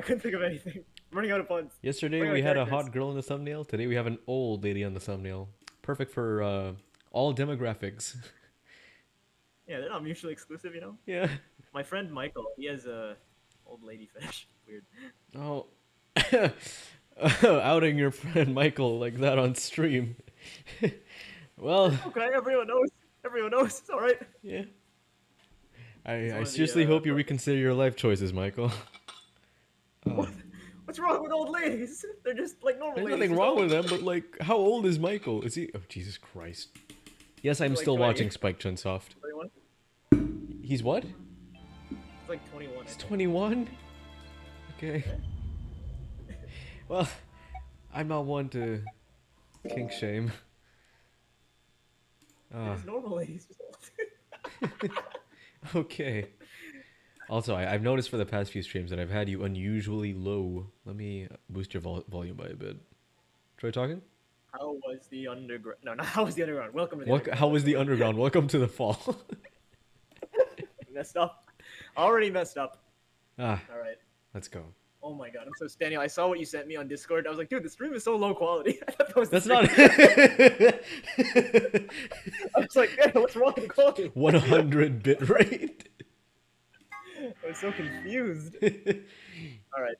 couldn't think of anything. I'm running out of puns. Yesterday Running out we of had a characters. hot girl in the thumbnail. Today we have an old lady on the thumbnail. Perfect for all demographics. Yeah, they're not mutually exclusive, you know. Yeah. My friend Michael, he has a old lady fetish. Weird. Oh. Outing your friend Michael like that on stream. Well, Okay, everyone knows. Everyone knows. It's all right. yeah. He's I one of the seriously hope you fucking- reconsider your life choices, Michael. What? What's wrong with old ladies? They're just like normal There's ladies. nothing just wrong old. with them, but like, how old is Michael? Is he? Oh, Jesus Christ. Yes, I'm Like still 20. watching Spike Chunsoft. 21. He's what? It's like 21. I He's think. 21? Okay. Well, I'm not one to kink shame. There's normal ladies. Just old. Okay. Also, I've noticed for the past few streams that I've had you unusually low. Let me boost your volume by a bit. Try talking? How was the underground? No, not how was the underground. Welcome to the What? underground. How was the underground? Welcome to the fall. Messed up. Already messed up. Ah, All right. let's go. Oh my god, I'm so Daniel. I saw what you sent me on Discord. I was like, dude, the stream is so low quality. I thought that was the That's not. stream. I was like, yeah, what's wrong with the quality? 100 bit rate. I was so confused. All right.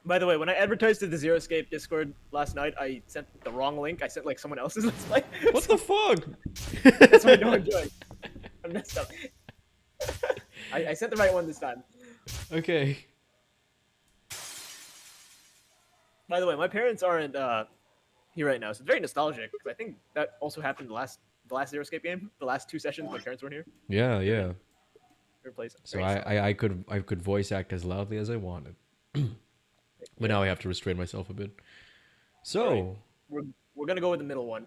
By the way, when I advertised to the Zero Escape Discord last night, I sent the wrong link. I sent like someone else's Let's Play. What the fuck? That's what I know I'm doing. I messed up. I sent the right one this time. Okay. By the way, my parents aren't here right now, so it's very nostalgic because I think that also happened the last Zero Escape game. The last two sessions, my parents weren't here. Yeah, yeah. Replace. So I could voice act as loudly as I wanted. But now I have to restrain myself a bit. So We're gonna go with the middle one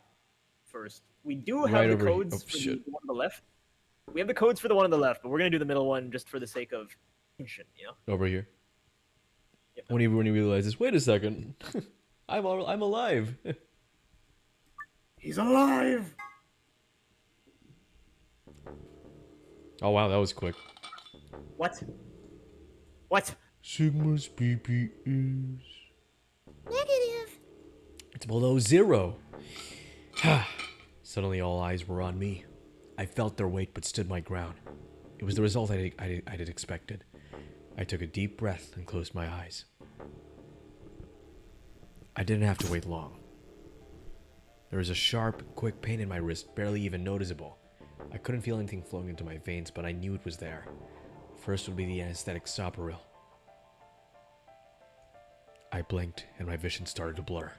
first. We do have Right the over here. codes Oh, for shit. the one on the left. We have the codes for the one on the left, but we're gonna do the middle one just for the sake of tension, you know. over here. Yep. When he realizes, wait a second, I'm alive. He's alive. Oh wow, that was quick. What? What? Sigma's BP is Negative. it's below 0. Suddenly all eyes were on me. I felt their weight but stood my ground. It was the result I'd expected. I took a deep breath and closed my eyes. I didn't have to wait long. There was a sharp, quick pain in my wrist, barely even noticeable. I couldn't feel anything flowing into my veins, but I knew it was there. First would be the anesthetic Soporil. I blinked, and my vision started to blur.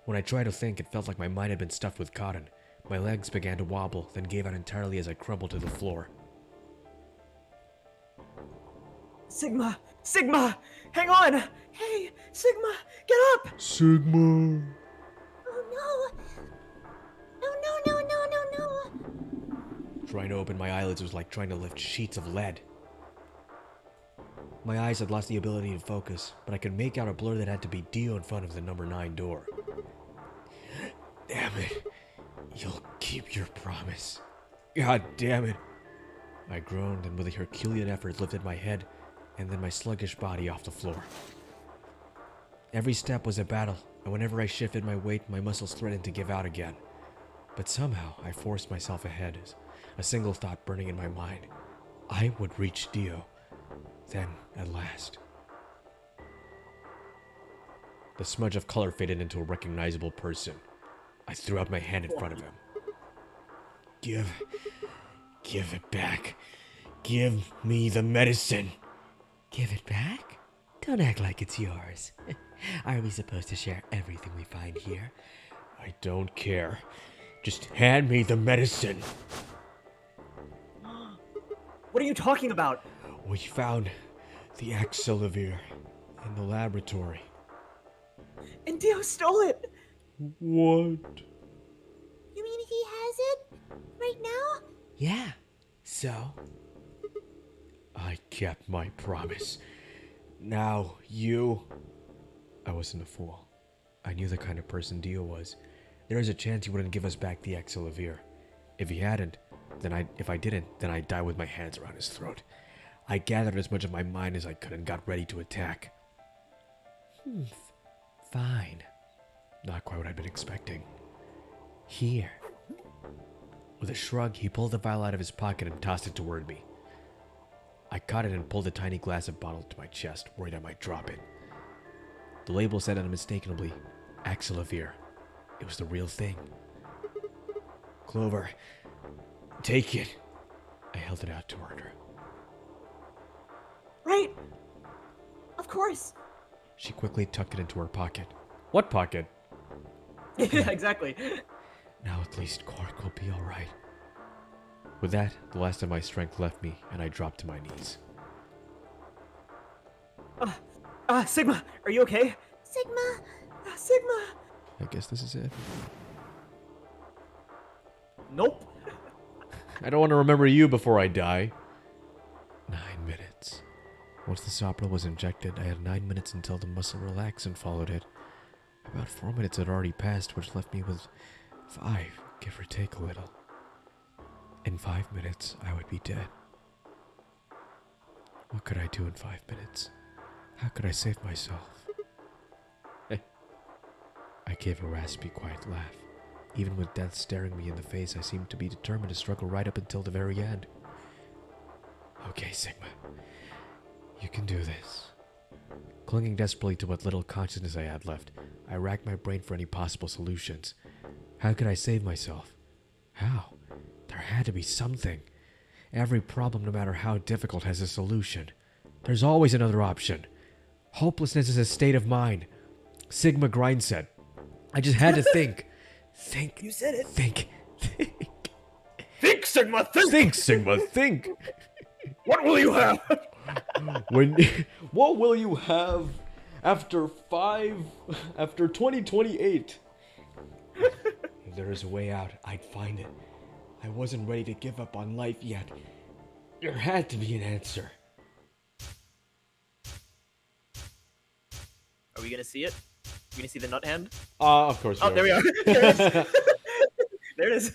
When I tried to think, it felt like my mind had been stuffed with cotton. My legs began to wobble, then gave out entirely as I crumbled to the floor. Sigma! Sigma! Hang on! Hey, Sigma, get up! Sigma! Oh no! No, no, no, no, no, no! Trying to open my eyelids was like trying to lift sheets of lead. My eyes had lost the ability to focus, but I could make out a blur that had to be Dio in front of the number 9 door. Damn it. You'll keep your promise. God damn it. I groaned and with a Herculean effort lifted my head and then my sluggish body off the floor. Every step was a battle, and whenever I shifted my weight, my muscles threatened to give out again. But somehow I forced myself ahead, a single thought burning in my mind. I would reach Dio. Then, at last, the smudge of color faded into a recognizable person. I threw out my hand in front of him. Give it back. Give me the medicine. Give it back? Don't act like it's yours. Are we supposed to share everything we find here? I don't care. Just hand me the medicine. What are you talking about? We found the Axelavir in the laboratory. And Dio stole it! What? You mean he has it? Right now? Yeah. So? I kept my promise. Now, you... I wasn't a fool. I knew the kind of person Dio was. There was a chance he wouldn't give us back the Axelavir. If he hadn't, if I didn't, then I'd die with my hands around his throat. I gathered as much of my mind as I could and got ready to attack. Fine. Not quite what I'd been expecting. Here. With a shrug, he pulled the vial out of his pocket and tossed it toward me. I caught it and pulled a tiny glass of bottle to my chest, worried I might drop it. The label said unmistakably, Axelavir. It was the real thing. Clover, take it. I held it out toward her. Right. Of course. She quickly tucked it into her pocket. What pocket? Yeah, exactly. Now at least Quark will be alright. With that, the last of my strength left me, and I dropped to my knees. Sigma, are you okay? Sigma. Sigma. I guess this is it. Nope. I don't want to remember you before I die. 9 minutes. Once the Sopra was injected, I had 9 minutes until the muscle relaxant followed it. About 4 minutes had already passed, which left me with 5, give or take a little. In 5 minutes, I would be dead. What could I do in 5 minutes? How could I save myself? I gave a raspy, quiet laugh. Even with death staring me in the face, I seemed to be determined to struggle right up until the very end. Okay, Sigma. You can do this. Clinging desperately to what little consciousness I had left, I racked my brain for any possible solutions. How could I save myself? How? There had to be something. Every problem, no matter how difficult, has a solution. There's always another option. Hopelessness is a state of mind. Sigma Grind said. I just had to think. Think. You said it. Think. Think, Sigma, think! Think, Sigma, think! What will you have? What will you have after 2028? If there is a way out, I'd find it. I wasn't ready to give up on life yet. There had to be an answer. Are we gonna see it? You gonna see the nut hand? Of course. Oh, there we are. There it is. There it is.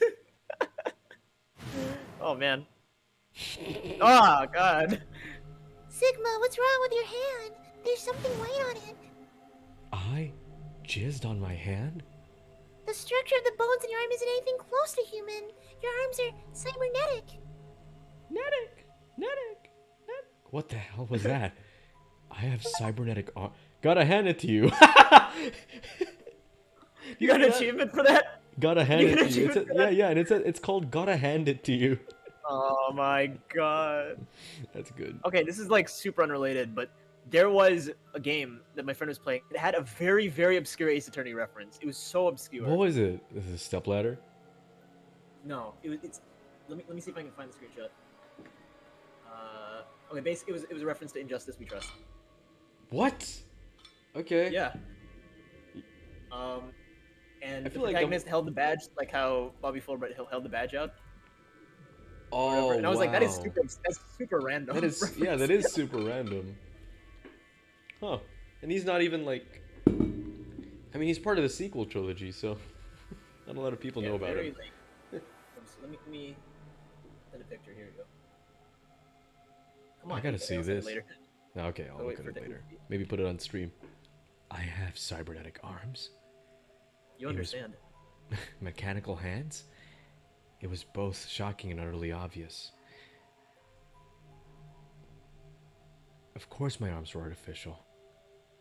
Oh man. Oh god. Sigma, what's wrong with your hand? There's something white on it. I jizzed on my hand? The structure of the bones in your arm isn't anything close to human. Your arms are cybernetic. Netic. What the hell was that? I have cybernetic arm. Gotta hand it to you. You got an achievement for that? Gotta hand it to you. And it's called Gotta Hand It to You. Oh my god. That's good. Okay, this is like super unrelated, but there was a game that my friend was playing. It had a very, very obscure Ace Attorney reference. It was so obscure. What was it? Is it a stepladder? No, it's. Let me see if I can find the screenshot. Okay, basically, it was a reference to Injustice We Trust. What? Okay. Yeah. And I the feel like protagonist held the badge, like how Bobby Fulbright held the badge out. Oh, and I was like, that is wow. that's super random. That is that is super random. Huh? And he's not even like. I mean, he's part of the sequel trilogy, so not a lot of people know about him. Let me send a picture. Here we go. Come on, I gotta see I'll send it this. Later. Okay, I'll wait look for at it it to- later. Maybe put it on stream. I have cybernetic arms. You He was- understand? Mechanical hands? It was both shocking and utterly obvious. Of course my arms were artificial.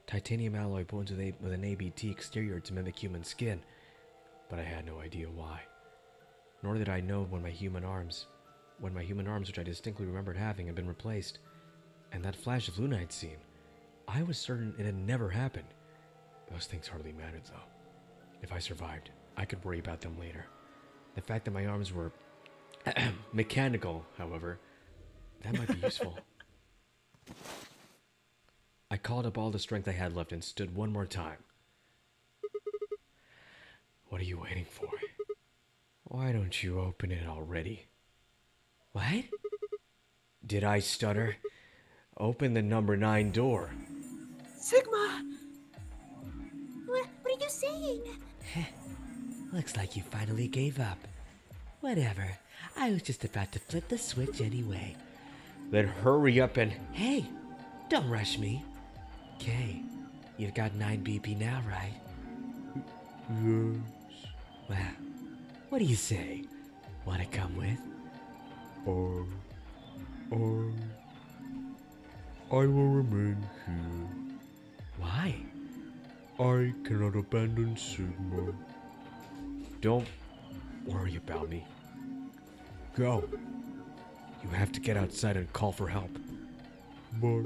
Titanium alloy bones with an ABT exterior to mimic human skin. But I had no idea why. Nor did I know when my human arms, which I distinctly remembered having, had been replaced. And that flash of Luna I'd seen, I was certain it had never happened. Those things hardly mattered, though. If I survived, I could worry about them later. The fact that my arms were mechanical, however, that might be useful. I called up all the strength I had left and stood one more time. What are you waiting for? Why don't you open it already? What? Did I stutter? Open the number 9 door. Sigma. What are you saying? Looks like you finally gave up. Whatever. I was just about to flip the switch anyway. Then hurry up and... Hey, don't rush me. Okay, you've got 9 BP now, right? Yes. Well, what do you say? Want to come with? I will remain here. Why? I cannot abandon Sigma. Don't worry about me. Go. You have to get outside and call for help. But...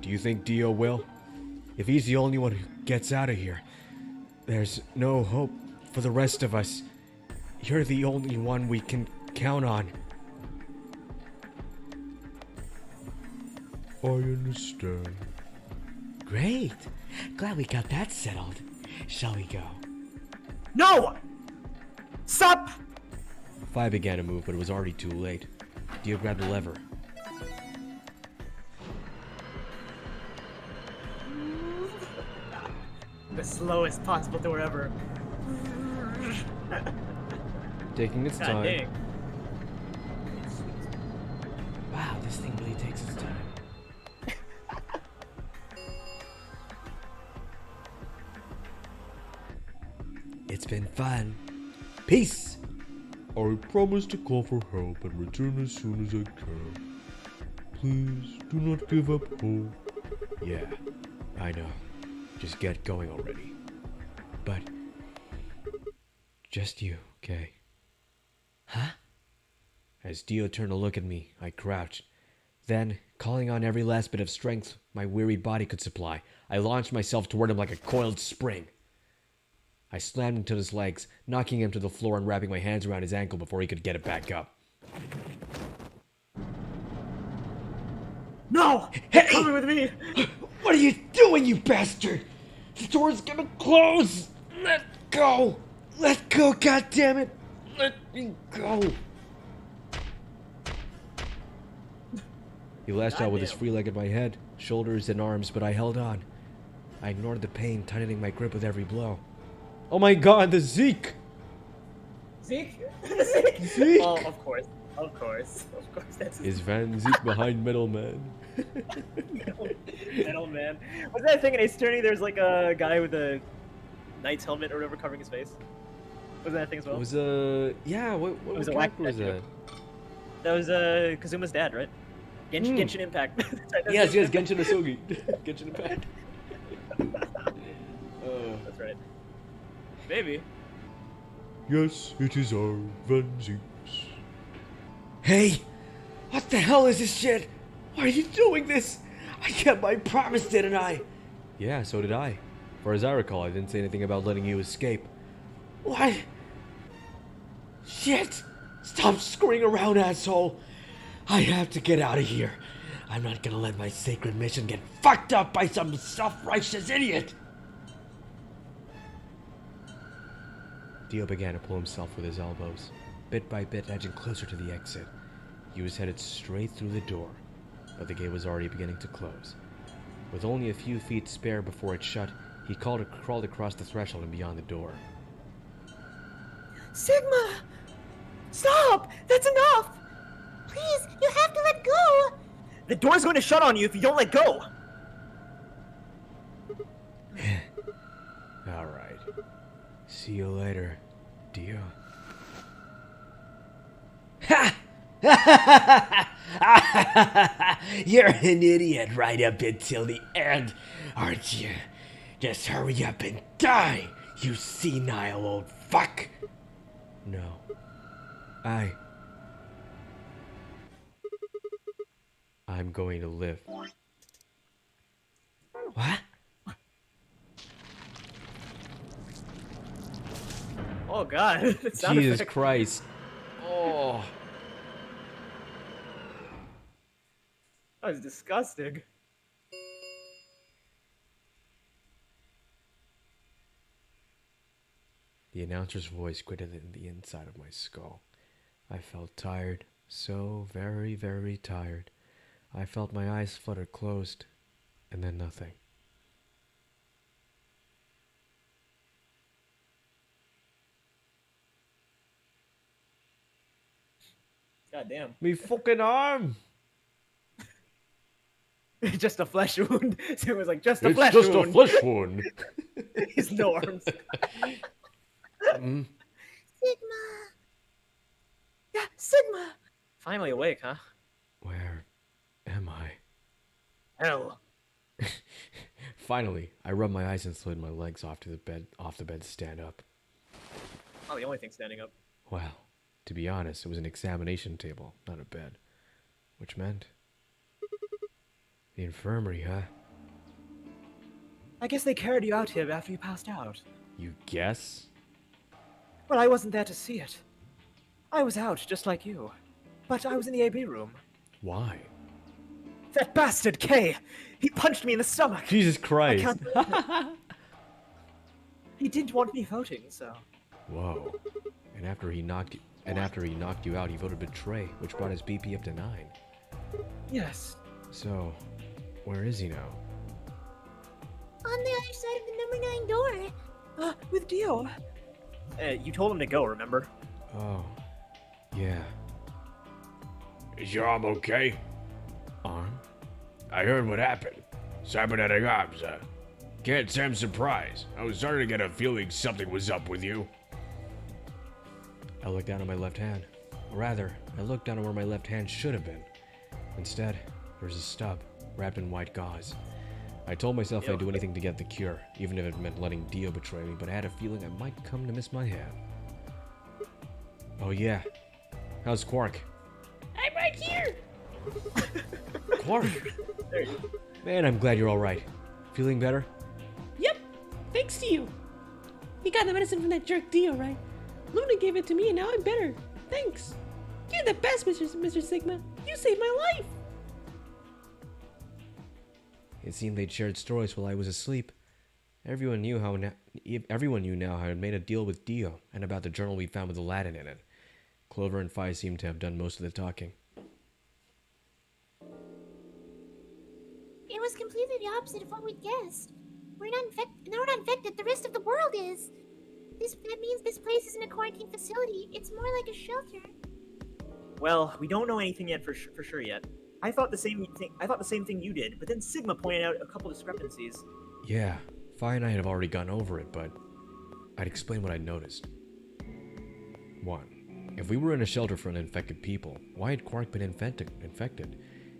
Do you think Dio will? If he's the only one who gets out of here, there's no hope for the rest of us. You're the only one we can count on. I understand. Great. Glad we got that settled. Shall we go? No! Stop! Fi began to move, but it was already too late. Dio grabbed a lever. The slowest possible door ever. Taking its God time. dang. Wow, this thing really takes its time. It's been fun. Peace! I promise to call for help and return as soon as I can. Please do not give up hope. Yeah, I know. Just get going already. But just you, okay? Huh? As Dio turned to look at me, I crouched. Then, calling on every last bit of strength my weary body could supply, I launched myself toward him like a coiled spring. I slammed into his legs, knocking him to the floor and wrapping my hands around his ankle before he could get it back up. No! Hey! Come with me! What are you doing, you bastard? The door's gonna close! Let go! Let go, goddammit! Let me go! He lashed out with his free leg at my head, shoulders, and arms, but I held on. I ignored the pain, tightening my grip with every blow. Oh my god, the Zeke! Zeke? Zeke? Zeke! Oh, of course. Of course. Of course. That's Is Van Zeke behind Metal Man? Metal Man. Was that thing in Ace Attorney? There's like a guy with a knight's helmet or whatever covering his face. Was that thing as well? It was yeah, what was a character whack was that? That was Kazuma's dad, right? Genshin Impact. Yes, Genshin Asugi. Genshin Impact. That's right. Maybe. Yes, it is our Van Zeeks. Hey! What the hell is this shit? Why are you doing this? I kept my promise, didn't I? Yeah, so did I. For as I recall, I didn't say anything about letting you escape. What? Shit! Stop screwing around, asshole! I have to get out of here. I'm not gonna let my sacred mission get fucked up by some self-righteous idiot! Dio began to pull himself with his elbows, bit by bit edging closer to the exit. He was headed straight through the door, but the gate was already beginning to close. With only a few feet spare before it shut, he crawled across the threshold and beyond the door. Sigma! Stop! That's enough! Please, you have to let go! The door's going to shut on you if you don't let go! Alright. See you later, Dio. Ha! You're an idiot right up until the end, aren't you? Just hurry up and die, you senile old fuck! No. I'm going to live. What? Oh god. Sound Jesus effect. Christ. Oh. That was disgusting. The announcer's voice grated in the inside of my skull. I felt tired, so very, very tired. I felt my eyes flutter closed, and then nothing. God damn. Me fucking arm! Just a flesh wound. So it was like, just a It's flesh just wound. a flesh wound. He's no arms. Sigma. Yeah, Sigma. Finally awake, huh? Where am I? Hell. Finally, I rubbed my eyes and slid my legs off the bed to stand up. Oh, the only thing standing up. Well, to be honest, it was an examination table, not a bed. Which meant the infirmary, huh? I guess they carried you out here after you passed out. You guess? Well, I wasn't there to see it. I was out, just like you. But I was in the AB room. Why? That bastard, Kay! He punched me in the stomach! Jesus Christ. can't believe it. He didn't want me voting, so... Whoa. And after he knocked you out, he voted betray, which brought his BP up to 9. Yes. So, where is he now? On the other side of the number 9 door. With Dio. You told him to go, remember? Oh. Yeah. Is your arm okay? Arm? I heard what happened. Cybernetic arms, Can't say I'm surprised. I was starting to get a feeling something was up with you. I looked down at my left hand. Or rather, I looked down at where my left hand should have been. Instead, there was a stub, wrapped in white gauze. I told myself I'd do anything to get the cure, even if it meant letting Dio betray me, but I had a feeling I might come to miss my hand. Oh yeah. How's Quark? I'm right here. Quark! Man, I'm glad you're alright. Feeling better? Yep, thanks to you. You got the medicine from that jerk Dio, right? Luna gave it to me and now I'm better. Thanks. You're the best, Mr. Sigma. You saved my life. It seemed they'd shared stories while I was asleep. Everyone knew now how I'd made a deal with Dio, and about the journal we found with Aladdin in it. Clover and Phi seemed to have done most of the talking. It was completely the opposite of what we'd guessed. We're not infected. No, we're not infected. The rest of the world is. That means this place isn't a quarantine facility. It's more like a shelter. Well, we don't know anything yet for sure yet. I thought the same thing you did, but then Sigma pointed out a couple discrepancies. Yeah, Phi and I had already gone over it, but I'd explain what I'd noticed. 1. If we were in a shelter for uninfected people, why had Quark been infected?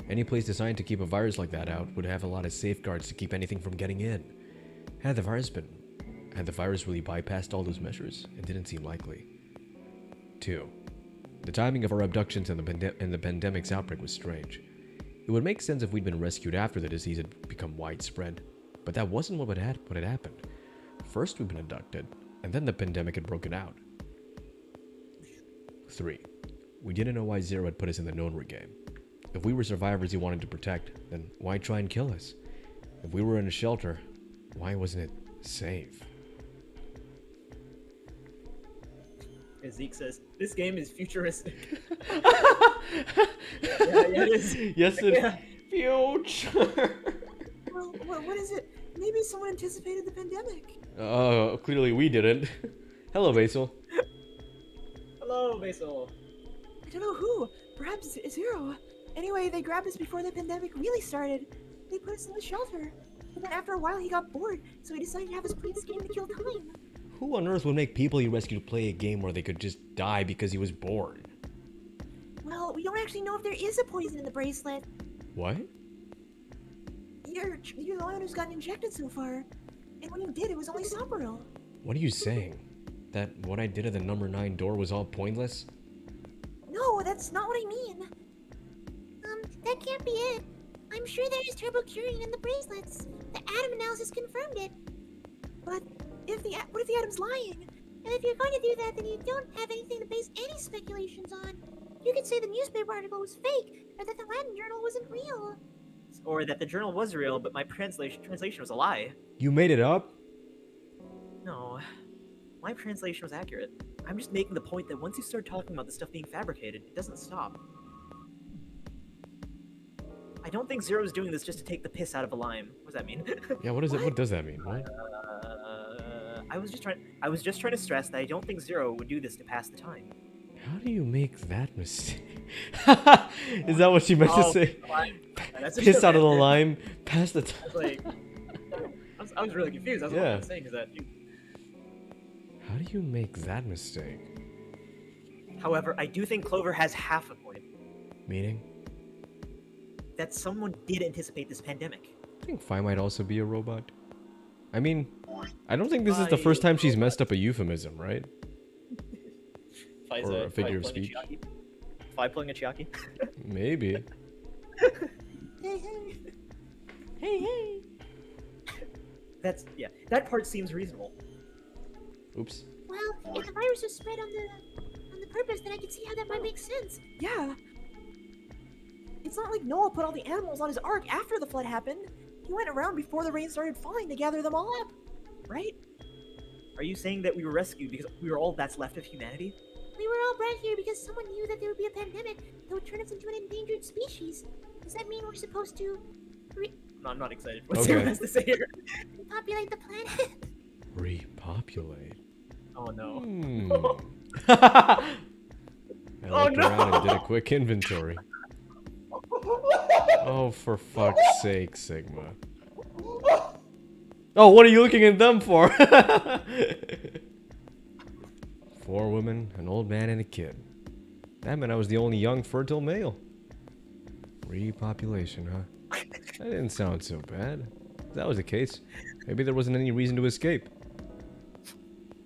Any place designed to keep a virus like that out would have a lot of safeguards to keep anything from getting in. Had the virus really bypassed all those measures? It didn't seem likely. 2. The timing of our abductions and the pandemic's outbreak was strange. It would make sense if we'd been rescued after the disease had become widespread, but that wasn't what had happened. First we'd been abducted, and then the pandemic had broken out. 3. We didn't know why Zero had put us in the Nonra game. If we were survivors he wanted to protect, then why try and kill us? If we were in a shelter, why wasn't it safe? As Zeke says, this game is futuristic. Yeah, it is. Yes, it Yeah. future. Well, what is it? Maybe someone anticipated the pandemic. Oh, clearly we didn't. Hello, Basil. Hello, Basil. I don't know who. Perhaps Zero. Anyway, they grabbed us before the pandemic really started. They put us in the shelter. And then after a while he got bored, so he decided to have us play this game to kill time. Who on earth would make people he rescued play a game where they could just die because he was bored? Well, we don't actually know if there is a poison in the bracelet. What? You're the only one who's gotten injected so far. And when you did, it was only Soperil. What are you saying? That what I did at the number 9 door was all pointless? No, that's not what I mean. That can't be it. I'm sure there is turbocurin in the bracelets. The atom analysis confirmed it. But what if the atom's lying? And if you're going to do that, then you don't have anything to base any speculations on. You could say the newspaper article was fake, or that the Latin journal wasn't real. Or that the journal was real, but my translation was a lie. You made it up? No, my translation was accurate. I'm just making the point that once you start talking about the stuff being fabricated, it doesn't stop. I don't think Zero's doing this just to take the piss out of a lime. What does that mean? Yeah, what does that mean? What? I was just trying to stress that I don't think Zero would do this to pass the time. How do you make that mistake? Is that what she meant to say? That's a Piss joke, out of the man. lime, pass the Like, I was really confused. That's what Yeah. I was saying is that. How do you make that mistake? However, I do think Clover has half a point. Meaning? That someone did anticipate this pandemic. I think Fi might also be a robot. I mean, I don't think this is the first time she's messed up a euphemism, right? Or a figure of speech. Fi pulling a Chiaki. Maybe. Hey, hey. Hey, hey. That part seems reasonable. Oops. Well, if the virus was spread on the purpose, then I can see how that might make sense. Yeah. It's not like Noah put all the animals on his ark after the flood happened. He went around before the rain started falling to gather them all up. Right? Are you saying that we were rescued because we were all that's left of humanity? We were all brought here because someone knew that there would be a pandemic that would turn us into an endangered species. Does that mean we're supposed to No, I'm not excited. What Okay. Sarah has to say here. repopulate the planet? Repopulate. Oh no. Hmm. I Oh, looked no. around and did a quick inventory. Oh, for fuck's sake, Sigma. Oh, what are you looking at them for? 4 women, an old man, and a kid. That meant I was the only young, fertile male. Repopulation, huh? That didn't sound so bad. If that was the case, maybe there wasn't any reason to escape.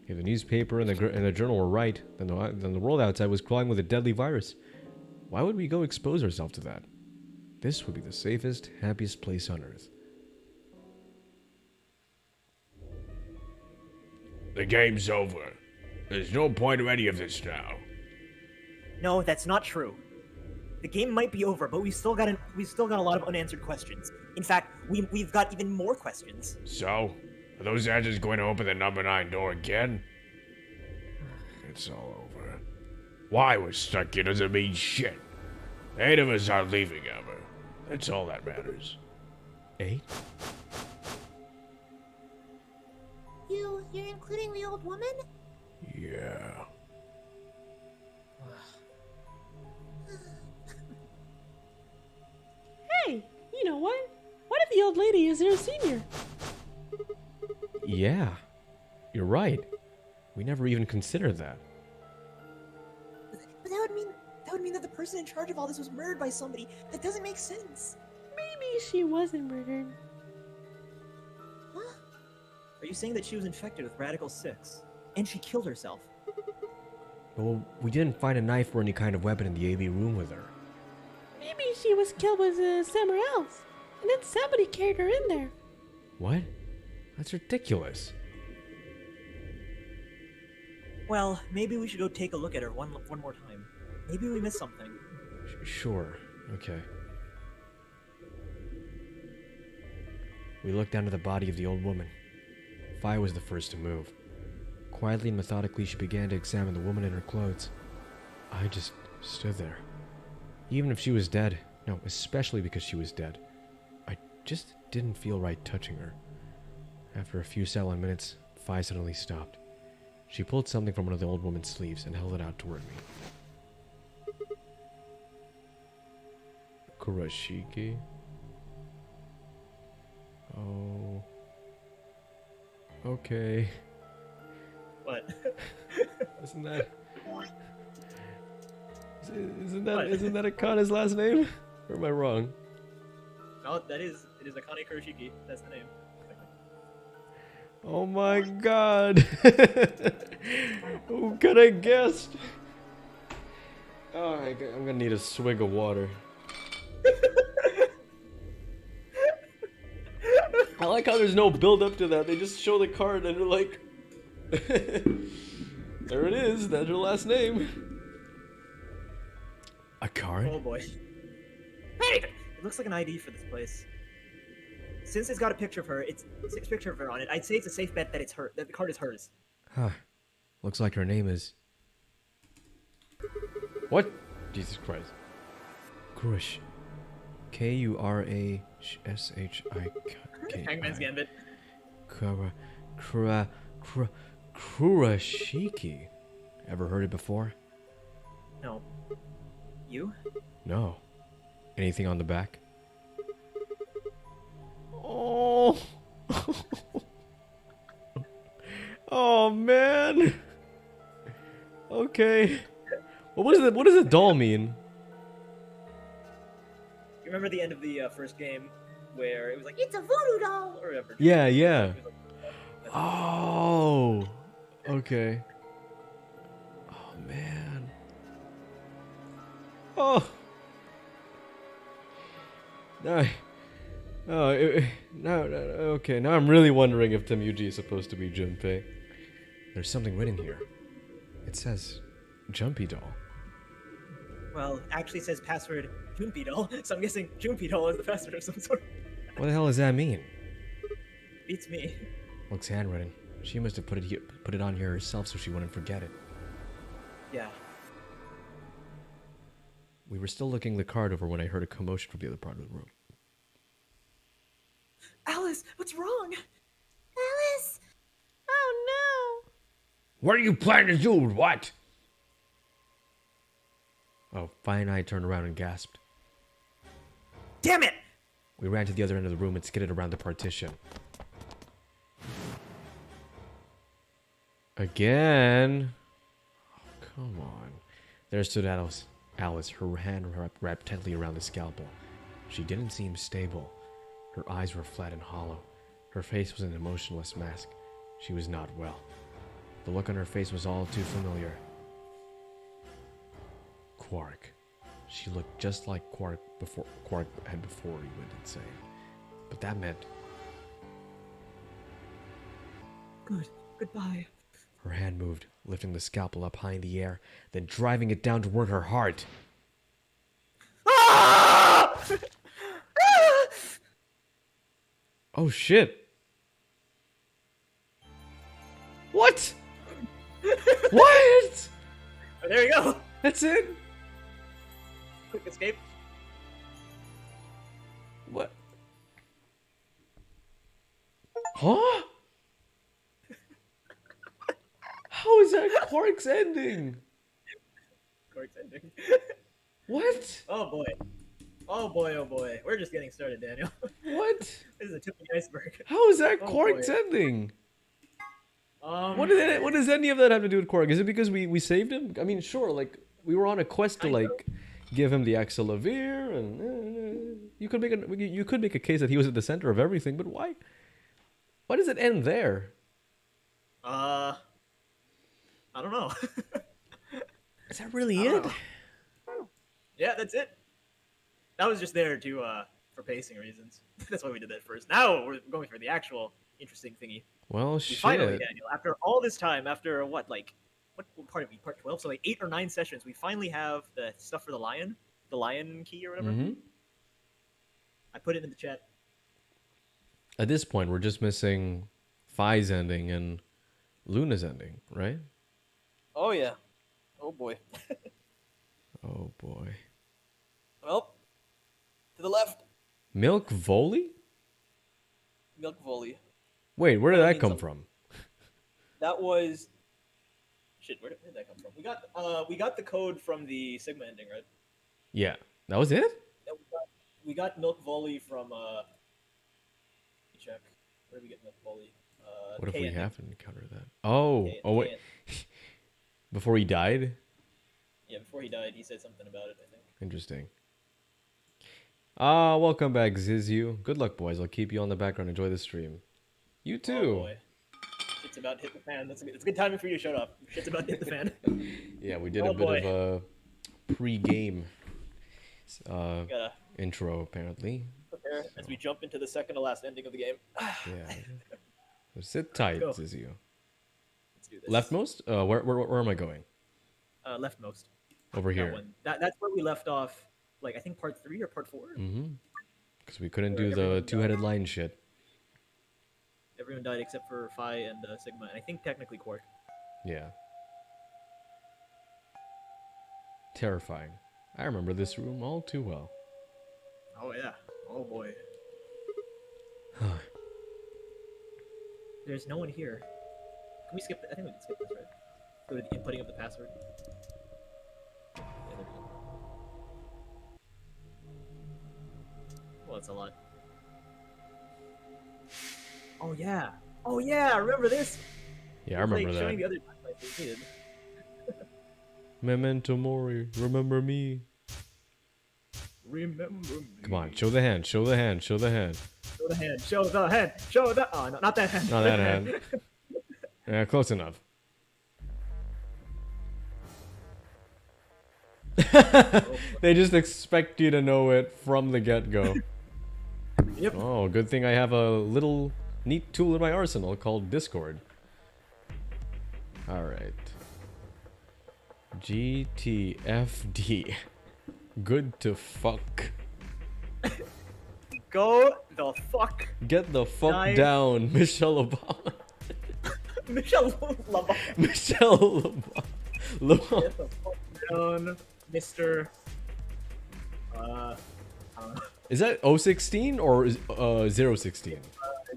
If the newspaper and the journal were right, then the world outside was crawling with a deadly virus. Why would we go expose ourselves to that? This would be the safest, happiest place on Earth. The game's over. There's no point of any of this now. No, that's not true. The game might be over, but we've still got a lot of unanswered questions. In fact, we've got even more questions. So, are those answers going to open the number 9 door again? It's all over. Why we're stuck here doesn't mean shit. 8 of us aren't leaving ever. That's all that matters. 8? You're including the old woman? Yeah. Hey, you know what? What if the old lady is their senior? Yeah. You're right. We never even considered that. But that would mean that the person in charge of all this was murdered by somebody. That doesn't make sense. Maybe she wasn't murdered. Huh? Are you saying that she was infected with Radical 6? And she killed herself? Well, we didn't find a knife or any kind of weapon in the AV room with her. Maybe she was killed with somewhere else. And then somebody carried her in there. What? That's ridiculous. Well, maybe we should go take a look at her one more time. Maybe we missed something. Sure. Okay. We looked down to the body of the old woman. Fi was the first to move. Quietly and methodically, she began to examine the woman in her clothes. I just stood there. Even if she was dead, no, especially because she was dead, I just didn't feel right touching her. After a few silent minutes, Fi suddenly stopped. She pulled something from one of the old woman's sleeves and held it out toward me. Kurashiki? Oh. Okay. What? Isn't that Akana's last name? Or am I wrong? No, it is Akane Kuroshiki. That's the name. Oh my god! Who could have guessed? Oh, I'm gonna need a swig of water. I like how there's no build up to that. They just show the card and they're like, there it is. That's her last name. A card? Oh boy. It looks like an ID for this place. Since it's got a picture of her, on it, I'd say it's a safe bet that it's her. That the card is hers. Huh. Looks like her name is... What? Jesus Christ. Kurush. Kurashiki. Hangman's Gambit. Kurashiki. Ever heard it before? No. You? No. Anything on the back? Oh. Oh man. Okay. Well, what does the doll mean? You remember the end of the first game where it was like It's a voodoo doll. or whatever. Yeah, yeah. It was like, Oh. Okay. Oh man. Oh. No. Oh, no, okay. Now I'm really wondering if Temuji is supposed to be Junpei. There's something written here. It says, Jumpy doll. well, actually says password Junpei doll, so I'm guessing Junpei doll is the password of some sort. What the hell does that mean? Beats me. Looks handwritten. She must have put it on here herself so she wouldn't forget it. Yeah. We were still looking the card over when I heard a commotion from the other part of the room. Alice, what's wrong? Alice! Oh What are you planning to do with what? Oh, Fi and I turned around and gasped. Damn it! We ran to the other end of the room and skidded around the partition. Again? Oh, come on. There stood Alice, her hand wrapped tightly around the scalpel. She didn't seem stable. Her eyes were flat and hollow. Her face was an emotionless mask. She was not well. The look on her face was all too familiar. Quark. She looked just like Quark before he went insane. But that meant Goodbye. her hand moved, lifting the scalpel up high in the air, then driving it down toward her heart. Oh shit. What? What? Oh, there you go. That's it? Quick escape. What? Huh? How is that Quark's ending? Cork's ending. What? Oh boy. Oh boy, oh boy. We're just getting started, Daniel. What? This is the tip of the iceberg. How is that Oh, Quark's boy. ending? What What does any of that have to do with Quark? Is it because we saved him? I mean, sure, like, we were on a quest to, Kind like, give him the Axelavir, and you could make a case that he was at the center of everything, but why? Why does it end there? I don't know. Is that really I don't it? know. Yeah, that's it. That was just there to for pacing reasons. That's why we did that first. Now we're going for the actual interesting thingy. Well, We shit. finally, Daniel, after all this time, after what part of me? Part 12? So like 8 or 9 sessions, we finally have the stuff for the lion key or whatever. Mm-hmm. I put it in the chat. At this point, we're just missing Phi's ending and Luna's ending, right? Oh yeah. Oh boy. Oh boy. Well, to the left, Milk Volley? Milk Volley. Wait, where did That that means come something. from? That was shit. Where did that come from? We got the code from the Sigma ending, right? Yeah, that was it? Yeah, we got Milk Volley from let me check. Where did we get Milk Volley? What if K we ending. have to encounter that? Oh, K- oh wait. K- Before he died? Yeah, before he died, he said something about it. I think. Interesting. Ah, welcome back, Zizu. Good luck, boys. I'll keep you on the background. Enjoy the stream. You Oh too. boy. Shit's about to hit the fan. It's good timing for you to shut up. Shit's about to hit the fan. Yeah, we did Oh, a bit boy. of a pre-game Gotta intro, apparently. prepare as we jump into the second to last ending of the game. Yeah. So sit tight, Go. Zizu. Let's do this. Leftmost? Where am I going? Leftmost. Over That here. one. That's where we left off. Like I think part 3 or part 4. Mm-hmm. Because we couldn't Where do the everyone two-headed lion shit. Everyone died except for Phi and Sigma, and I think technically Quark. Yeah. Terrifying. I remember this room all too well. Oh yeah. Oh boy. There's no one here. Can we skip? I think we can skip this, right? Go to the inputting of the password. Yeah, there we go. Well, that's a lot. Oh yeah. Oh yeah. Remember this? Yeah, I remember Like, showing that. the other timelines we needed. Memento mori, remember me. Remember me. Come on, show the hand, show the hand, show the hand. Show the hand. Show the hand. Show the. Oh, no, not that hand. Not this that hand. Yeah, close enough. They just expect you to know it from the get-go. Yep. Oh, good thing I have a little neat tool in my arsenal called Discord. Alright. GTFD. Good to fuck. Go the fuck. Get the fuck Nice. down, Michelle Obama. Michelle Lava. Michelle Obama. Get the fuck down, Mr. Is that 016 or 016?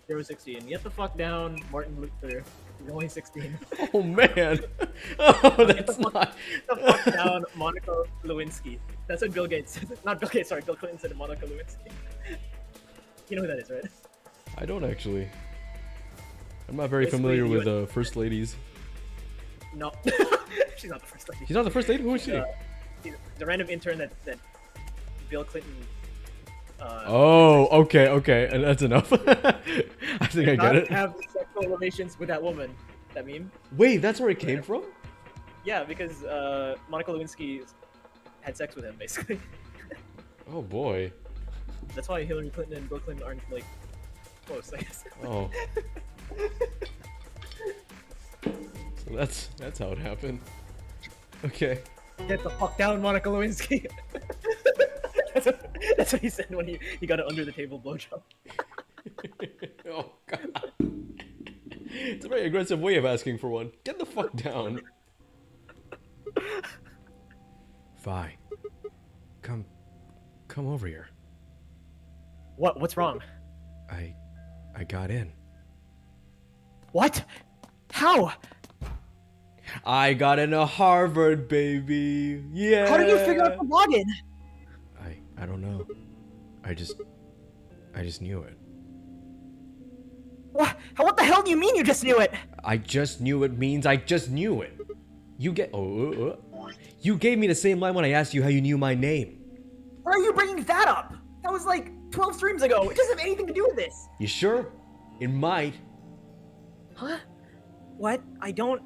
016. Get the fuck down, Martin Luther. He's only 16. Oh man. Oh, that's fuck- not. Get the fuck down, Monica Lewinsky. That's what Bill Gates said. Not Bill Gates, sorry. Bill Clinton said to Monica Lewinsky. You know who that is, right? I don't actually. I'm not very Basically, familiar the with first ladies. No. She's not the first lady. She's not the first lady? Who is she? She's the random intern that Bill Clinton. Oh, okay, okay, and that's enough. I think I get not it. have sexual relations with that woman. That meme? Wait, that's where it came from? Yeah, because Monica Lewinsky had sex with him, basically. Oh boy. That's why Hillary Clinton and Bill Clinton aren't like close, I guess. Oh. So that's how it happened. Okay. Get the fuck down, Monica Lewinsky. That's what he said when he got an under the table blowjob. Oh god. It's a very aggressive way of asking for one. Get the fuck down. Vi. Come over here. What's wrong? I got in. What? How? I got into Harvard, baby. Yeah. How did you figure out the login? I don't know. I just knew it. What the hell do you mean you just knew it? I just knew it means I just knew it. You You gave me the same line when I asked you how you knew my name. Why are you bringing that up? That was like 12 streams ago. It doesn't have anything to do with this. You sure? It might. Huh? What? I don't...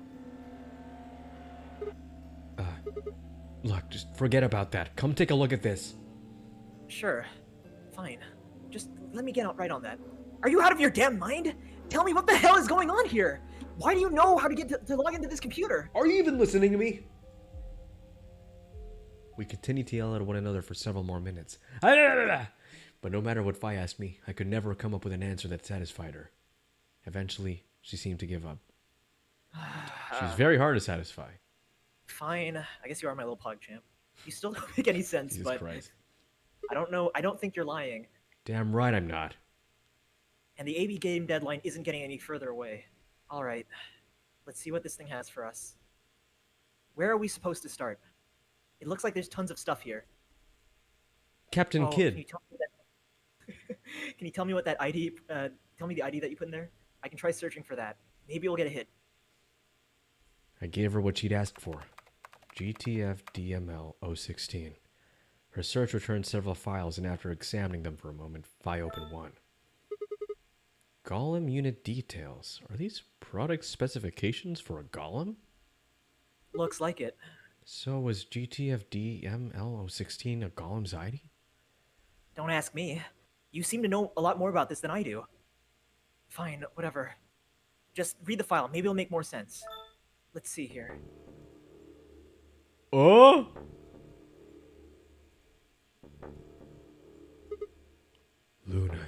Look, just forget about that. Come take a look at this. Sure. Fine. Just let me get out right on that. Are you out of your damn mind? Tell me what the hell is going on here? Why do you know how to get to log into this computer? Are you even listening to me? We continued to yell at one another for several more minutes. But no matter what Vi asked me, I could never come up with an answer that satisfied her. Eventually, she seemed to give up. She's very hard to satisfy. Fine. I guess you are my little pog champ. You still don't make any sense, Jesus but Christ. I don't know. I don't think you're lying. Damn right I'm not. And the AB game deadline isn't getting any further away. All right. Let's see what this thing has for us. Where are we supposed to start? It looks like there's tons of stuff here. Captain Oh, Kidd. Can you tell me that? Can you tell me what that ID? Tell me the ID that you put in there. I can try searching for that. Maybe we'll get a hit. I gave her what she'd asked for. GTFDML 016. Her search returned several files, and after examining them for a moment, Vi opened one. Golem unit details. Are these product specifications for a golem? Looks like it. So was GTFDML 016 a golem's ID? Don't ask me. You seem to know a lot more about this than I do. Fine, whatever. Just read the file. Maybe it'll make more sense. Let's see here. Oh? Luna.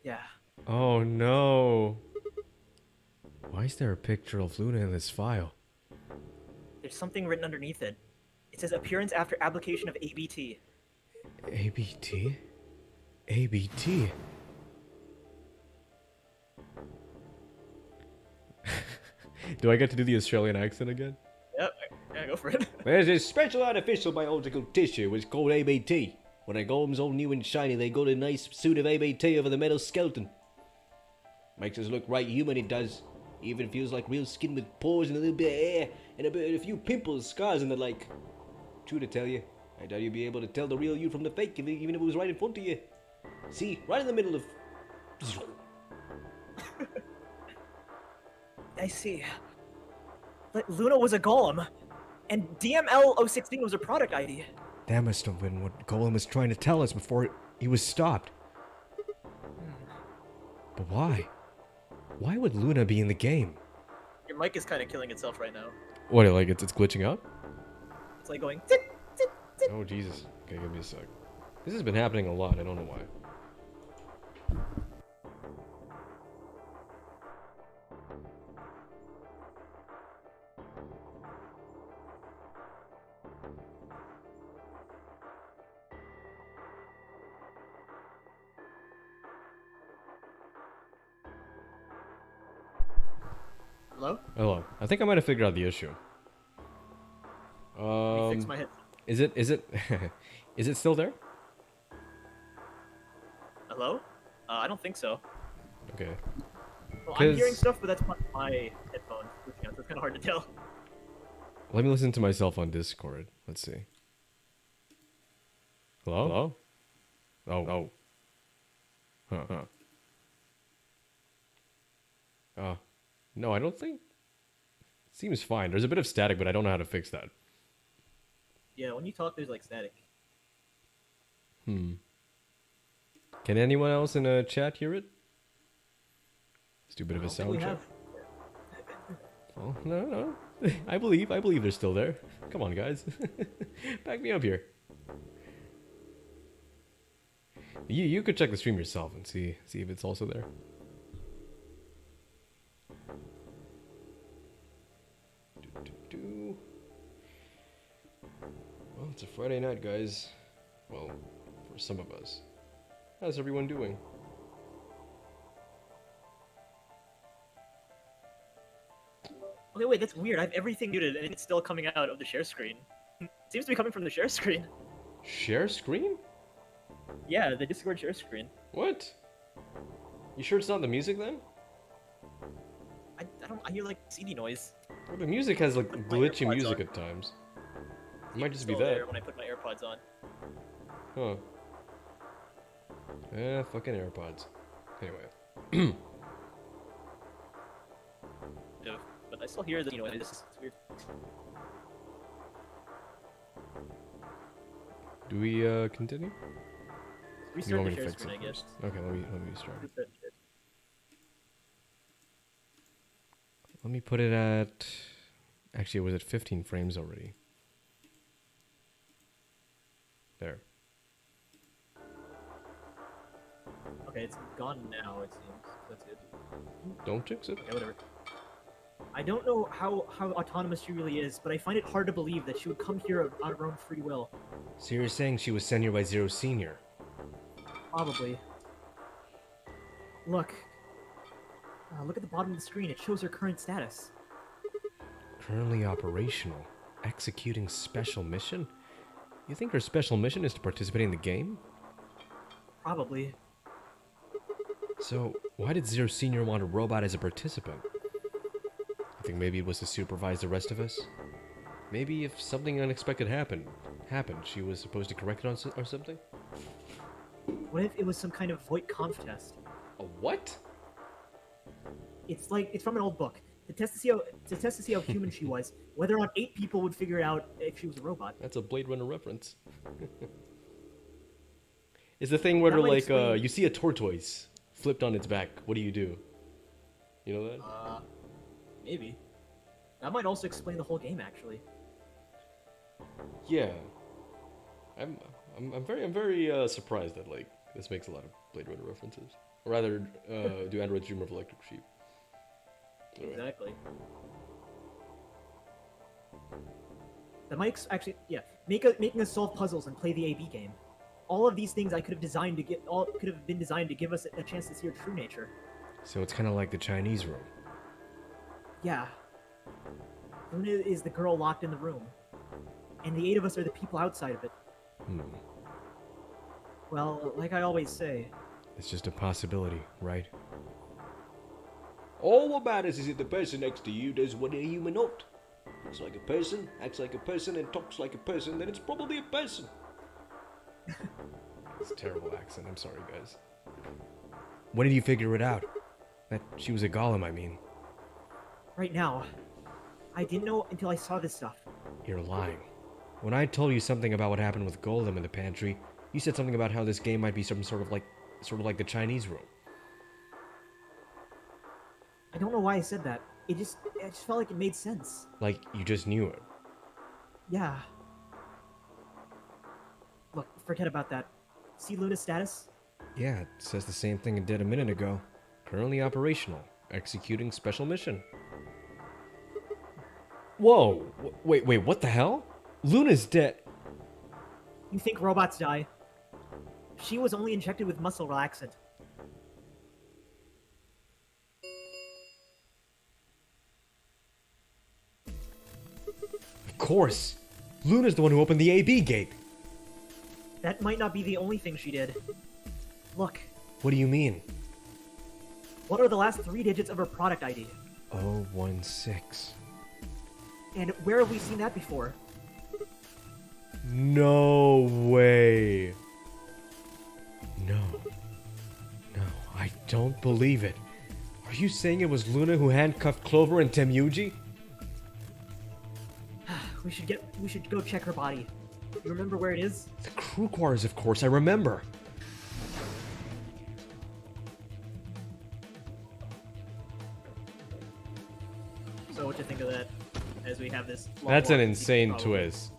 Yeah. Oh no. Why is there a picture of Luna in this file? There's something written underneath it. It says appearance after application of ABT. ABT? ABT? Do I get to do the Australian accent again? Yep. Yeah, go for it. There's a special artificial biological tissue. It's called ABT. When a golem's all new and shiny, they got a nice suit of ABT over the metal skeleton. Makes us look right human, it does. Even feels like real skin with pores and a little bit of hair and a few pimples, scars and the like. True to tell you, I doubt you'd be able to tell the real you from the fake even if it was right in front of you. See, right in the middle of... I see. But Luna was a golem, and DML016 was a product ID. That must have been what Golem was trying to tell us before he was stopped. But why? Why would Luna be in the game? Your mic is kind of killing itself right now. What, like it's glitching out? It's like going. Oh, Jesus. Okay, give me a sec. This has been happening a lot, I don't know why. Hello? Hello. I think I might have figured out the issue. Let me fix my head. Is it is it still there? Hello? I don't think so. Okay. Well, I'm hearing 'Cause- stuff, but that's my headphones. So it's kind of hard to tell. Let me listen to myself on Discord. Let's see. Hello? Hello? Oh. Huh. No, I don't think... Seems fine. There's a bit of static, but I don't know how to fix that. Yeah, when you talk, there's like static. Can anyone else in a chat hear it? Let's do a bit of a I don't think we sound check. have. Oh, no. I believe they're still there. Come on, guys. Back me up here. You could check the stream yourself and see if it's also there. Well, it's a Friday night, guys. Well, for some of us. How's everyone doing? Okay, wait, that's weird. I have everything muted, and it's still coming out of the share screen. It seems to be coming from the share screen. Share screen? Yeah, the Discord share screen. What? You sure it's not the music then? I hear like CD noise. Well, the music has like Put my glitchy AirPods music on. at times. It might It's just be still that. there when I put my AirPods on. Huh. Yeah, fucking AirPods. Anyway. Yeah, but I still hear the noise. It's weird. Do we continue? Restart the to share fix screen, it I guess. first? Okay, let me start. Restart the share. Let me put it at... Actually, it was at 15 frames already. There. Okay, it's gone now, it seems. That's good. Don't fix it. Okay, whatever. I don't know how autonomous she really is, but I find it hard to believe that she would come here on her own free will. So you're saying she was sent here by Zero Senior? Probably. Look. Look at the bottom of the screen. It shows her current status. Currently operational. Executing special mission? You think her special mission is to participate in the game? Probably. So, why did Zero Senior want a robot as a participant? I think maybe it was to supervise the rest of us? Maybe if something unexpected happened, she was supposed to correct it or something? What if it was some kind of voight conf test? A what? It's from an old book. To test to see how human she was, whether or not 8 people would figure out if she was a robot. That's a Blade Runner reference. It's the thing where That they're might like, explain- you see a tortoise flipped on its back. What do? You know that? Maybe. That might also explain the whole game, actually. Yeah. I'm very surprised that like this makes a lot of Blade Runner references. Or rather, do androids dream of electric sheep? Anyway. Exactly. That might actually, yeah, making us solve puzzles and play the AB game. All of these things I could have been designed to give us a chance to see her true nature. So it's kind of like the Chinese room. Yeah. Luna is the girl locked in the room, and the 8 of us are the people outside of it. Well, like I always say, It's just a possibility, right? All what matters is if the person next to you does what a human ought. Looks like a person, acts like a person, and talks like a person, then it's probably a person. It's a terrible accent, I'm sorry, guys. When did you figure it out? That she was a golem, I mean. Right now. I didn't know until I saw this stuff. You're lying. When I told you something about what happened with Golem in the pantry, you said something about how this game might be some sort of like the Chinese room. I don't know why I said that. It just felt like it made sense. Like, you just knew it. Yeah. Look, forget about that. See Luna's status? Yeah, it says the same thing it did a minute ago. Currently operational. Executing special mission. Whoa! Wait, what the hell? Luna's dead. You think robots die? She was only injected with muscle relaxant. Of course! Luna's the one who opened the AB gate! That might not be the only thing she did. Look, What do you mean? what are the last 3 digits of her product ID? 016. And where have we seen that before? No way. No, I don't believe it. Are you saying it was Luna who handcuffed Clover and Temuji? We should go check her body. You remember where it is? The crew quarters, of course, I remember. So what you think of that? As we have this. long That's an walk, insane probably- twist.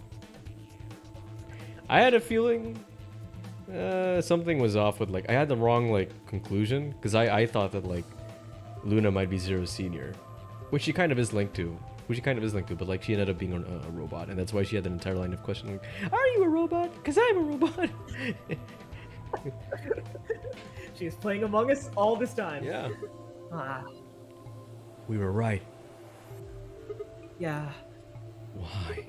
I had a feeling something was off with, like, I had the wrong, like, conclusion. Because I thought that, like, Luna might be Zero Senior. Which she kind of is linked to. But, like, she ended up being a robot. And that's why she had an entire line of questioning. Are you a robot? Because I'm a robot. She was playing Among Us all this time. Yeah. Ah, We were right. yeah. Why?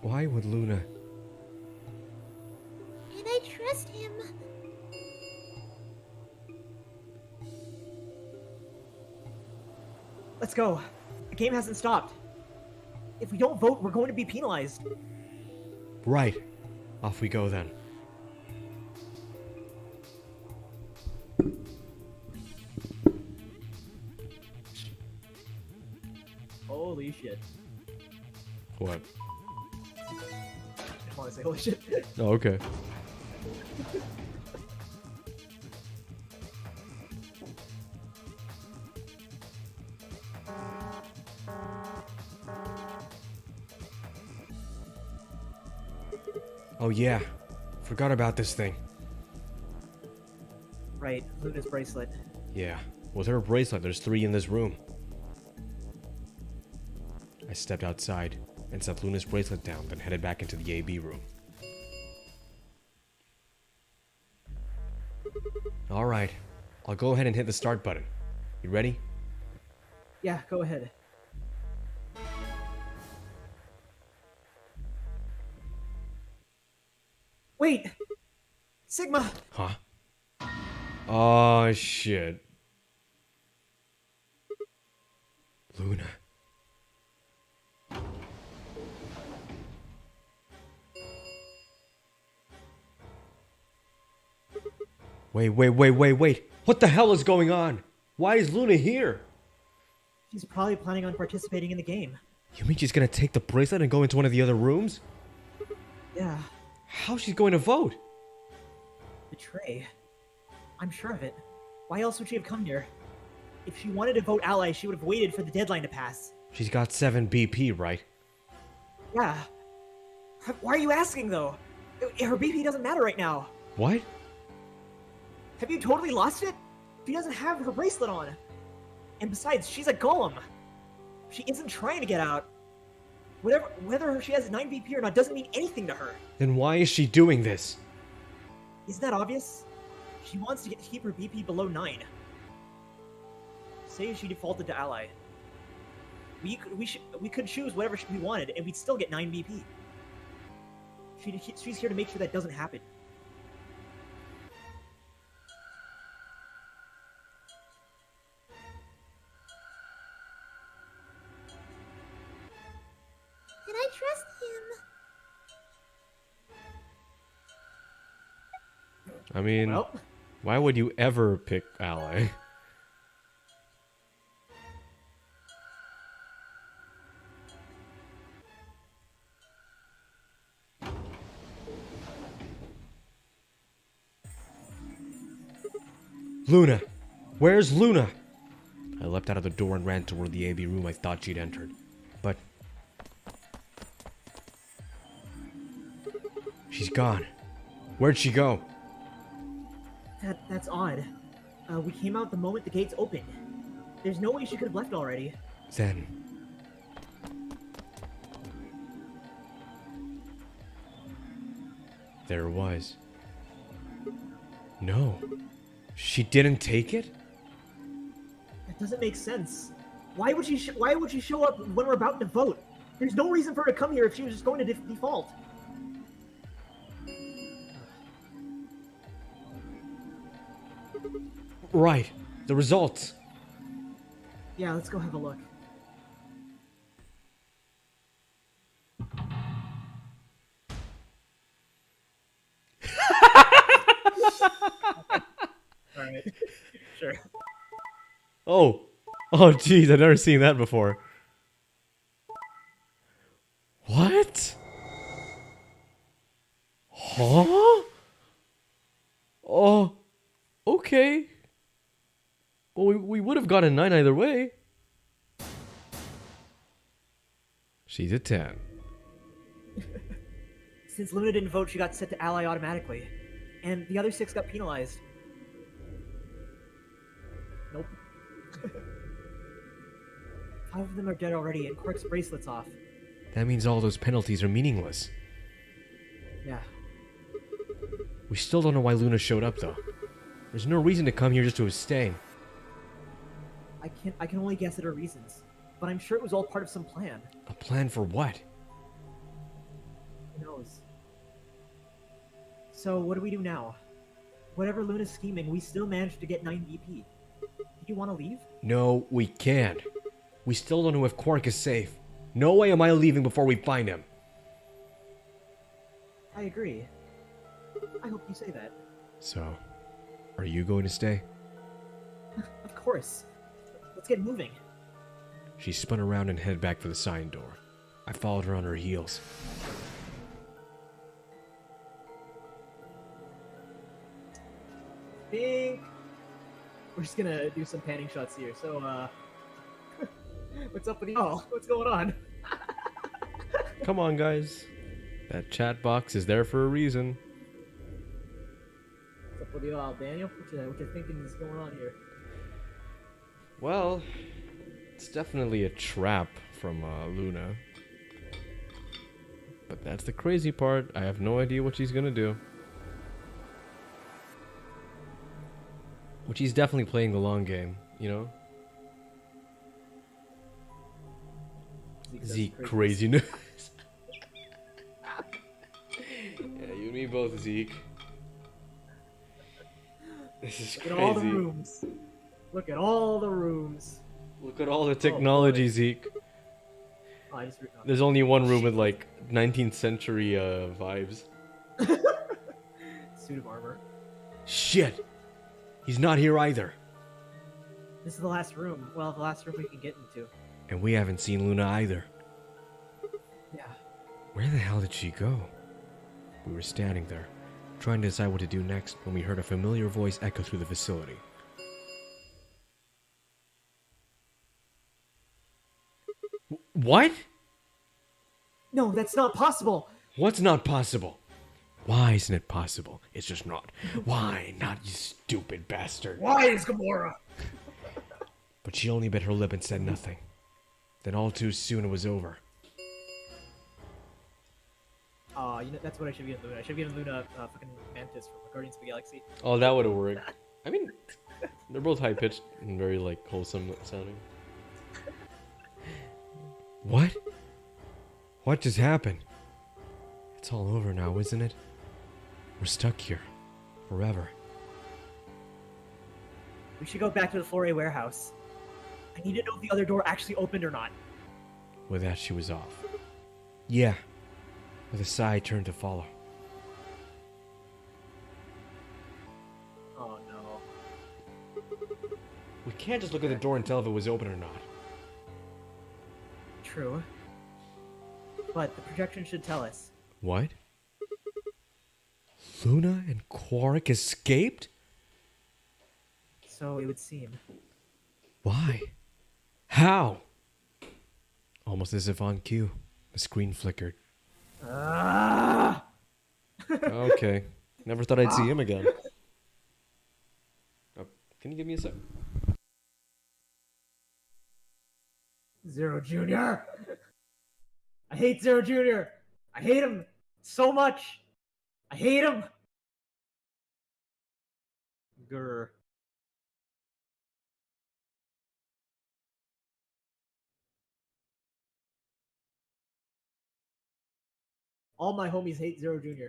Why would Luna... And I trust him. Let's go. The game hasn't stopped. If we don't vote, we're going to be penalized. Right. Off we go then. Holy shit. What? I want to say holy shit. Oh, okay. Oh yeah, forgot about this thing. Right, Luna's bracelet. Yeah, with her bracelet, there's 3 in this room. I stepped outside and set Luna's bracelet down, then headed back into the AB room. Alright, I'll go ahead and hit the start button. You ready? Yeah, go ahead. Wait! Sigma! Huh? Oh shit. Luna. Wait. What the hell is going on? Why is Luna here? She's probably planning on participating in the game. You mean she's gonna take the bracelet and go into one of the other rooms? Yeah, How's she going to vote? betray. I'm sure of it. Why else would she have come here? If she wanted to vote ally, she would have waited for the deadline to pass. She's got 7 BP, right? Yeah. Why are you asking, though? Her BP doesn't matter right now. What? Have you totally lost it? She doesn't have her bracelet on. And besides, she's a golem. She isn't trying to get out. Whether she has 9 BP or not doesn't mean anything to her. Then why is she doing this? Isn't that obvious? She wants to keep her BP below 9. Say she defaulted to ally. We could choose whatever we wanted, and we'd still get 9 BP. She's here to make sure that doesn't happen. trust him. I mean, Well, why would you ever pick Ally? Luna! Where's Luna? I leapt out of the door and ran toward the AB room I thought she'd entered. But... she's gone. Where'd she go? that's odd. We came out the moment the gates opened. There's no way she could have left already. Then... there it was. No. She didn't take it? That doesn't make sense. Why would she show up when we're about to vote? There's no reason for her to come here if she was just going to default. Right. The results. Yeah, let's go have a look. Alright. Sure. Oh. Oh, jeez. I've never seen that before. What? Huh? Oh. Okay. Well, we would have got a 9 either way. She's a 10. Since Luna didn't vote, she got set to ally automatically. And the other 6 got penalized. Nope. 5 of them are dead already, and Quark's bracelet's off. That means all those penalties are meaningless. Yeah. We still don't know why Luna showed up, though. There's no reason to come here just to abstain. I can only guess at her reasons. But I'm sure it was all part of some plan. A plan for what? Who knows? So, what do we do now? Whatever Luna's scheming, we still managed to get 9 BP. Do you want to leave? No, we can't. We still don't know if Quark is safe. No way am I leaving before we find him. I agree. I hope you say that. So, are you going to stay? Of course. Let's get moving. She spun around and headed back for the sign door. I followed her on her heels. Think we're just gonna do some panning shots here. So, what's up with y'all? What's going on? Come on, guys. That chat box is there for a reason. What's up with y'all, Daniel? What you thinking is going on here? Well, it's definitely a trap from Luna. But that's the crazy part. I have no idea what she's gonna do. Which he's definitely playing the long game, you know? Zeke, crazy news. Yeah, you and me both, Zeke. This is Look crazy. at all the rooms. Look at all the rooms. Look at all the technology, Zeke. Oh, I just There's only one room with like 19th century vibes. suit of armor. Shit! He's not here either. This is the last room. Well, the last room we can get into. And we haven't seen Luna either. Yeah. Where the hell did she go? We were standing there, trying to decide what to do next when we heard a familiar voice echo through the facility. What? No, that's not possible. What's not possible? Why isn't it possible? It's just not. Why not, you stupid bastard? Why is Gamora? But she only bit her lip and said nothing. Then all too soon it was over. You know, that's what I should have given Luna. I should have given Luna fucking Mantis from Guardians of the Galaxy. Oh, that would have worked. I mean, they're both high-pitched and very, like, wholesome sounding. What? What just happened? It's all over now, isn't it? We're stuck here. Forever. We should go back to the Flore warehouse. I need to know if the other door actually opened or not. With that, she was off. Yeah. With a sigh, I turned to follow. Oh no. We can't just look at the door and tell if it was open or not. True. But the projection should tell us. What? Luna and Quark escaped? So it would seem. Why? How? Almost as if on cue, the screen flickered. Ah! Okay. Never thought I'd see him again. Oh, can you give me a sec? Zero Jr. I hate Zero Jr. I hate him so much. I hate him. Grr. All my homies hate Zero Jr.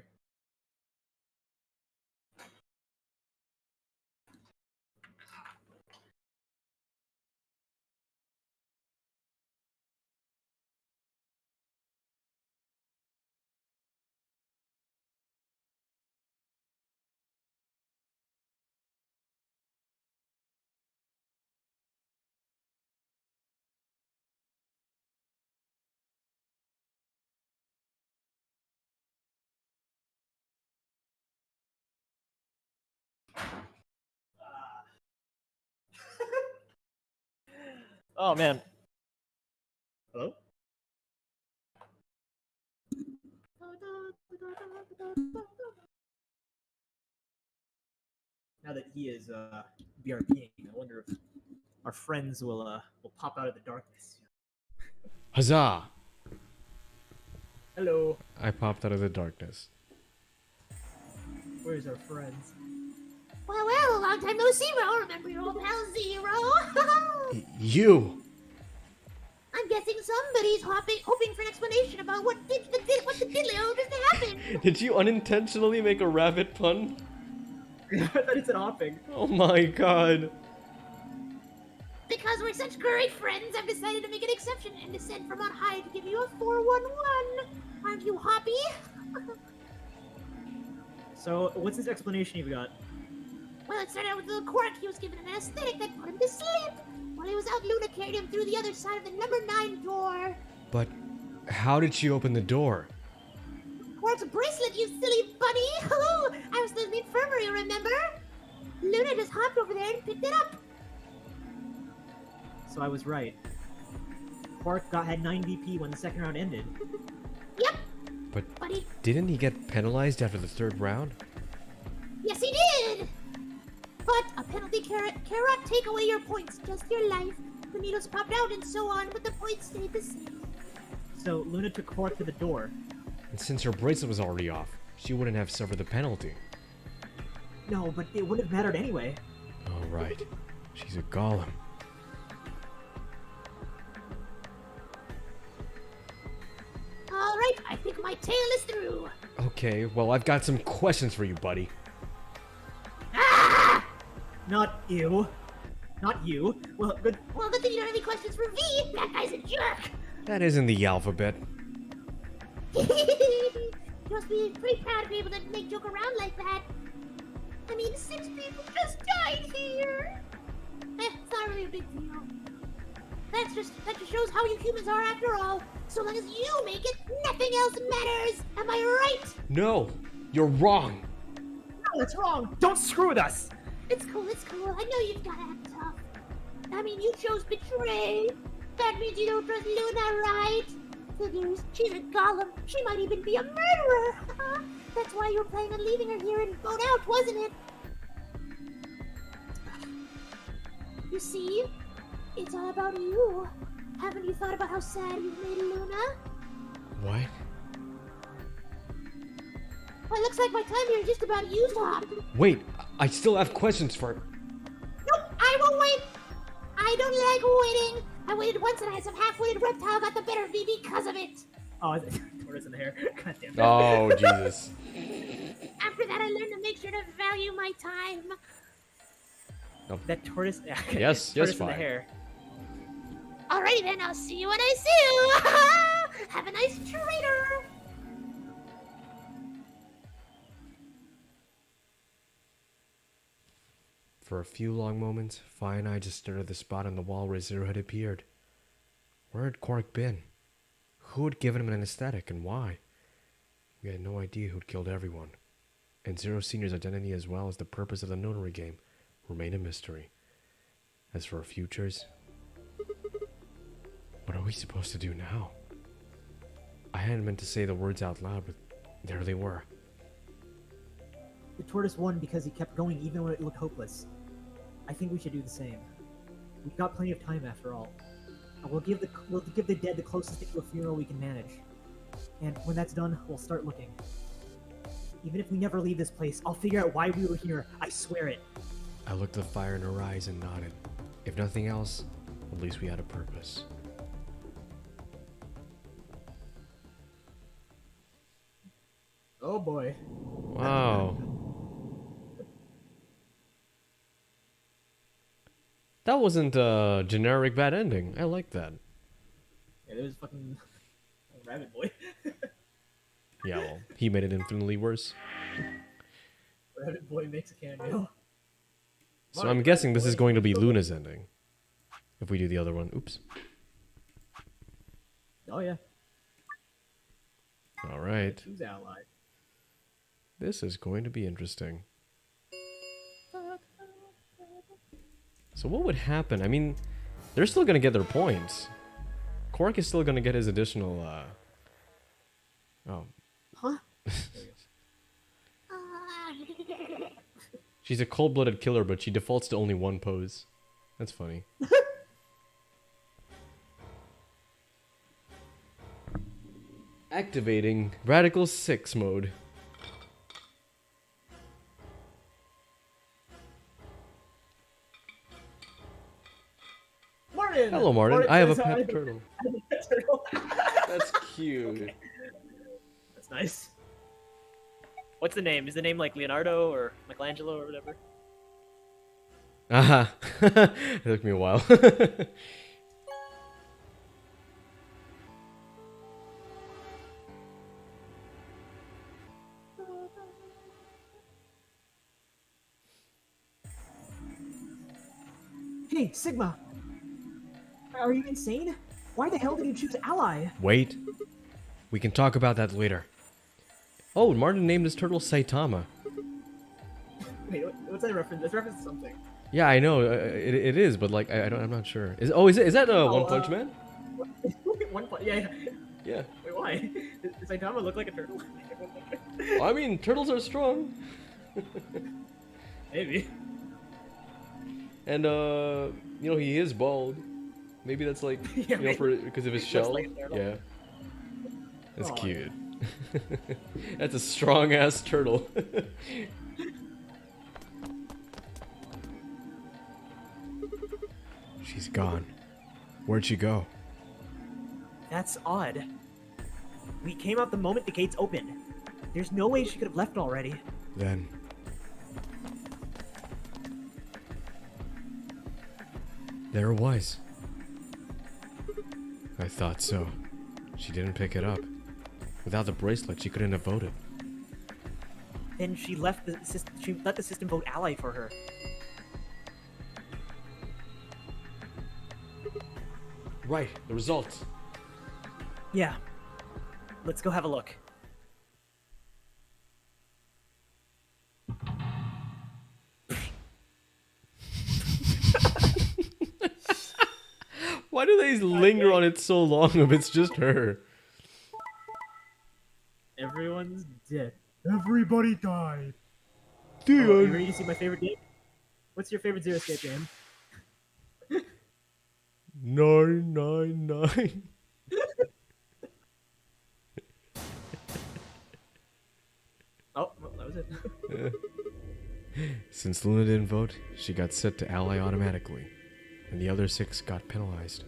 Oh man. Hello? Now that he is BRBing, I wonder if our friends will pop out of the darkness. Huzzah! Hello. I popped out of the darkness. Where's our friends? Well, well, long time no see, Ro. Remember your old pal Zero? You! I'm guessing somebody's hoping for an explanation about what the diddly-o just happened. Did you unintentionally make a rabbit pun? I thought it said hopping. Oh my god. Because we're such great friends, I've decided to make an exception and descend from on high to give you a 411. Aren't you happy? So, what's this explanation you've got? Well, it started out with a little Quark. He was given an anesthetic that put him to sleep. While he was out, Luna carried him through the other side of the number 9 door. But how did she open the door? Quark's bracelet, you silly bunny! I was still in the infirmary, remember? Luna just hopped over there and picked it up. So I was right. Quark had 9 VP when the second round ended. Yep. But Buddy. didn't he get penalized after the third round? Yes, he did! But a penalty cannot take away your points, just your life. The needles popped out and so on, but the points stayed the same. So Luna took Quark to the door. And since her bracelet was already off, she wouldn't have suffered the penalty. No, but it wouldn't have mattered anyway. Oh, right. She's a golem. Alright, I think my tale is through. Okay, well, I've got some questions for you, buddy. Ah! Not you. Not you. Well, good. Well, good thing you don't have any questions for V. That guy's a jerk. That isn't the alphabet. You must be pretty proud to be able to make joke around like that. I mean, 6 people just died here. It's not really a big deal. That just shows how you humans are after all. So long as you make it, nothing else matters. Am I right? No, you're wrong. No, that's wrong. Don't screw with us. It's cool, it's cool. I know you've got to act tough. I mean, you chose betray. That means you don't trust Luna, right? Figures, she's a golem. She might even be a murderer. That's why you were planning on leaving her here and going out, wasn't it? You see? It's all about you. Haven't you thought about how sad you've made Luna? What? Well, it looks like my time here is just about used up. Wait, I still have questions for... Nope, I won't wait. I don't like waiting. I waited once and I had some half-witted reptile got the better of me because of it. Oh, is it tortoise in the hair? God damn it. Oh, Jesus. After that, I learned to make sure to value my time. That tortoise. Yes, tortoise in the fine. hair. Alrighty then, I'll see you when I see you. Have a nice trader. For a few long moments, Fi and I just stared at the spot on the wall where Zero had appeared. Where had Quark been? Who had given him an anesthetic and why? We had no idea who'd killed everyone. And Zero Senior's identity as well as the purpose of the notary game remained a mystery. As for our futures, what are we supposed to do now? I hadn't meant to say the words out loud, but there they were. The tortoise won because he kept going even when it looked hopeless. I think we should do the same. We've got plenty of time after all. And we'll give the dead the closest thing to a funeral we can manage. And when that's done, we'll start looking. Even if we never leave this place, I'll figure out why we were here. I swear it. I looked the fire in her eyes and nodded. If nothing else, at least we had a purpose. Oh boy. Wow. That wasn't a generic bad ending. I like that. Yeah, it was fucking rabbit boy. Yeah, well, he made it infinitely worse. Rabbit boy makes a cameo. So I'm guessing this is going to be Luna's ending. If we do the other one. Oops. Oh yeah. Alright. Who's allied? This is going to be interesting. So what would happen? I mean, they're still going to get their points. Quark is still going to get his additional, Oh. Huh? She's a cold-blooded killer, but she defaults to only one pose. That's funny. Activating Radical 6 mode. Martin! Hello, Martin. I have a says pet hi. turtle. Turtle. That's cute. Okay. That's nice. What's the name? Is the name like Leonardo or Michelangelo or whatever? Aha. It took me a while. Hey, Sigma! Are you insane? Why the hell did you choose Ally? Wait. We can talk about that later. Oh, Martin named his turtle Saitama. Wait, what's that reference? That's reference to something. Yeah, I know. It is, but like I'm not sure. Is that One Punch Man? One point. Yeah. Yeah. Wait, why? Does Saitama look like a turtle? Well, I mean, turtles are strong. Maybe. And he is bald. Maybe that's like Yeah, because of his shell. like a turtle. Yeah. That's Aw. cute. That's a strong ass turtle. She's gone. Where'd she go? That's odd. We came out the moment the gates opened. There's no way she could have left already. Then. There it was. I thought so. She didn't pick it up. Without the bracelet, she couldn't have voted. Then she left the system. She let the system vote Ally for her. Right, the results. Yeah. Let's go have a look. Why do they linger on it so long if it's just her? Everyone's dead. Everybody died. Dude. Oh, you ready to see my favorite game? What's your favorite Zero Escape game? 999. Oh, well, that was it. Since Luna didn't vote, she got set to ally automatically, and the other 6 got penalized.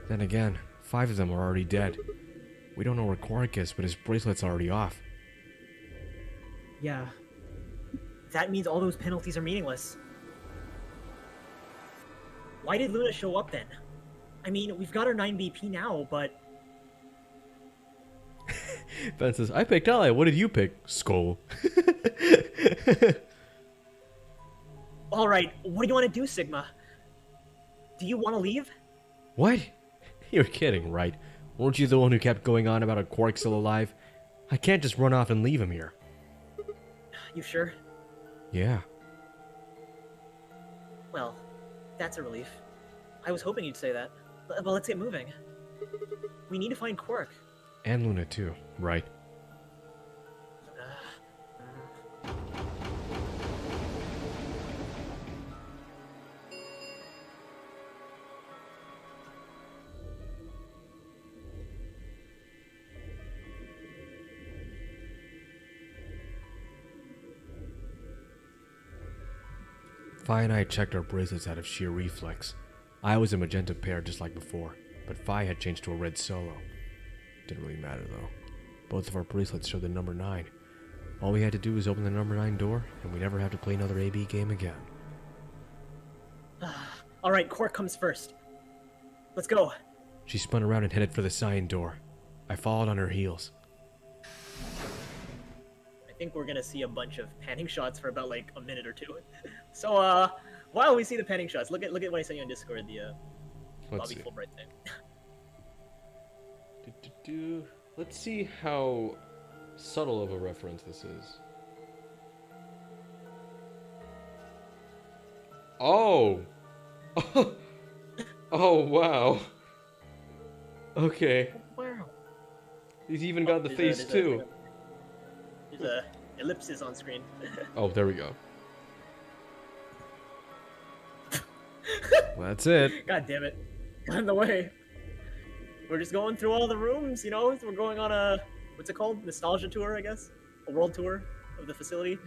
Then again, 5 of them are already dead. We don't know where Quark is, but his bracelet's already off. Yeah. That means all those penalties are meaningless. Why did Luna show up then? I mean, we've got our 9 BP now, but Ben says, I picked Ally. What did you pick? Skull. all right. What do you want to do, Sigma? Do you want to leave? What? You're kidding, right? Weren't you the one who kept going on about a Quark still alive? I can't just run off and leave him here. You sure? Yeah. Well, that's a relief. I was hoping you'd say that. But let's get moving. We need to find Quark. And Luna too, right? Fi and I checked our bracelets out of sheer reflex. I was a magenta pair just like before, but Fi had changed to a red solo. Didn't really matter though. Both of our bracelets showed the number 9. All we had to do was open the number 9 door, and we never have to play another AB game again. Alright, Quark comes first. Let's go. She spun around and headed for the sign door. I followed on her heels. I think we're gonna see a bunch of panning shots for about like a minute or two. So, while we see the panning shots, look at what I sent you on Discord, the Let's Bobby see. Fulbright thing. Let's see how subtle of a reference this is. Oh! Oh, wow. Okay. Wow. He's even got the There's face a- too. There's a ellipsis on screen. Oh, there we go. That's it. God damn it. Got in the way. We're just going through all the rooms, you know? We're going on a, what's it called? Nostalgia tour, I guess? A world tour of the facility.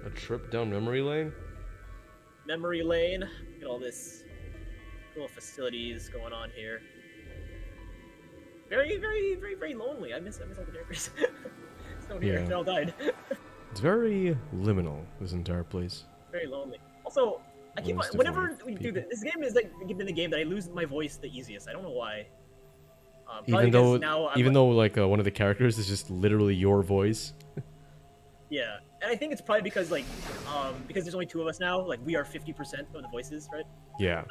A trip down memory lane? Memory lane. Look at all this cool facilities going on here. Very, very, very, very lonely. I miss all the characters. It's no here. Yeah. They all died. It's very liminal, this entire place. Very lonely. Also, I keep Most whenever devoted we do people. this game is like been the game that I lose my voice the easiest. I don't know why. Probably Even though, because now I'm even like- though like one of the characters is just literally your voice. Yeah, and I think it's probably because like because there's only 2 of us now. Like we are 50% of the voices, right? Yeah.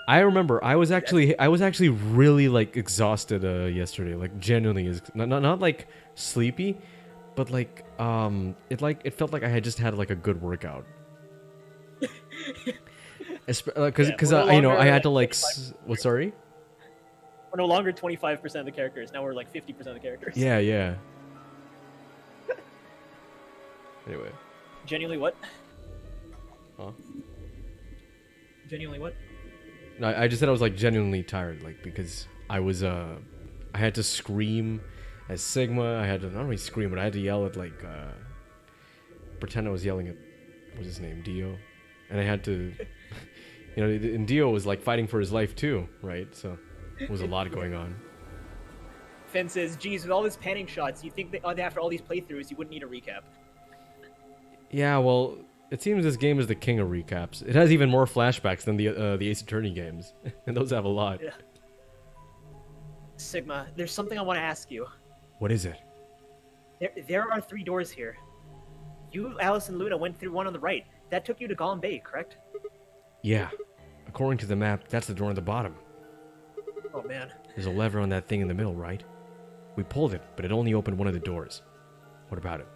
I remember I was actually really like exhausted yesterday, like genuinely not like sleepy, but like it felt like I had just had like a good workout. Because we're no you know I longer, had to like, like what, sorry? We're no longer 25% of the characters. Now we're like 50% of the characters. Yeah. Anyway. Genuinely what? Huh? Genuinely what? No, I just said I was like genuinely tired, like because I was I had to scream as Sigma. I had to not only scream, but I had to yell at like pretend I was yelling at what's his name, Dio, and I had to, you know, and Dio was like fighting for his life too, right? So there was a lot going on. Finn says, "Geez, with all these panning shots, you think that after all these playthroughs, you wouldn't need a recap?" Yeah, well, it seems this game is the king of recaps. It has even more flashbacks than the Ace Attorney games, and those have a lot. Yeah. Sigma, there's something I want to ask you. What is it? There are 3 doors here. You, Alice, and Luna went through one on the right. That took you to Gollum Bay, correct? Yeah, according to the map, that's the door on the bottom. Oh man. There's a lever on that thing in the middle, right? We pulled it, but it only opened one of the doors. What about it?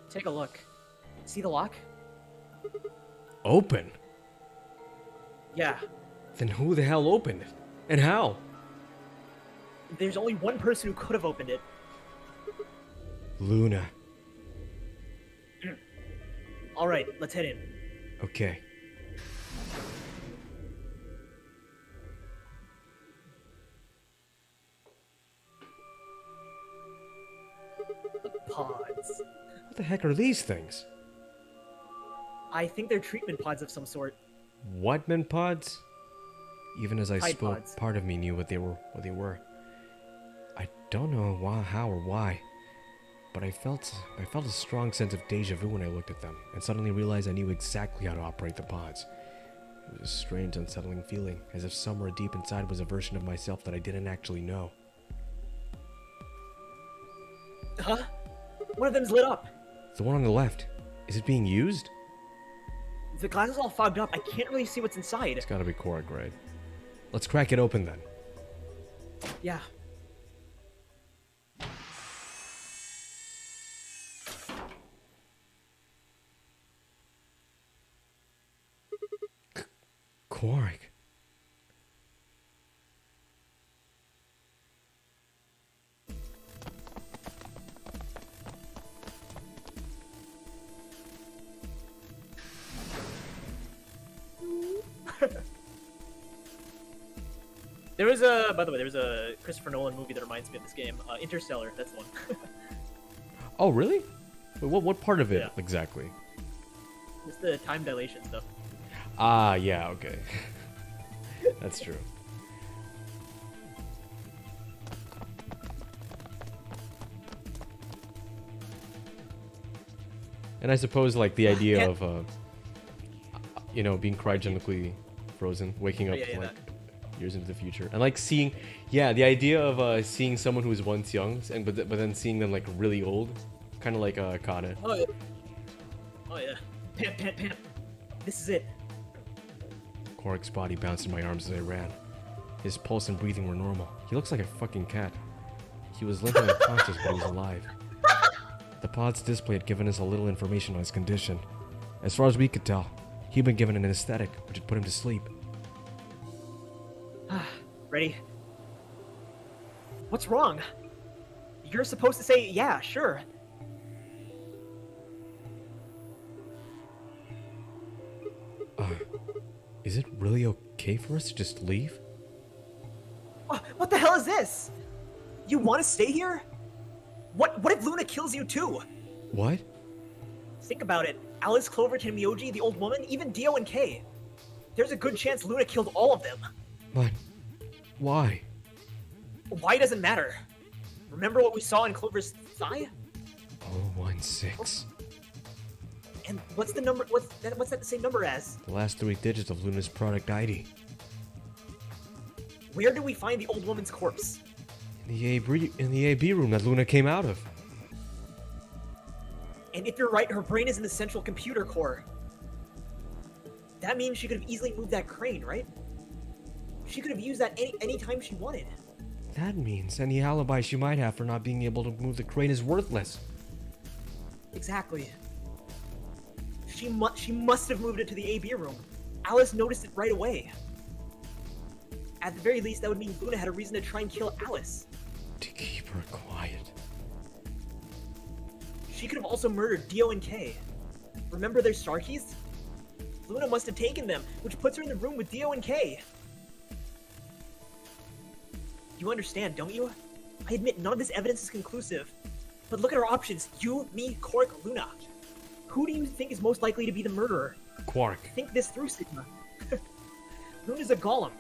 Take a look. See the lock? Open? Yeah. Then who the hell opened it? And how? There's only one person who could have opened it. Luna. All right, let's head in. Okay. Pods. What the heck are these things? I think they're treatment pods of some sort. Whatman pods? Even as I Tide spoke, pods. part of me knew what they were. I don't know why, how or why, but I felt a strong sense of deja vu when I looked at them, and suddenly realized I knew exactly how to operate the pods. It was a strange, unsettling feeling, as if somewhere deep inside was a version of myself that I didn't actually know. Huh? One of them's lit up. The one on the left. Is it being used? The glass is all fogged up. I can't really see what's inside. It's gotta be Korg, right? Let's crack it open then. Yeah. Korg. By the way, there was a Christopher Nolan movie that reminds me of this game. Interstellar, that's the one. Oh, really? Wait, what part of it Yeah. exactly? It's the time dilation stuff. Ah, yeah, okay. That's true. And I suppose, like, the idea of, being cryogenically frozen, waking up, yeah, like, years into the future. And, like, seeing, the idea of seeing someone who was once young, but then seeing them, like, really old. Kind of like Kana. Oh, yeah. Oh, yeah. Pant. This is it. Korg's body bounced in my arms as I ran. His pulse and breathing were normal. He looks like a fucking cat. He was limp and unconscious, but he was alive. The pod's display had given us a little information on his condition. As far as we could tell, he'd been given an anesthetic, which had put him to sleep. Ready? What's wrong? You're supposed to say, yeah, sure. Is it really okay for us to just leave? What the hell is this? You want to stay here? What if Luna kills you too? What? Think about it. Alice, Cloverton, Miyoji, the old woman, even Dio and Kay. There's a good chance Luna killed all of them. But why? Why doesn't matter. Remember what we saw in Clover's thigh? 016. And what's the number? What's that the same number as? The last 3 digits of Luna's product ID. Where do we find the old woman's corpse? In the AB room that Luna came out of. And if you're right, her brain is in the central computer core. That means she could have easily moved that crane, right? She could have used that any time she wanted. That means any alibi she might have for not being able to move the crane is worthless. Exactly. She must have moved it to the AB room. Alice noticed it right away. At the very least, that would mean Luna had a reason to try and kill Alice. To keep her quiet. She could have also murdered Dio and Kay. Remember their star keys? Luna must have taken them, which puts her in the room with Dio and Kay. You understand, don't you? I admit none of this evidence is conclusive. But look at our options. You, me, Korg, Luna. Who do you think is most likely to be the murderer? Quark. Think this through, Sigma. Luna's a golem.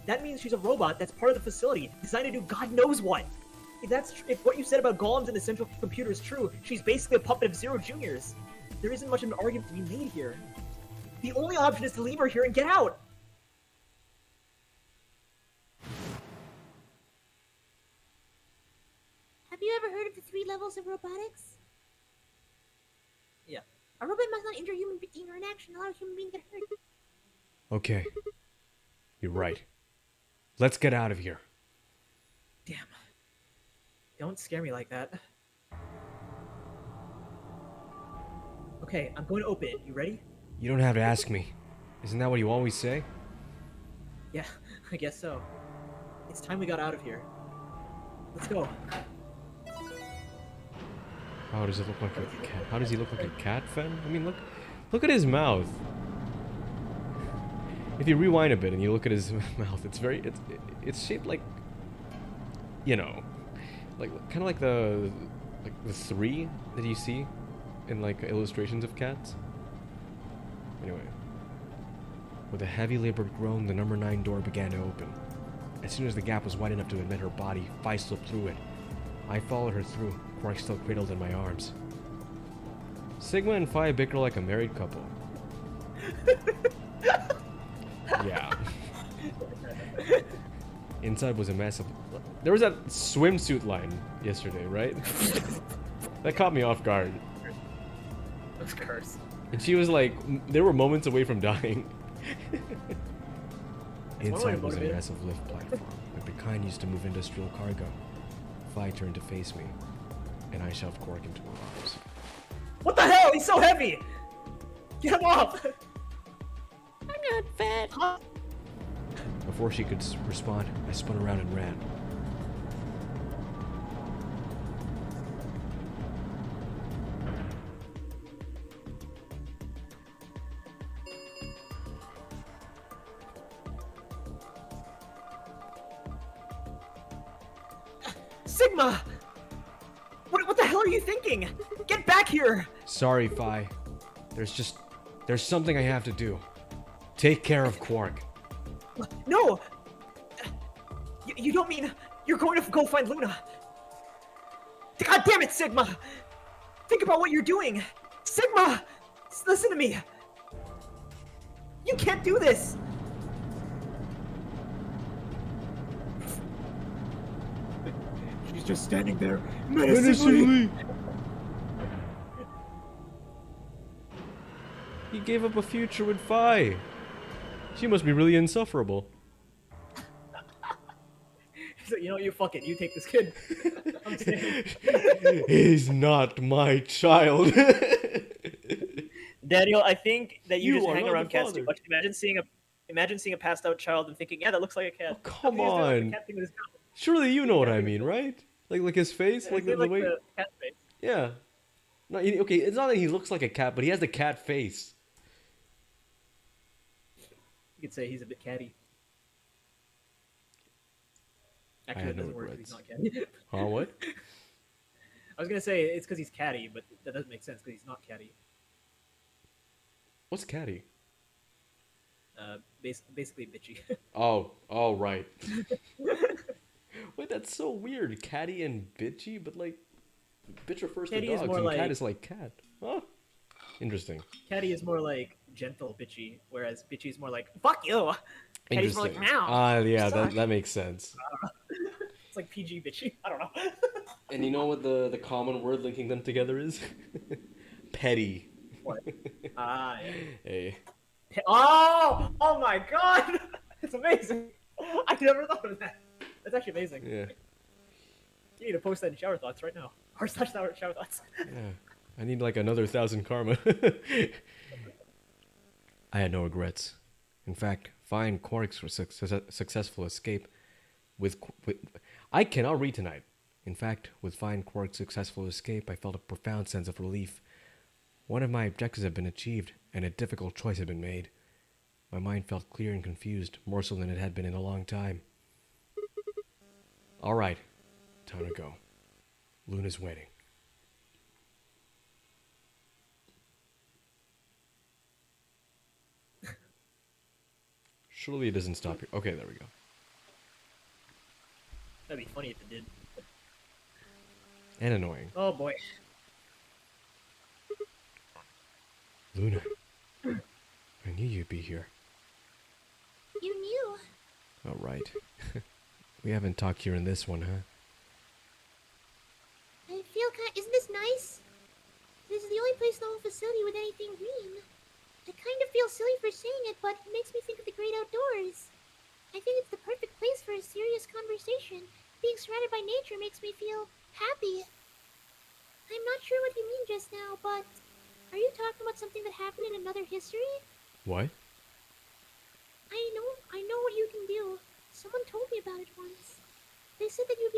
That means she's a robot that's part of the facility, designed to do God knows what. If what you said about golems in the central computer is true, she's basically a puppet of Zero Junior's. There isn't much of an argument to be made here. The only option is to leave her here and get out. Have you ever heard of the 3 levels of robotics? Yeah. A robot must not injure human being or an action allow a human being to get hurt. Okay. You're right. Let's get out of here. Damn. Don't scare me like that. Okay, I'm going to open it. You ready? You don't have to ask me. Isn't that what you always say? Yeah, I guess so. It's time we got out of here. Let's go. How does it look like a cat? How does he look like a cat, Fen? I mean, look at his mouth. If you rewind a bit and you look at his mouth, it's shaped like, like kind of like the 3 that you see in like illustrations of cats. Anyway, with a heavy labored groan, the number 9 door began to open. As soon as the gap was wide enough to admit her body, Fi slipped through it. I followed her through, Quark still cradled in my arms. Sigma and Fi bicker like a married couple. Inside was a mess of... There was that swimsuit line yesterday, right? That caught me off guard. Those cars. And she was like, they were moments away from dying. It's one way to Inside was a motivate it. massive lift platform, like the kind used to move industrial cargo. Fi turned to face me, and I shoved Quark into her arms. What the hell? He's so heavy! Get him off! I'm not fat. Before she could respond, I spun around and ran. Sigma! What the hell are you thinking? Get back here! Sorry, Fi. There's something I have to do. Take care of Quark. No! You don't mean you're going to go find Luna? God damn it, Sigma! Think about what you're doing! Sigma! Listen to me! You can't do this! She's just standing there, menacingly. He gave up a future with Fi. She must be really insufferable. He's like, you know what, you fuck it, you take this kid. I'm staying. He's not my child. Daniel, I think that you just are hang not around the cats too father. much. Imagine seeing a passed out child and thinking, yeah, that looks like a cat. Oh, come He's doing like a on. cat thing with his mouth. Surely you know what I mean, right? Like his face, Yeah, like he did the way. the cat face. Yeah. No, okay. It's not that he looks like a cat, but he has the cat face. You could say he's a bit catty. Actually, had that no doesn't work 'cause he's regrets. not catty. Huh? What? I was gonna say it's because he's catty, but that doesn't make sense because he's not catty. What's catty? Basically bitchy. Oh, right. Wait, that's so weird. Catty and bitchy, but like, bitch refers Catty to is dogs, more and cat like- is like cat. Huh? Interesting. Catty is more like gentle bitchy, whereas bitchy is more like fuck you. Catty's more like Interesting. meow. Yeah, Suck. that makes sense. It's like PG bitchy. I don't know. And you know what the common word linking them together is? Petty. Ah, yeah. Hey. Oh my god! It's amazing. I never thought of that. That's actually amazing. Yeah. You need to post that in shower thoughts right now. Or slash shower thoughts. Yeah. I need like another 1,000 karma. I had no regrets. In fact, fine Quark's successful escape with I cannot read tonight. In fact, with fine Quark's successful escape, I felt a profound sense of relief. One of my objectives had been achieved, and a difficult choice had been made. My mind felt clear and confused, more so than it had been in a long time. All right, time to go. Luna's waiting. Surely it doesn't stop here. Okay, there we go. That'd be funny if it did. And annoying. Oh boy. Luna, I knew you'd be here. You knew. All right. We haven't talked here in this one, huh? I feel isn't this nice? This is the only place in the whole facility with anything green. I kind of feel silly for saying it, but it makes me think of the great outdoors. I think it's the perfect place for a serious conversation. Being surrounded by nature makes me feel happy. I'm not sure what you mean just now, but are you talking about something that happened in another history? What? I know what you can do. Someone told me about it once. They said that you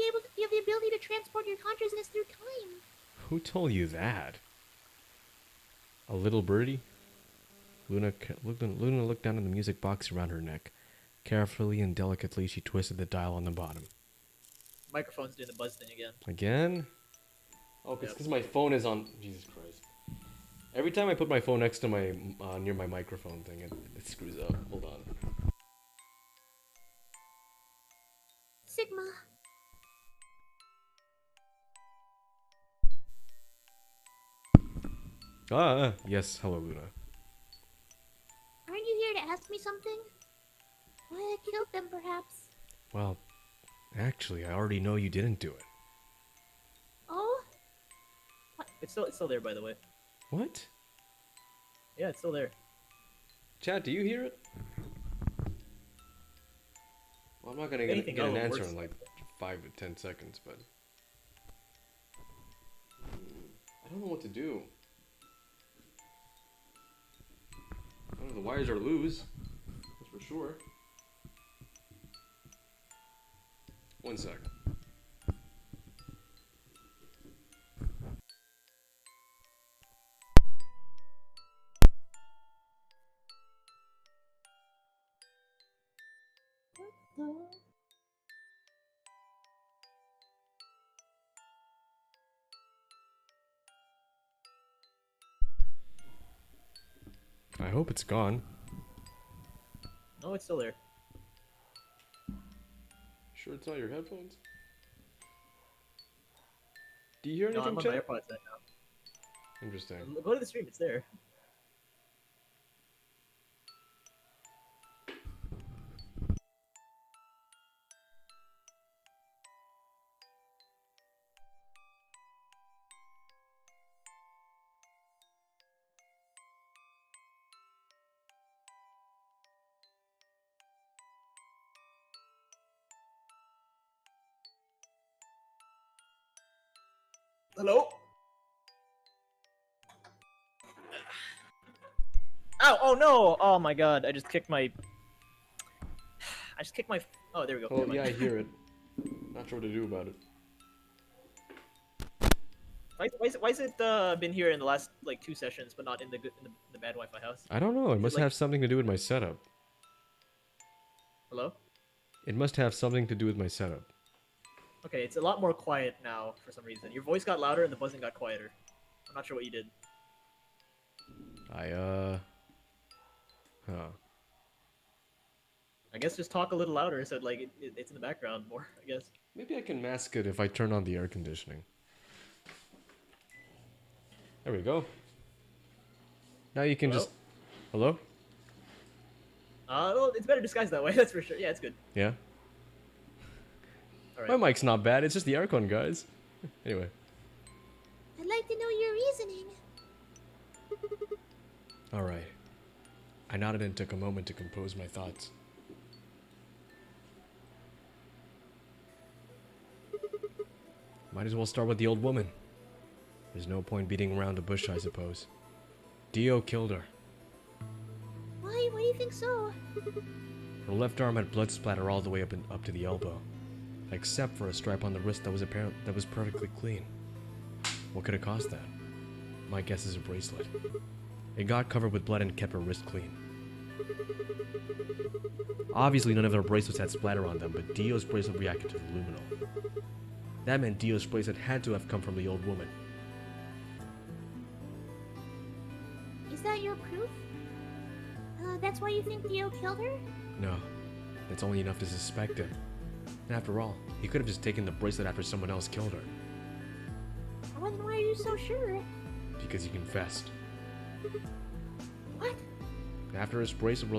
have the ability to transport your consciousness through time. Who told you that? A little birdie? Luna looked down at the music box around her neck. Carefully and delicately, she twisted the dial on the bottom. Microphone's doing the buzz thing again. Again? Oh, it's because my phone is on... Jesus Christ. Every time I put my phone next to my... near my microphone thing, it screws up. Hold on. Sigma. Yes, hello, Luna. Aren't you here to ask me something? Why I killed them, perhaps? Well, Actually, I already know you didn't do it. Oh? It's still there, by the way. What? Yeah, it's still there. Chat, do you hear it? Well, I'm not gonna Anything get an else answer works. in like 5 to 10 seconds, but I don't know what to do. I don't know, the wires are loose, that's for sure. 1 sec. I hope it's gone. No, it's still there. Sure it's not your headphones? Do you hear No, anything, I'm on my chat? AirPods right now. Interesting. Go to the stream, it's there. Hello? Ow! Oh no! Oh my god! I just kicked my. Oh, there we go. Oh, Never mind. yeah, I hear it. Not sure what to do about it. Why is it been here in the last like 2 sessions, but not in the bad Wi-Fi house? I don't know, it Is it must like- have something to do with my setup. Hello? It must have something to do with my setup. Okay, it's a lot more quiet now for some reason. Your voice got louder and the buzzing got quieter. I'm not sure what you did. Huh. I guess just talk a little louder so like it's in the background more. I guess. Maybe I can mask it if I turn on the air conditioning. There we go. Now you can Hello? just... Hello? Well, it's better disguised that way. That's for sure. Yeah, it's good. Yeah? All My right. mic's not bad, it's just the aircon, guys. Anyway. I'd like to know your reasoning. Alright. I nodded and took a moment to compose my thoughts. Might as well start with the old woman. There's no point beating around the bush, I suppose. Dio killed her. Why? Why do you think so? Her left arm had blood splatter all the way up to the elbow, except for a stripe on the wrist that was perfectly clean. What could have caused that? My guess is a bracelet. It got covered with blood and kept her wrist clean. Obviously, none of their bracelets had splatter on them, but Dio's bracelet reacted to the luminol. That meant Dio's bracelet had to have come from the old woman. Is that your proof? That's why you think Dio killed her? No, that's only enough to suspect it. After all, he could have just taken the bracelet after someone else killed her, Well, then why are you so sure? because he confessed. What? After his bracelet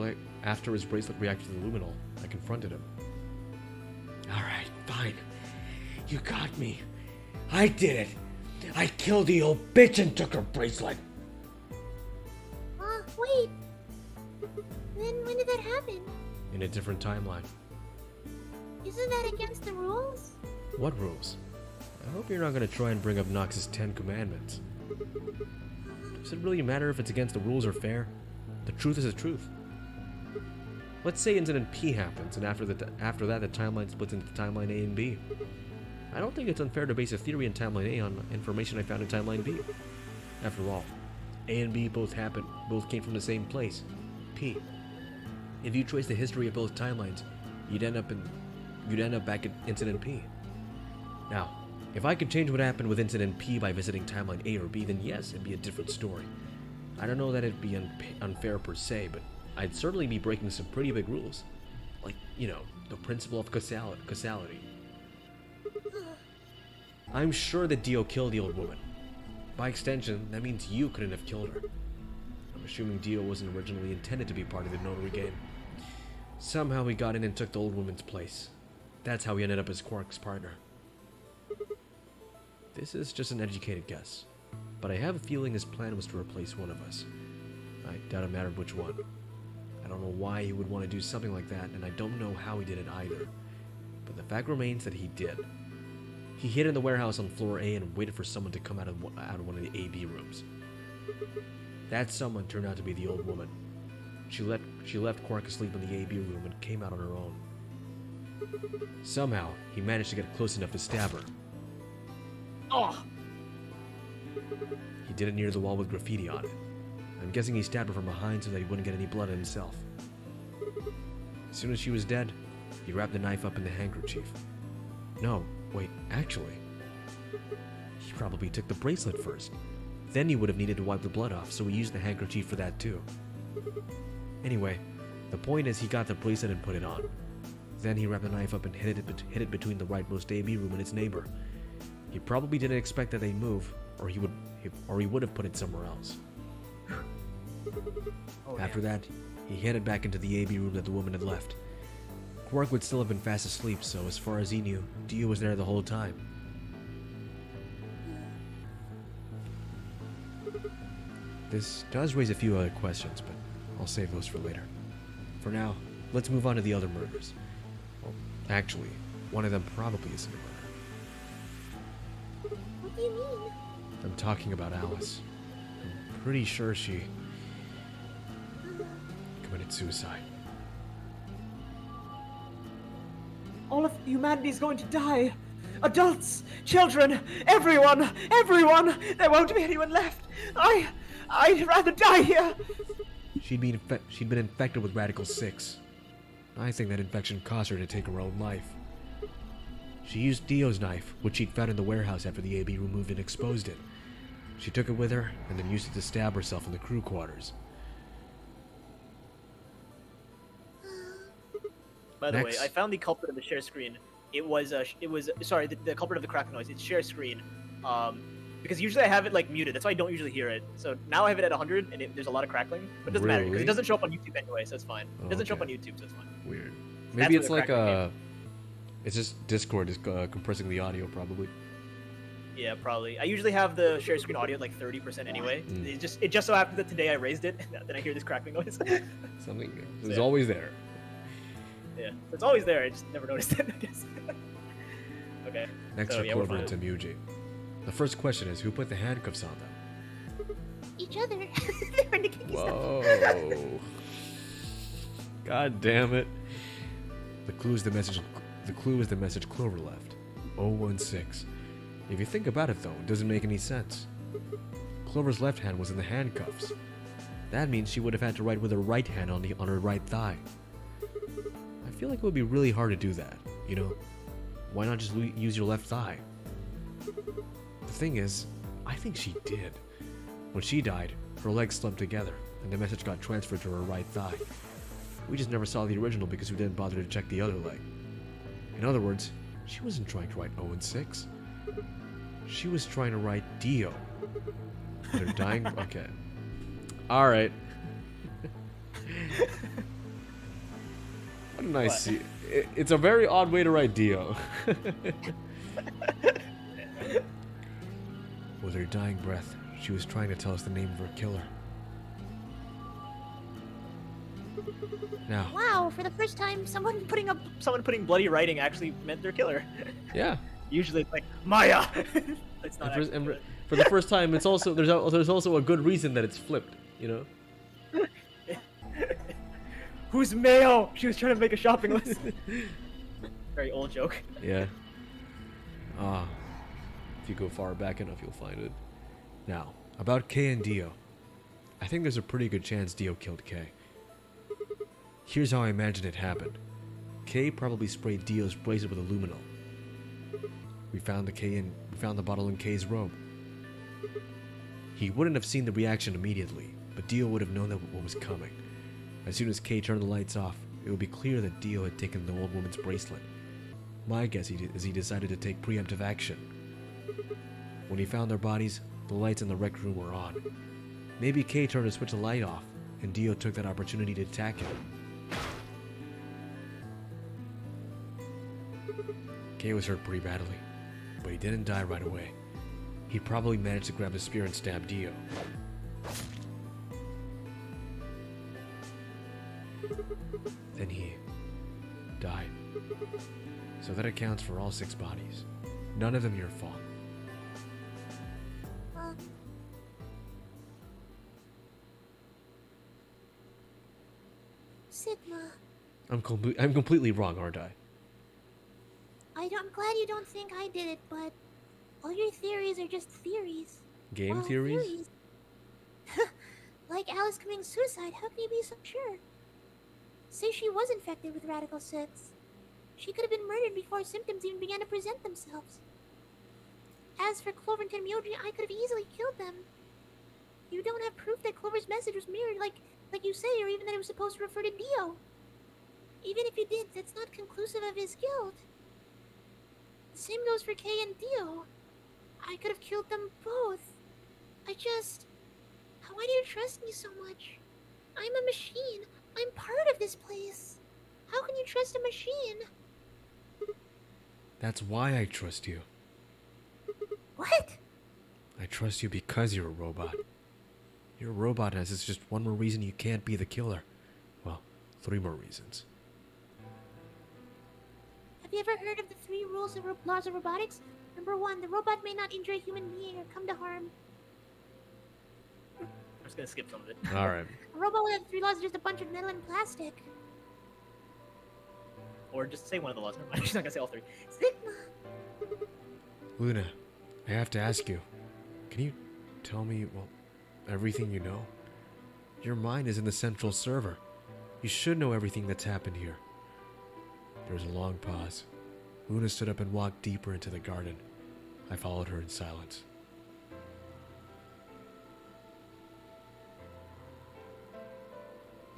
reacted to the luminol, I confronted him. Alright, fine. You got me. I did it. I killed the old bitch and took her bracelet. Wait. Then when did that happen? In a different timeline. Isn't that against the rules? What rules? I hope you're not going to try and bring up Nox's 10 Commandments. Does it really matter if it's against the rules or fair? The truth is the truth. Let's say Incident P happens, and after that the timeline splits into timeline A and B. I don't think it's unfair to base a theory in timeline A on information I found in timeline B. After all, A and B both came from the same place, P. If you trace the history of both timelines, you'd end up back at Incident P. Now, if I could change what happened with Incident P by visiting timeline A or B, then yes, it'd be a different story. I don't know that it'd be unfair per se, but I'd certainly be breaking some pretty big rules. Like, you know, the principle of causality. I'm sure that Dio killed the old woman. By extension, that means you couldn't have killed her. I'm assuming Dio wasn't originally intended to be part of the notary game. Somehow he got in and took the old woman's place. That's how he ended up as Quark's partner. This is just an educated guess, but I have a feeling his plan was to replace one of us. I doubt it mattered which one. I don't know why he would want to do something like that, and I don't know how he did it either. But the fact remains that he did. He hid in the warehouse on floor A and waited for someone to come out of one of the AB rooms. That someone turned out to be the old woman. She left Quark asleep in the AB room and came out on her own. Somehow, he managed to get close enough to stab her. Oh! He did it near the wall with graffiti on it. I'm guessing he stabbed her from behind so that he wouldn't get any blood on himself. As soon as she was dead, he wrapped the knife up in the handkerchief. No, wait, actually, he probably took the bracelet first. Then he would have needed to wipe the blood off, so he used the handkerchief for that too. Anyway, the point is he got the bracelet and put it on. Then he wrapped the knife up and hid it between the rightmost AB room and its neighbor. He probably didn't expect that they'd move, or he would have put it somewhere else. After that, he headed back into the AB room that the woman had left. Quark would still have been fast asleep, so as far as he knew, Dio was there the whole time. This does raise a few other questions, but I'll save those for later. For now, let's move on to the other murders. Well, actually, one of them probably isn't a murder. What do you mean? I'm talking about Alice. I'm pretty sure she committed suicide. All of humanity's going to die. Adults, children, everyone, everyone. There won't be anyone left. I'd rather die here. She'd been infected with Radical 6. I think that infection caused her to take her own life. She used Dio's knife, which she'd found in the warehouse after the AB removed and exposed it. She took it with her, and then used it to stab herself in the crew quarters. By the way, Next. I found the culprit of the share screen. It was sorry, the culprit of the crack noise. It's share screen. Because usually I have it like muted. That's why I don't usually hear it. So now I have it at 100, and there's a lot of crackling. But it doesn't matter because Really? it doesn't show up on YouTube anyway, so it's fine. It doesn't show up on Okay. YouTube, so it's fine. Weird. That's Maybe where it's the like crackling it's just Discord is compressing the audio, probably. Yeah, probably. I usually have the share screen audio at like 30% anyway. It just so happened that today I raised it, and then I hear this crackling noise. Something is Yeah. always there. Yeah, it's always there. I just never noticed it. I guess. Okay. Next So, are yeah, we're Clover and fine. Tamuji. The first question is, who put the handcuffs on them? Each other. They're trying to kick us out. Whoa. God damn it. The clue is the message Clover left. 016. If you think about it though, it doesn't make any sense. Clover's left hand was in the handcuffs. That means she would have had to write with her right hand on her right thigh. I feel like it would be really hard to do that, you know? Why not just use your left thigh? The thing is, I think she did. When she died, her legs slumped together, and the message got transferred to her right thigh. We just never saw the original because we didn't bother to check the other leg. In other words, she wasn't trying to write 016. She was trying to write Dio. They're dying. Okay. Alright. What a nice scene. It's a very odd way to write Dio. With her dying breath, she was trying to tell us the name of her killer. Now, Wow, for the first time, someone Putting bloody writing actually meant their killer. yeah. Usually it's like Maya. It's not. And actually for the first time, it's also there's also a good reason that it's flipped. You know. Who's Mayo? She was trying to make a shopping list. Very old joke. Yeah. If you go far back enough, you'll find it. Now, about Kay and Dio. I think there's a pretty good chance Dio killed Kay. Here's how I imagine it happened. Kay probably sprayed Dio's bracelet with aluminum. We found the bottle in Kay's robe. He wouldn't have seen the reaction immediately, but Dio would have known that what was coming. As soon as Kay turned the lights off, it would be clear that Dio had taken the old woman's bracelet. My guess is he decided to take preemptive action. When he found their bodies, the lights in the rec room were on. Maybe Kay turned to switch the light off, and Dio took that opportunity to attack him. Kay was hurt pretty badly, but he didn't die right away. He probably managed to grab the spear and stab Dio. Then he died. So that accounts for all 6 bodies. None of them your fault. Sigma, I'm completely wrong, aren't I? I'm glad you don't think I did it, but all your theories are just theories. Game Well, theories? Like Alice committing suicide, how can you be so sure? Say she was infected with Radical 6. She could have been murdered before symptoms even began to present themselves. As for Clover and Tenmyoji, I could have easily killed them. You don't have proof that Clover's message was mirrored like you say, or even that it was supposed to refer to Dio. Even if you did, that's not conclusive of his guilt. The same goes for Kay and Dio. I could have killed them both. Why do you trust me so much? I'm a machine. I'm part of this place. How can you trust a machine? That's why I trust you. What? I trust you because you're a robot. You're a robot, and it's just one more reason you can't be the killer. Well, 3 more reasons. Have you ever heard of the 3 laws of robotics? Number 1, the robot may not injure a human being or come to harm. I'm just gonna skip some of it. Alright. A robot without 3 laws is just a bunch of metal and plastic. Or just say one of the laws. Never mind. She's not gonna say all 3. Sigma. Luna, I have to ask you. Can you tell me, well, everything you know? Your mind is in the central server. You should know everything that's happened here. There was a long pause. Luna stood up and walked deeper into the garden. I followed her in silence.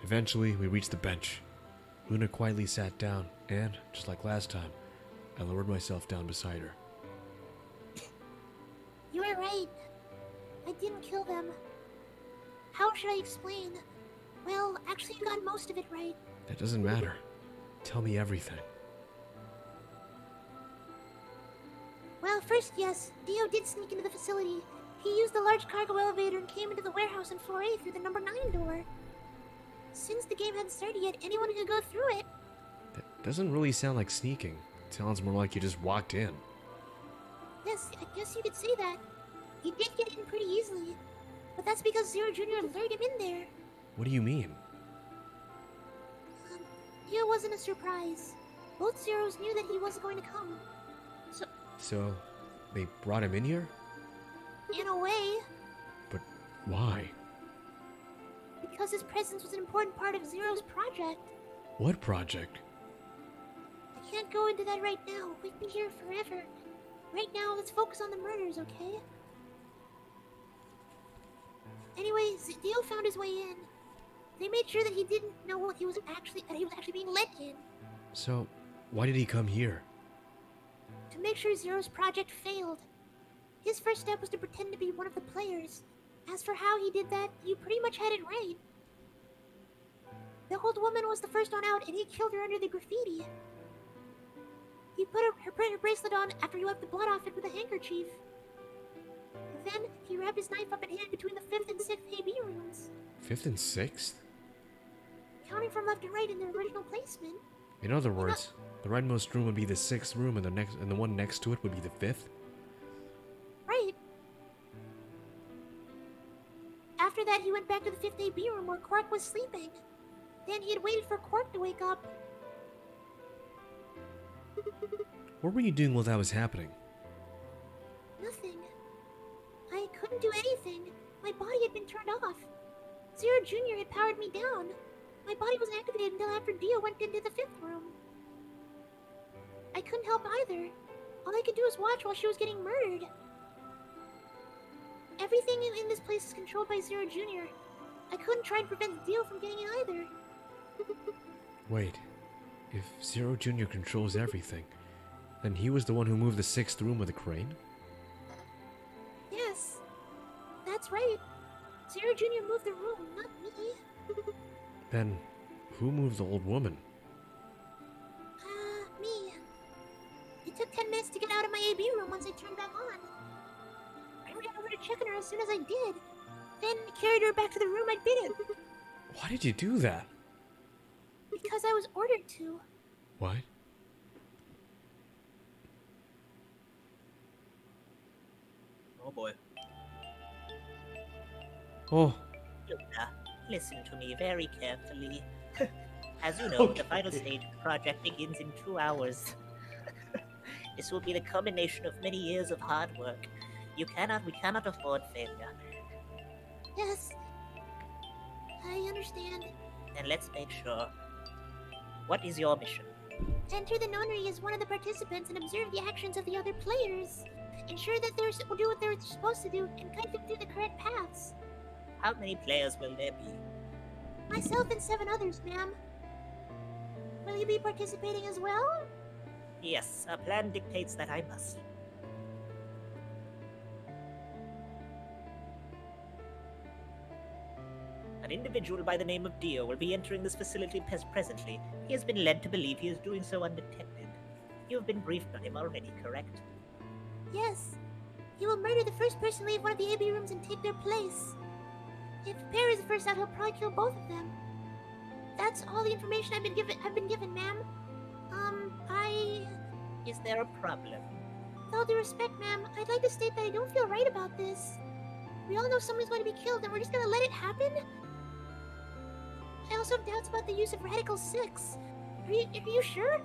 Eventually, we reached the bench. Luna quietly sat down, and, just like last time, I lowered myself down beside her. You were right. I didn't kill them. How should I explain? Well, actually you got most of it right. That doesn't matter. Tell me everything. Well, first, yes, Dio did sneak into the facility. He used the large cargo elevator and came into the warehouse on floor A through the number 9 door. Since the game hadn't started yet, anyone could go through it. That doesn't really sound like sneaking. It sounds more like you just walked in. Yes, I guess you could say that. He did get in pretty easily. But that's because Zero Jr. lured him in there. What do you mean? Dio wasn't a surprise. Both Zeros knew that he wasn't going to come. So, they brought him in here? In a way, But why? because his presence was an important part of Zero's project. What project? I can't go into that right now. We've been here forever. Right now, let's focus on the murders, okay? Anyway, Dio found his way in. They made sure that he didn't know what he was actually being let in. So, why did he come here? To make sure Zero's project failed. His first step was to pretend to be one of the players. As for how he did that, you pretty much had it right. The old woman was the first one out, and he killed her under the graffiti. He put her bracelet on after he wiped the blood off it with a handkerchief. Then, he wrapped his knife up and hid it between the 5th and 6th AB rooms, 5th and 6th? counting from left to right in their original placement. In other words, the rightmost room would be the 6th room, and the one next to it would be the 5th? Right. After that, he went back to the 5th AB room where Quark was sleeping. Then he had waited for Quark to wake up. What were you doing while that was happening? Nothing. I couldn't do anything. My body had been turned off. Zero Jr. had powered me down. My body wasn't activated until after Dio went into the 5th room. I couldn't help either. All I could do was watch while she was getting murdered. Everything in this place is controlled by Zero Jr. I couldn't try and prevent Dio from getting in either. Wait, if Zero Jr. controls everything, then he was the one who moved the 6th room with a crane? Yes, that's right. Zero Jr. moved the room, not me. Then, who moved the old woman? Me. her back to the room I'd been in. Why did you do that? Because I was ordered to. What? Oh boy. Oh, Luna, listen to me very carefully. As you know, the final stage of the project begins in 2 hours. This will be the culmination of many years of hard work. We cannot afford failure. Yes. I understand. And let's make sure. What is your mission? Enter the nunnery as one of the participants and observe the actions of the other players. Ensure that they will do what they're supposed to do and guide them through the correct paths. How many players will there be? Myself and 7 others, ma'am. Will you be participating as well? Yes, our plan dictates that I must. An individual by the name of Dio will be entering this facility presently. He has been led to believe he is doing so undetected. You have been briefed on him already, correct? Yes. He will murder the first person to leave one of the AB rooms and take their place. If Pear is the first out, he'll probably kill both of them. That's all the information I've been given, ma'am. Is there a problem? With all due respect, ma'am, I'd like to state that I don't feel right about this. We all know someone's going to be killed, and we're just gonna let it happen? I also have doubts about the use of Radical 6. Are you sure?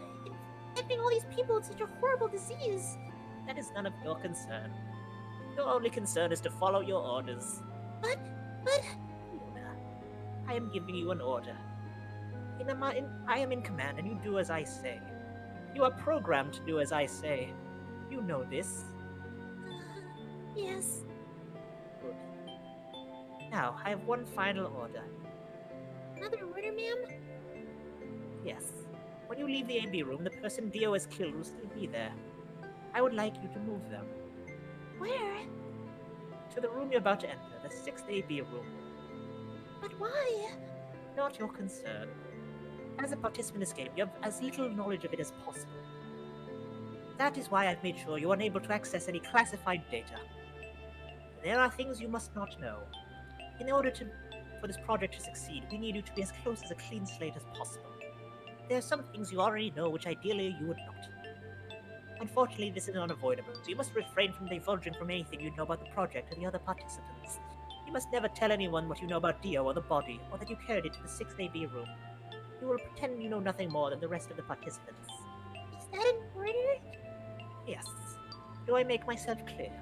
Infecting all these people with such a horrible disease. That is none of your concern. Your only concern is to follow your orders. But... Luna, I am giving you an order. I am in command, and you do as I say. You are programmed to do as I say. You know this. Yes. Good. Now, I have one final order. Another order, ma'am? Yes. When you leave the AB room, the person Dio has killed will still be there. I would like you to move them. Where? To the room you're about to enter, the 6th AB room. But why? Not your concern. As a participant escape, you have as little knowledge of it as possible. That is why I've made sure you're unable to access any classified data. There are things you must not know. In order for this project to succeed, we need you to be as close as a clean slate as possible. There are some things you already know which ideally you would not. Unfortunately, this is unavoidable, so you must refrain from divulging from anything you know about the project to the other participants. You must never tell anyone what you know about Dio or the body, or that you carried it to the 6th AB room. You will pretend you know nothing more than the rest of the participants. Is that an order? Yes. Do I make myself clear?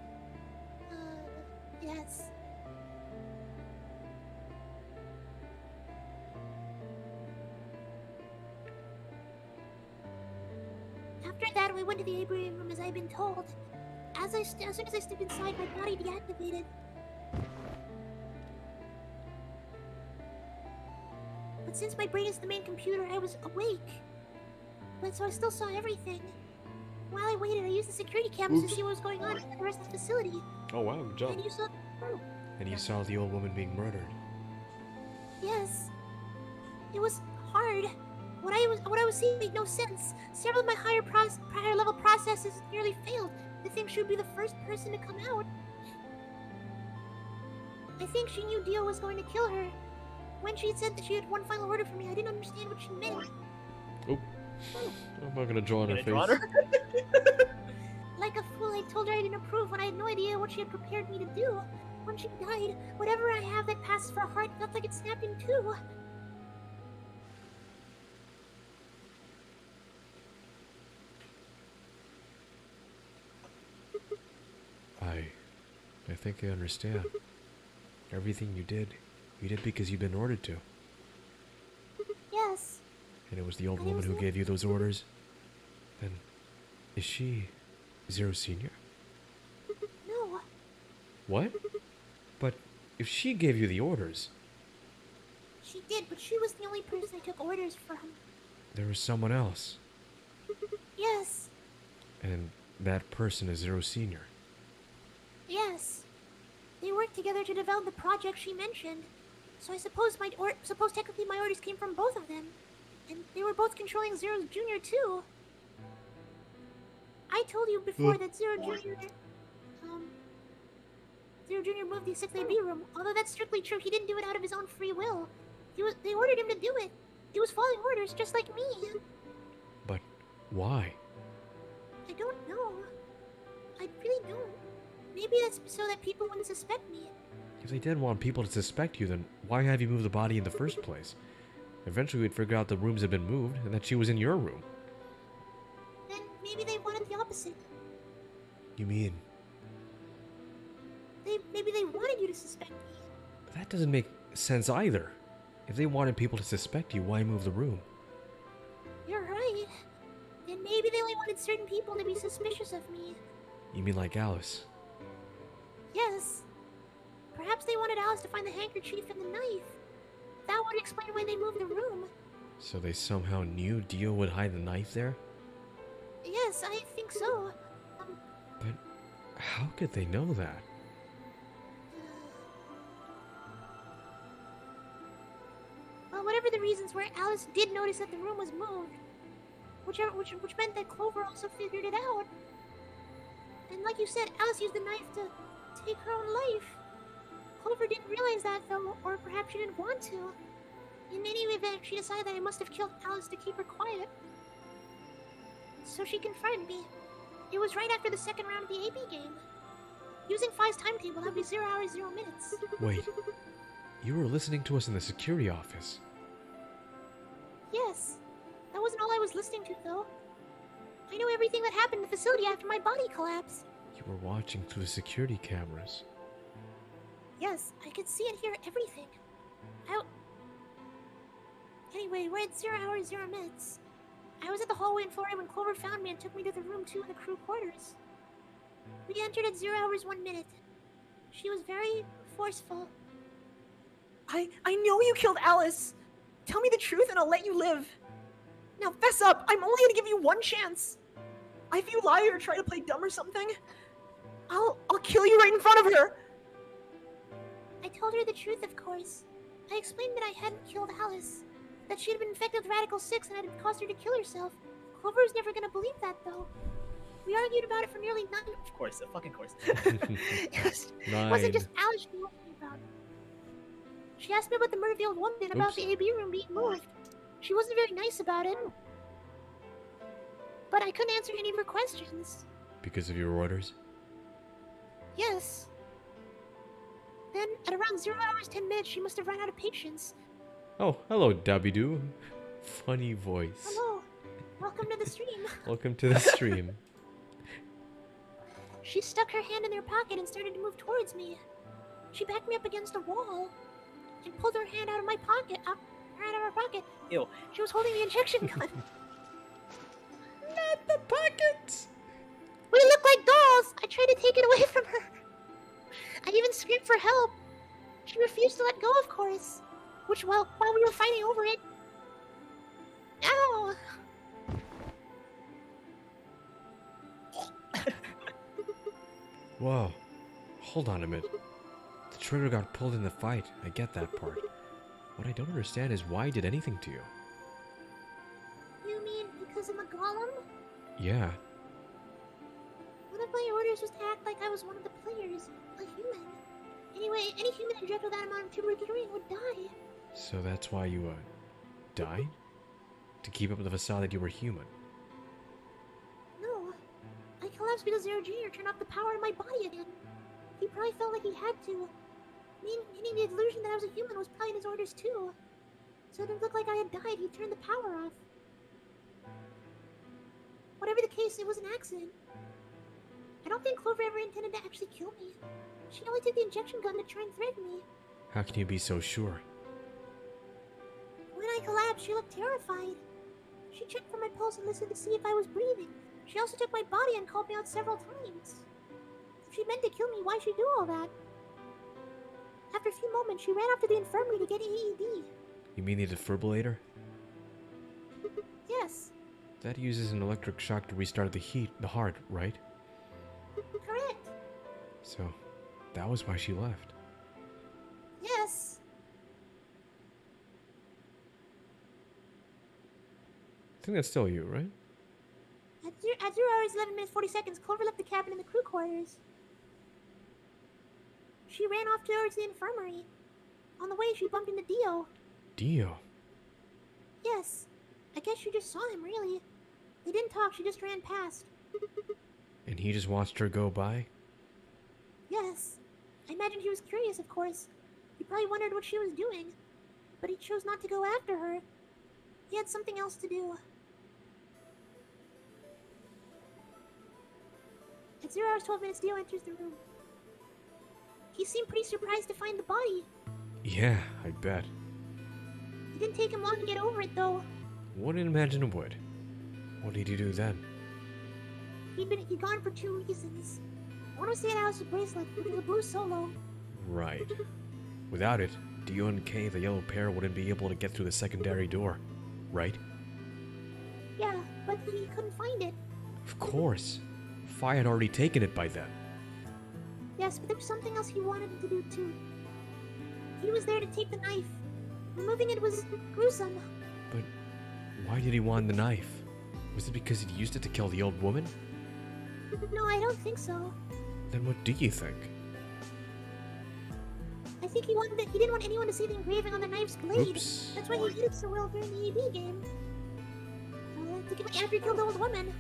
Yes. After that, we went to the Abraham room as I'd been told. As soon as I stepped inside, my body deactivated. But since my brain is the main computer, I was awake. But so I still saw everything. While I waited, I used the security cameras to see what was going on in the rest of the facility. oh wow, good job. And you saw... And you saw the old woman being murdered. Yes. It was hard. What I was seeing made no sense. Several of my higher level processes nearly failed. I think she would be the first person to come out. I think she knew Dio was going to kill her. When she said that she had one final order for me, I didn't understand what she meant. Oh. I'm not gonna draw on her Gonna face. draw on her? Like a fool, I told her I didn't approve when I had no idea what she had prepared me to do. When she died, whatever I have that passes for a heart felt like it snapped in two. I think I understand. Everything you did because you've been ordered to. Yes. And it was the old And it woman was who the- gave you those orders? Then, is she Zero Senior? No. What? But if she gave you the orders, She did, but she was the only person I took orders from. there was someone else. Yes. And that person is Zero Senior. Yes. They worked together to develop the project she mentioned. So I suppose technically my orders came from both of them. And they were both controlling Zero Junior too. I told you before that Zero Junior Zero Junior moved the 6th AB room. Although that's strictly true, he didn't do it out of his own free will. They ordered him to do it. He was following orders just like me. But why? I don't know. I really don't. Maybe that's so that people wouldn't suspect me. If they didn't want people to suspect you, then why have you moved the body in the first place? Eventually we'd figure out the rooms had been moved and that she was in your room. Then maybe they wanted the opposite. You mean... Maybe they wanted you to suspect me. That doesn't make sense either. If they wanted people to suspect you, why move the room? You're right. Then maybe they only wanted certain people to be suspicious of me. You mean like Alice? Yes. Perhaps they wanted Alice to find the handkerchief and the knife. That would explain why they moved the room. So they somehow knew Dio would hide the knife there? Yes, I think so. But how could they know that? Well, whatever the reasons were, Alice did notice that the room was moved. Which meant that Clover also figured it out. And like you said, Alice used the knife to take her own life. Clover didn't realize that, though, or perhaps she didn't want to. In any event, she decided that I must have killed Alice to keep her quiet. So she confronted me. It was right after the second round of the AB game. Using Phi's timetable, that would be 0 hours, 0 minutes. Wait, you were listening to us in the security office. Yes. That wasn't all I was listening to, though. I know everything that happened in the facility after my body collapsed. You were watching through the security cameras. Yes, I could see and hear everything. Anyway, we're at 0 hours, 0 minutes. I was at the hallway in floor A when Clover found me and took me to the room 2 in the crew quarters. We entered at 0 hours, 1 minute. She was very forceful. I know you killed Alice. Tell me the truth and I'll let you live. Now fess up. I'm only gonna give you one chance. If you lie or try to play dumb or something, I'll kill you right in front of her. I told her the truth, of course. I explained that I hadn't killed Alice, that she had been infected with Radical 6 and had caused her to kill herself. Clover was never gonna believe that, though. We argued about it for nearly 9. Of course, a fucking course. It wasn't just Alice she asked me about. She asked me about the murder of the old woman and about the AB room being moved. She wasn't very nice about it. But I couldn't answer any of her questions. Because of your orders? Yes. Then, at around 0 hours, 10 minutes, she must have run out of patience. Oh, hello, Dabby-Doo. Funny voice. Hello. Welcome to the stream. Welcome to the stream. She stuck her hand in her pocket and started to move towards me. She backed me up against a wall and pulled her hand out of my pocket. Out of her pocket. Ew. She was holding the injection gun. Not the pockets! We look like dolls. I tried to take it away from her. I even screamed for help. She refused to let go, of course. While we were fighting over it. Ow! Whoa. Hold on a minute. The trigger got pulled in the fight. I get that part. What I don't understand is why he did anything to you. You mean because of the golem? Yeah. One of my orders was to act like I was one of the players, a human. Anyway, any human injected with that amount of tuberculosis would die. So that's why you, died? To keep up the facade that you were human. No. I collapsed because Zero Junior turned off the power in my body again. He probably felt like he had to. Meaning the illusion that I was a human was probably in his orders too. So it didn't look like I had died, he turned the power off. Whatever the case, it was an accident. I don't think Clover ever intended to actually kill me. She only took the injection gun to try and threaten me. How can you be so sure? When I collapsed, she looked terrified. She checked for my pulse and listened to see if I was breathing. She also took my body and called me out several times. If she meant to kill me, why'd she do all that? After a few moments, she ran off to the infirmary to get AED. You mean the defibrillator? Yes. That uses an electric shock to restart the heart, right? Correct. So, that was why she left. Yes. I think that's still you, right? At 0 hours, 11 minutes, 40 seconds, Clover left the cabin in the crew quarters. She ran off towards the infirmary. On the way, she bumped into Dio. Dio? Yes. I guess she just saw him, really. They didn't talk, she just ran past. And he just watched her go by? Yes. I imagine he was curious, of course. He probably wondered what she was doing. But he chose not to go after her. He had something else to do. At 0 hours 12 minutes, Dio enters the room. He seemed pretty surprised to find the body. Yeah, I bet. It didn't take him long to get over it, though. Wouldn't imagine it would. What did he do then? He'd gone for 2 reasons. One was to get out his bracelet, which was a blue solo. Right. Without it, Dio and Kay, the yellow pair, wouldn't be able to get through the secondary door. Right? Yeah, but he couldn't find it. Of course. Fi had already taken it by then. Yes, but there was something else he wanted him to do, too. He was there to take the knife. Removing it was gruesome. But why did he want the knife? Was it because he'd used it to kill the old woman? No, I don't think so. Then what do you think? I think he didn't want anyone to see the engraving on the knife's blade. Oops. That's why he did it so well during the AB game. After he killed the old woman.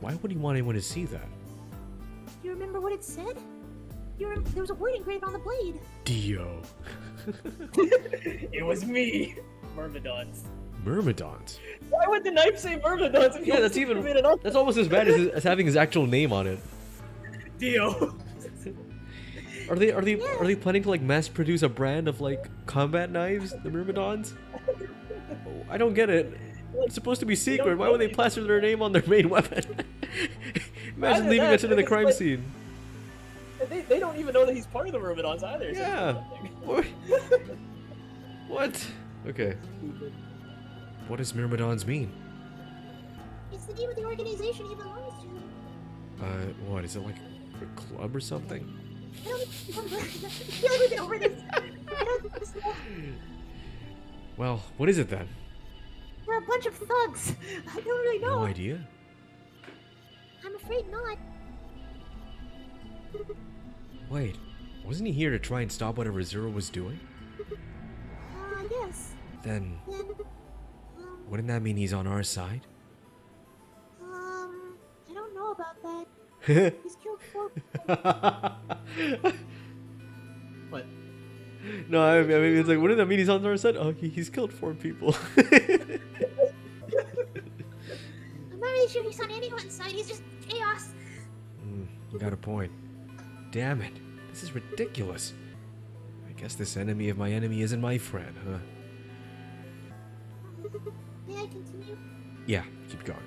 Why would he want anyone to see that? Do you remember what it said? There was a word engraved on the blade. Dio. It was me. Myrmidons. Myrmidons? Why would the knife say Myrmidons? If Yeah, that's that's almost as bad as having his actual name on it. Dio. Are they planning to like mass produce a brand of like combat knives, the Myrmidons? I don't get it. It's supposed to be secret. Why would they plaster their name on their main weapon? Imagine leaving us in the crime scene. They don't even know that he's part of the Myrmidons either. Yeah. What? What? Okay. What does Myrmidons mean? It's the name of the organization he belongs to. What? Is it like a club or something? I don't remember. I feel like we've been over this. I don't think this. Well, what is it then? They're a bunch of thugs. I don't really know. No idea. I'm afraid not. Wait, wasn't he here to try and stop whatever Zero was doing? Yes. Then, Then, wouldn't that mean he's on our side? I don't know about that. He's killed 4 people. What? No, I mean, it's like, wouldn't that mean he's on our side? Oh, he's killed 4 people. I'm not really sure he's on anyone's side. He's just chaos. You got a point. Damn it. This is ridiculous. I guess this enemy of my enemy isn't my friend, huh? May I continue? Yeah, keep going.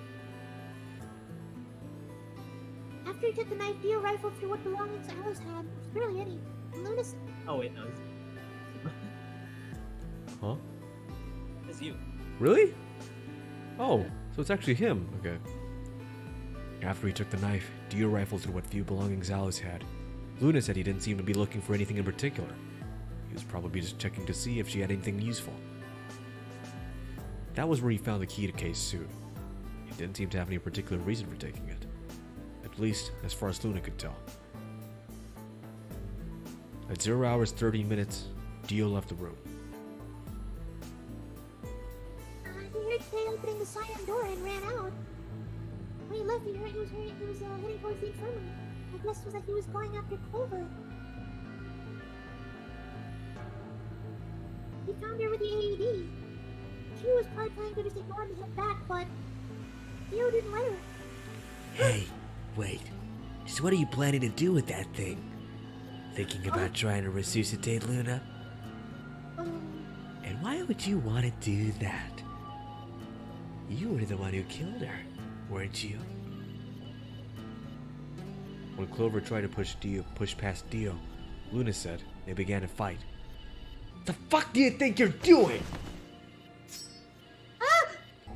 After he took the knife, Dio rifled through what belongings Alice had, which was barely any. Luna Oh wait, no. Huh? It's you. Really? Oh, so it's actually him. Okay. After he took the knife, Dio rifled through what few belongings Alice had. Luna said he didn't seem to be looking for anything in particular. He was probably just checking to see if she had anything useful. That was where he found the key to Kay's suit. He didn't seem to have any particular reason for taking it. At least, as far as Luna could tell. At 0 hours 30 minutes, Dio left the room. he heard Kay opening the siren door and ran out. When he left, he was heading towards the infirmary. My guess was that he was going after Clover. He found her with the AED. She was probably planning to just ignore him and head back, but Dio didn't let her. Hey, wait. So what are you planning to do with that thing? Thinking about trying to resuscitate Luna? And why would you want to do that? You were the one who killed her, weren't you? When Clover tried to push past Dio, Luna said they began to fight. The fuck do you think you're doing?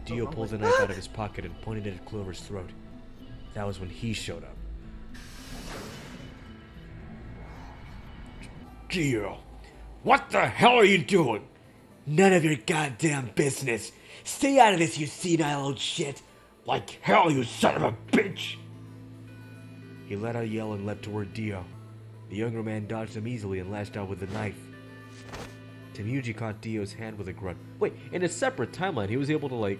Dio pulled the knife out of his pocket and pointed it at Clover's throat. That was when he showed up. Dio, what the hell are you doing? None of your goddamn business. Stay out of this, you senile old shit. Like hell, you son of a bitch! He let out a yell and leapt toward Dio. The younger man dodged him easily and lashed out with the knife. Temujin caught Dio's hand with a grunt. Wait, in a separate timeline, he was able to, like,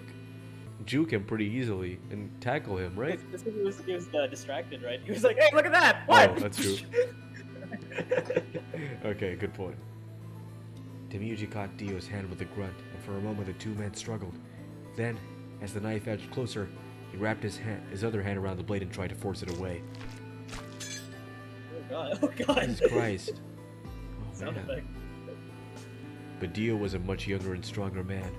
juke him pretty easily and tackle him, right? That's because he was distracted, right? He was like, "Hey, look at that! What?" Oh, that's true. Okay, good point. Temujin caught Dio's hand with a grunt, and for a moment the two men struggled. Then, as the knife edged closer, he wrapped his other hand around the blade and tried to force it away. Oh god! Oh god! Jesus Christ. Oh, Sound man. effect. But Dio was a much younger and stronger man,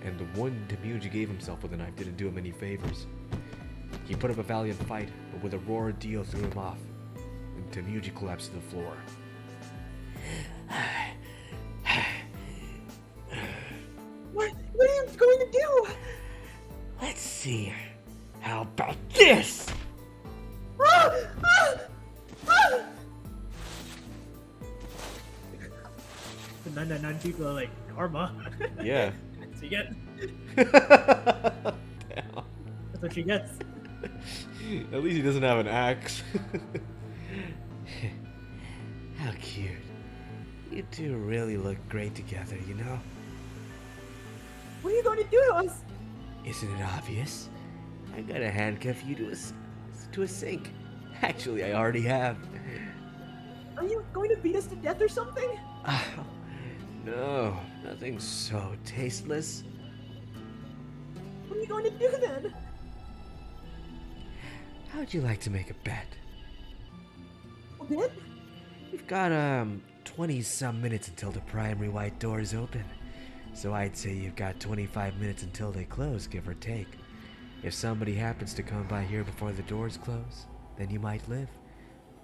and the one Temujin gave himself with the knife didn't do him any favors. He put up a valiant fight, but with a roar, Dio threw him off, and Temujin collapsed to the floor. What are you going to do? Let's see. How about this? Ah! Ah! Ah! The 999 people are like, karma. Yeah. So you get. Damn. That's what she gets. At least he doesn't have an axe. How cute. You two really look great together, you know? What are you going to do to us? Isn't it obvious? I'm gonna handcuff you to a sink. Actually, I already have. Are you going to beat us to death or something? Oh, no, nothing so tasteless. What are you going to do then? How'd you like to make a bet? A bit? We've got 20-some minutes until the primary white doors open. So I'd say you've got 25 minutes until they close, give or take. If somebody happens to come by here before the doors close, then you might live.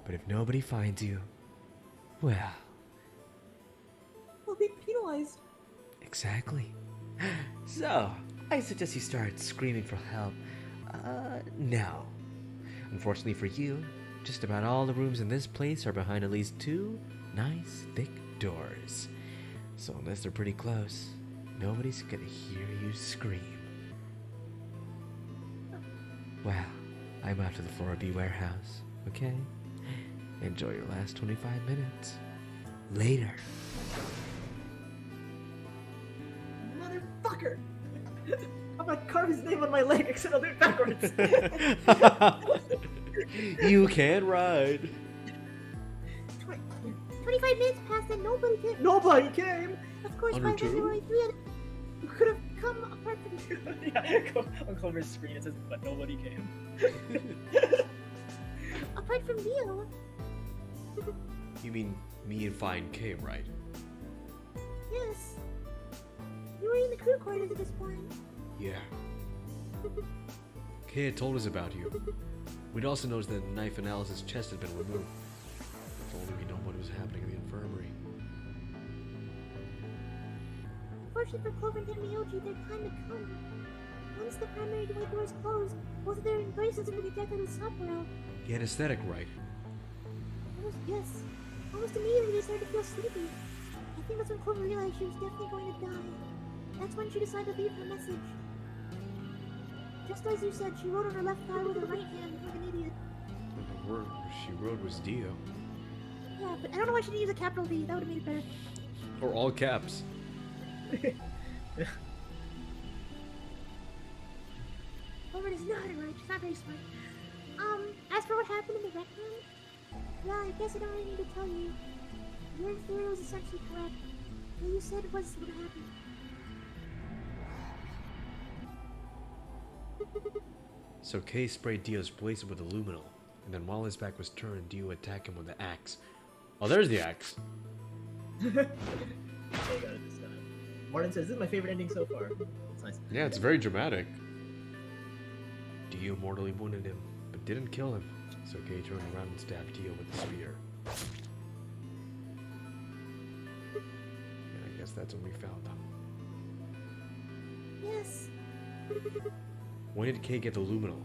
But if nobody finds you, well, We'll be penalized. exactly. So, I suggest you start screaming for help. Now. Unfortunately for you, just about all the rooms in this place are behind at least 2 nice, thick doors. So unless they're pretty close, nobody's gonna hear you scream. Well, I'm out to the Flora B warehouse, okay? Enjoy your last 25 minutes. Later. Motherfucker! I'm gonna carve his name on my leg, except I'll do it backwards. You can ride. 25 minutes passed and nobody came. Nobody came! Of course, Under by then there two? were only 3 who could have come apart from Yeah, on Clover's screen it says, but nobody came. apart from Dio. You mean me and Fine came, right? Yes. You were in the crew quarters at this point. Yeah. Kay had told us about you. We'd also noticed that the knife in Alice's chest had been removed. If only we know what was happening in the infirmary. Unfortunately for Clover and Mioji, their time had come. Once the primary white doors closed, both of their embraces were rejected as Sapphire. The anesthetic, right? Yes. Almost immediately they started to feel sleepy. I think that's when Clover realized she was definitely going to die. That's when she decided to leave her message. Just as you said, she wrote on her left thigh with her right hand like an idiot. And the word she wrote was Dio. Yeah, but I don't know why she didn't use a capital D. That would have made it better. Or all caps. Clover is not right. She's not very smart. As for what happened in the rec room, well, I guess I don't really need to tell you. Your theory was essentially correct. What you said was what happened. So Kay sprayed Dio's bracelet with aluminum, and then while his back was turned, Dio attacked him with the axe. Oh, there's the axe. They got it this time. Martin says, this is my favorite ending so far. It's nice. Yeah, it's very dramatic. Dio mortally wounded him, but didn't kill him, so Kay turned around and stabbed Dio with the spear. And I guess that's when we found them. Yes. When did Kay get the luminol?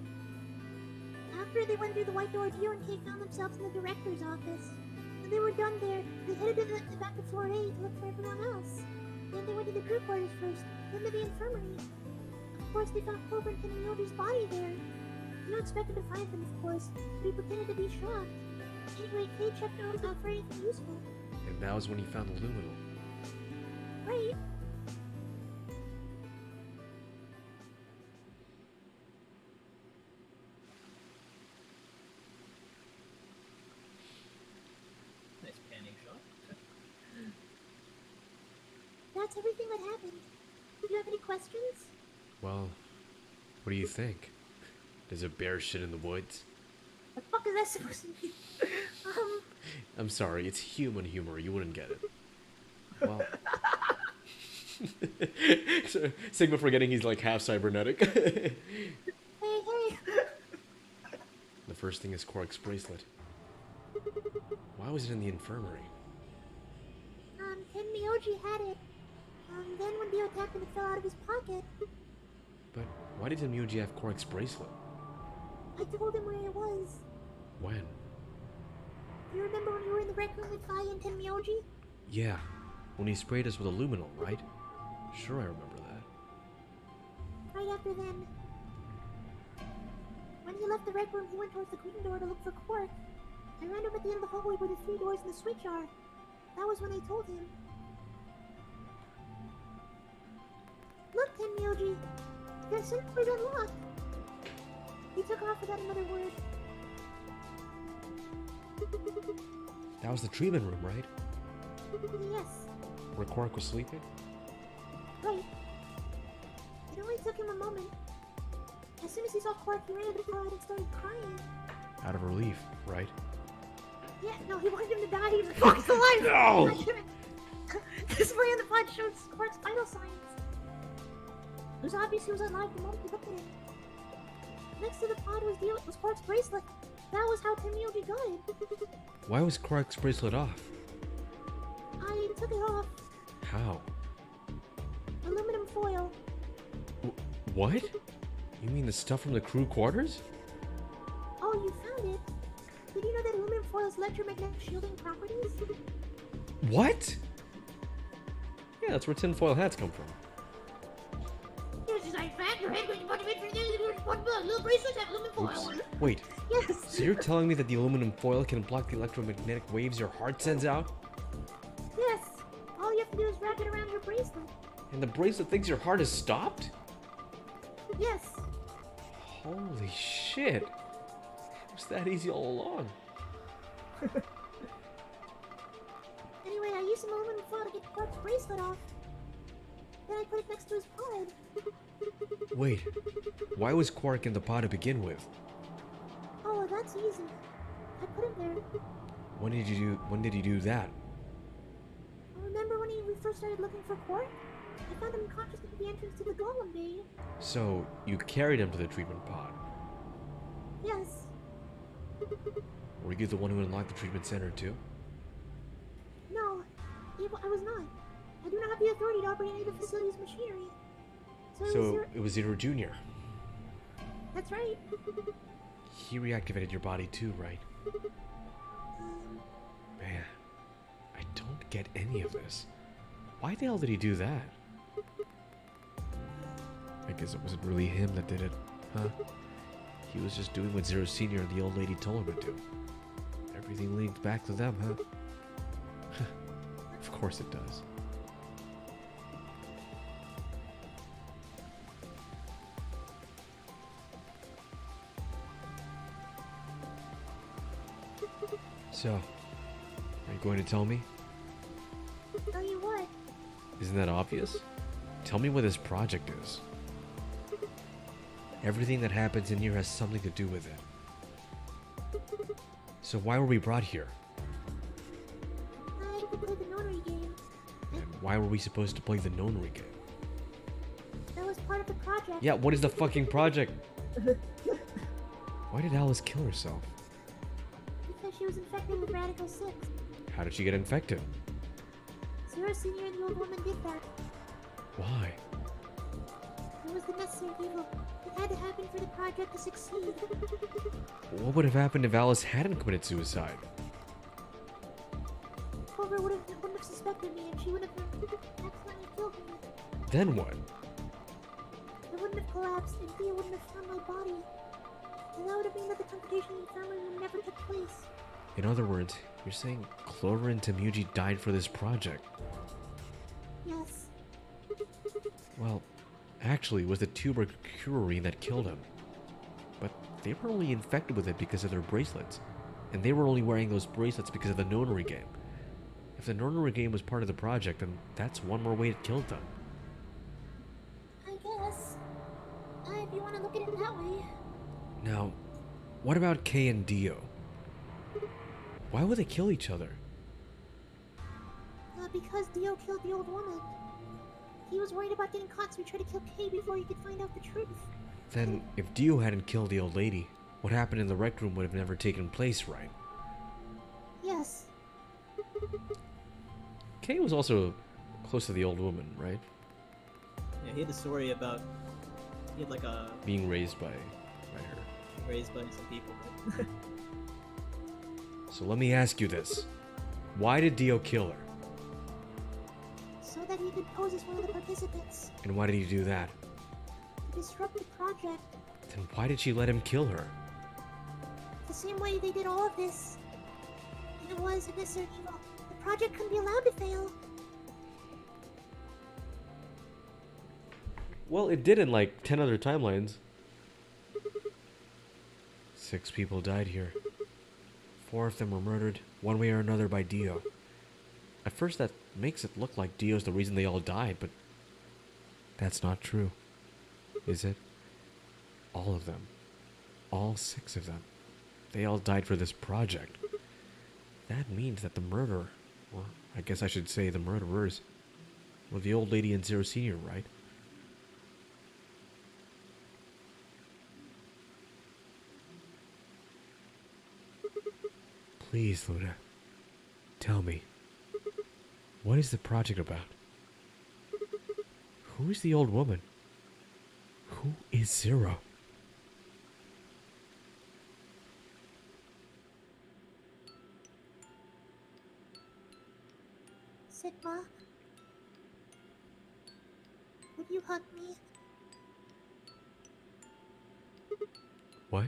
After they went through the white door, Dio and Kay found themselves in the director's office. When they were done there, they headed to the back of floor 8 to look for everyone else. Then they went to the crew quarters first, then to the infirmary. Of course, they found Clover and Kenyoji's body there. Dio expected to find them, of course, but he pretended to be shocked. Anyway, Kay checked out for anything useful. And that was when he found the luminal. Right. Nice panning shot. That's everything that happened. Do you have any questions? Well, what do you think? Does a bear shit in the woods? The fuck is that supposed to mean? I'm sorry, it's human humor. You wouldn't get it. Well, so, Sigma forgetting he's like half cybernetic. Hey. The first thing is Quark's bracelet. Why was it in the infirmary? Ken Miyoji had it. Then when Dio attacked him, it fell out of his pocket. But why did Muji have Quark's bracelet? I told him where it was. When? You remember when you were in the rec room with Kai and Ken Miyoji? Yeah, when he sprayed us with a luminal, right? Sure, I remember that. Right after then. When he left the rec room, he went towards the green door to look for Quark. I ran up at the end of the hallway where the 3 doors and the switch are. That was when I told him. Look, Ken Miyoji. The circle is unlocked. He took off without another word. That was the treatment room, right? Yes, Where Quark was sleeping? right. It only took him a moment. As soon as he saw Quark, he ran into the crowd and started crying. Out of relief, right? Yeah, no, he wanted him to die. He was like, fuck, he's alive! No! The spray on the pod showed Quark's vital signs. It was obvious he was alive the moment he looked at him. Next to the pod was Quark's bracelet. That was how Tenmyoji got it. Why was Quark's bracelet off? I took it off. How? Aluminum foil. What? You mean the stuff from the crew quarters? Oh, you found it? Did you know that aluminum foil has electromagnetic shielding properties? What? Yeah, that's where tinfoil hats come from. This is like fat, your head going to put it in little bracelets have aluminum foil. Oops. Wait, Yes. so you're telling me that the aluminum foil can block the electromagnetic waves your heart sends out? Yes. All you have to do is wrap it around your bracelet. And the bracelet thinks your heart is stopped? Yes. Holy shit. It was that easy all along. Anyway, I used some aluminum foil to get Quark's bracelet off. Then I put it next to his pod. Wait, why was Quark in the pod to begin with? Oh, that's easy. I put him there. When did you do that? Remember when we first started looking for Quark? I found him unconscious at the entrance to the Golem Bay. So, you carried him to the treatment pod. Yes. Were you the one who unlocked the treatment center too? No, I was not. I do not have the authority to operate any of the facility's machinery. So, it was Zero Jr. That's right. He reactivated your body too, right? Man, I don't get any of this. Why the hell did he do that? I guess it wasn't really him that did it, huh? He was just doing what Zero Senior and the old lady told him to do. Everything linked back to them, huh? Of course it does. So, are you going to tell me? Tell you what? Isn't that obvious? Tell me what this project is. Everything that happens in here has something to do with it. So why were we brought here? I could play the notary game. And why were we supposed to play the nonary game? That was part of the project. Yeah, what is the fucking project? Why did Alice kill herself? Because she was infected with Radical 6. How did she get infected? Zero Senior and the old woman did that. Why? It was the necessary evil. It had to happen for the project to succeed. What would have happened if Alice hadn't committed suicide? Clover wouldn't have suspected me and she would have accidentally killed me. Then what? I wouldn't have collapsed and Thea wouldn't have found my body. And that would have meant that the computation in the family room never took place. In other words, you're saying Clover and Temuji died for this project. Yes. Well, actually, it was the tubercularine that killed him. But they were only infected with it because of their bracelets. And they were only wearing those bracelets because of the notary game. If the notary game was part of the project, then that's one more way it killed them. I guess. If you want to look at it that way. Now, what about Kei and Dio? Why would they kill each other? Because Dio killed the old woman. He was worried about getting caught, so he tried to kill Kei before he could find out the truth. Then, if Dio hadn't killed the old lady, what happened in the rec room would have never taken place, right? Yes. Kei was also close to the old woman, right? Yeah, he had a story about he had like a Being raised by her. raised by some people. So let me ask you this. Why did Dio kill her? So that he could pose as one of the participants. And why did he do that? To disrupt the project. Then why did she let him kill her? The same way they did all of this. And it was a necessary evil. The project couldn't be allowed to fail. Well, it did in like 10 other timelines. 6 people died here. 4 of them were murdered, one way or another, by Dio. At first that makes it look like Dio's the reason they all died, but that's not true. Is it? All of them. All 6 of them. They all died for this project. That means that the murderer, or I guess I should say the murderers, were the old lady and Zero Senior, right? Please, Luna. Tell me. What is the project about? Who is the old woman? Who is Zero? Sigma. Would you hug me? What?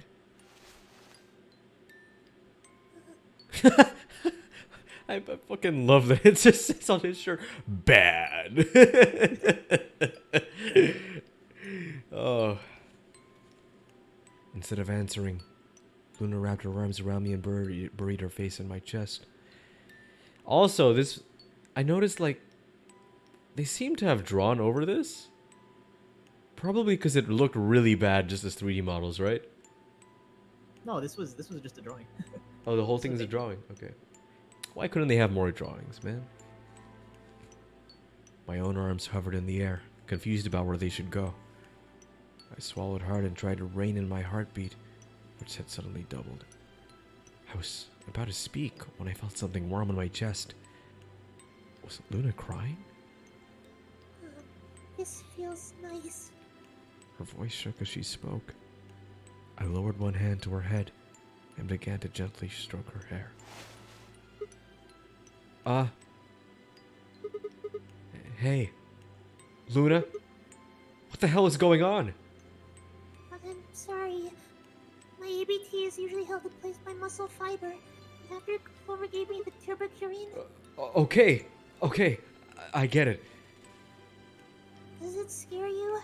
I fucking love that. It just says on his shirt, bad. Oh. Instead of answering, Luna wrapped her arms around me and buried her face in my chest. Also, this, I noticed, like, they seem to have drawn over this. Probably because it looked really bad just as 3D models, right? No, this was just a drawing. Oh, the whole thing is a drawing. Okay. Why couldn't they have more drawings, man? My own arms hovered in the air, confused about where they should go. I swallowed hard and tried to rein in my heartbeat, which had suddenly doubled. I was about to speak when I felt something warm on my chest. Was Luna crying? This feels nice. Her voice shook as she spoke. I lowered one hand to her head and began to gently stroke her hair. Hey, Luna? What the hell is going on? I'm sorry. My ABT is usually held in place by muscle fiber. And after Clover gave me the tuberculine... Okay, I get it. Does it scare you?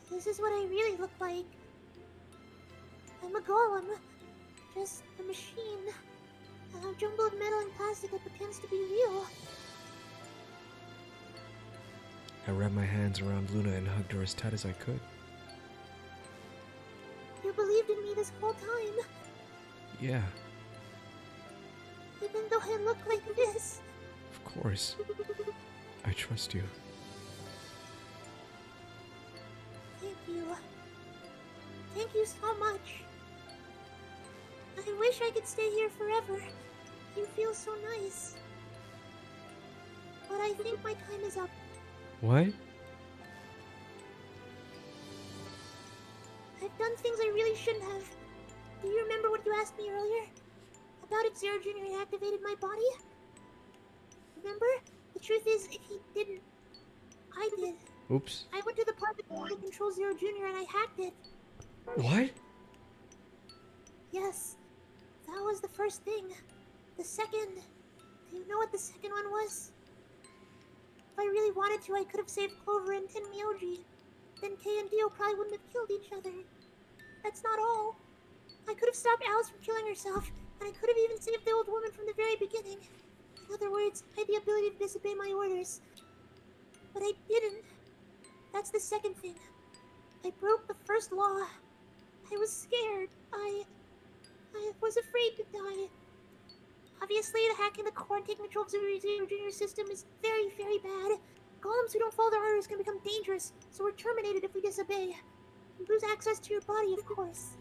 This is what I really look like. I'm a golem. Just a machine. A jumble of metal and plastic that pretends to be real. I wrapped my hands around Luna and hugged her as tight as I could. You believed in me this whole time. Yeah, Even though I look like this. of course. I trust you. Thank you. Thank you so much. I wish I could stay here forever. You feel so nice. But I think my time is up. What? I've done things I really shouldn't have. Do you remember what you asked me earlier? About if Zero Jr. reactivated my body? Remember? The truth is, he didn't. I did. Oops. I went to the part that controls Zero Jr. and I hacked it. What? Yes. That was the first thing. The second... Do you know what the second one was? If I really wanted to, I could have saved Clover and Tenmyoji. Then Kay and Dio probably wouldn't have killed each other. That's not all. I could have stopped Alice from killing herself, and I could have even saved the old woman from the very beginning. In other words, I had the ability to disobey my orders. But I didn't. That's the second thing. I broke the first law. I was scared. I was afraid to die. Obviously, the hacking the core and taking control of the Zero Junior system is very, very bad. Golems who don't follow their orders can become dangerous, so we're terminated if we disobey. You lose access to your body, of course.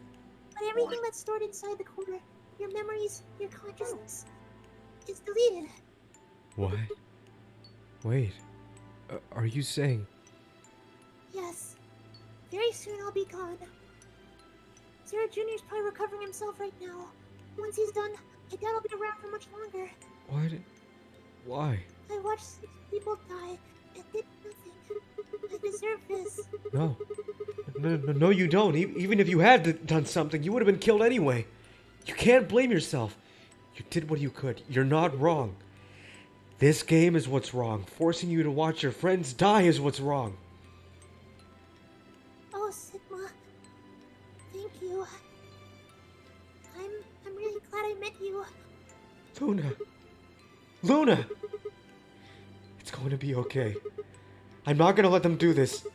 But everything that's stored inside the core, your memories, your consciousness, is deleted. What? Wait. Are you saying... Yes. Very soon I'll be gone. Zero Junior's probably recovering himself right now. Once he's done, I doubt I'll be around for much longer. What? Why? I watched 6 people die and did nothing. I deserve this. No. No, you don't. Even if you had done something, you would have been killed anyway. You can't blame yourself. You did what you could. You're not wrong. This game is what's wrong. Forcing you to watch your friends die is what's wrong. Oh, Sigma. Thank you. I'm really glad I met you. Luna! It's going to be okay. I'm not gonna let them do this.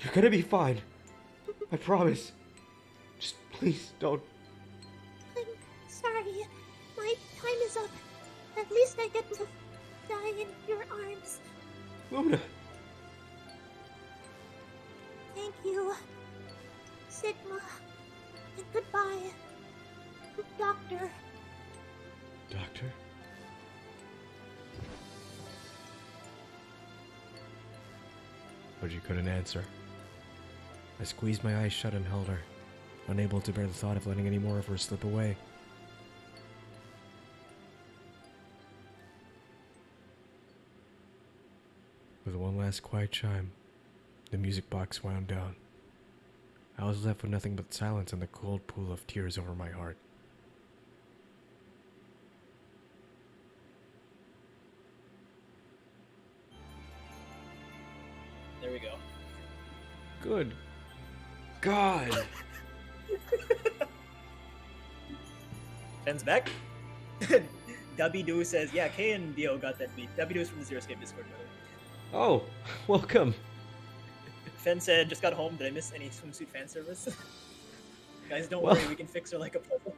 You're gonna be fine. I promise. Just please don't. I'm sorry. My time is up. At least I get to die in your arms. Luna! Thank you, Sigma. And goodbye, Doctor. Doctor? But you couldn't answer. I squeezed my eyes shut and held her, unable to bear the thought of letting any more of her slip away. With one last quiet chime, the music box wound down. I was left with nothing but silence and the cold pool of tears over my heart. There we go. Good God! Ben's back. Dubby Doo says, yeah, Kay and Dio got that beat. Dubby Doo is from the Zero Escape Discord, by the way. Oh, welcome. Fen said, just got home. Did I miss any swimsuit fan service? Guys, don't Well- worry. We can fix her like a puzzle.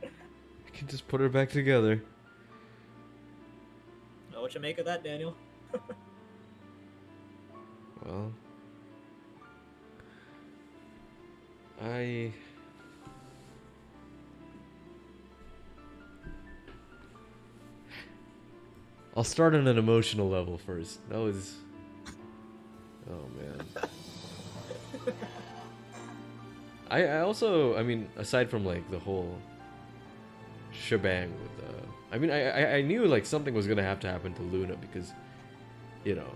I can just put her back together. Oh, what you make of that, Daniel? Well, I'll start on an emotional level first. That was... Oh, man. I also, I mean, aside from, like, the whole shebang with, I mean, I knew, like, something was gonna have to happen to Luna because, you know,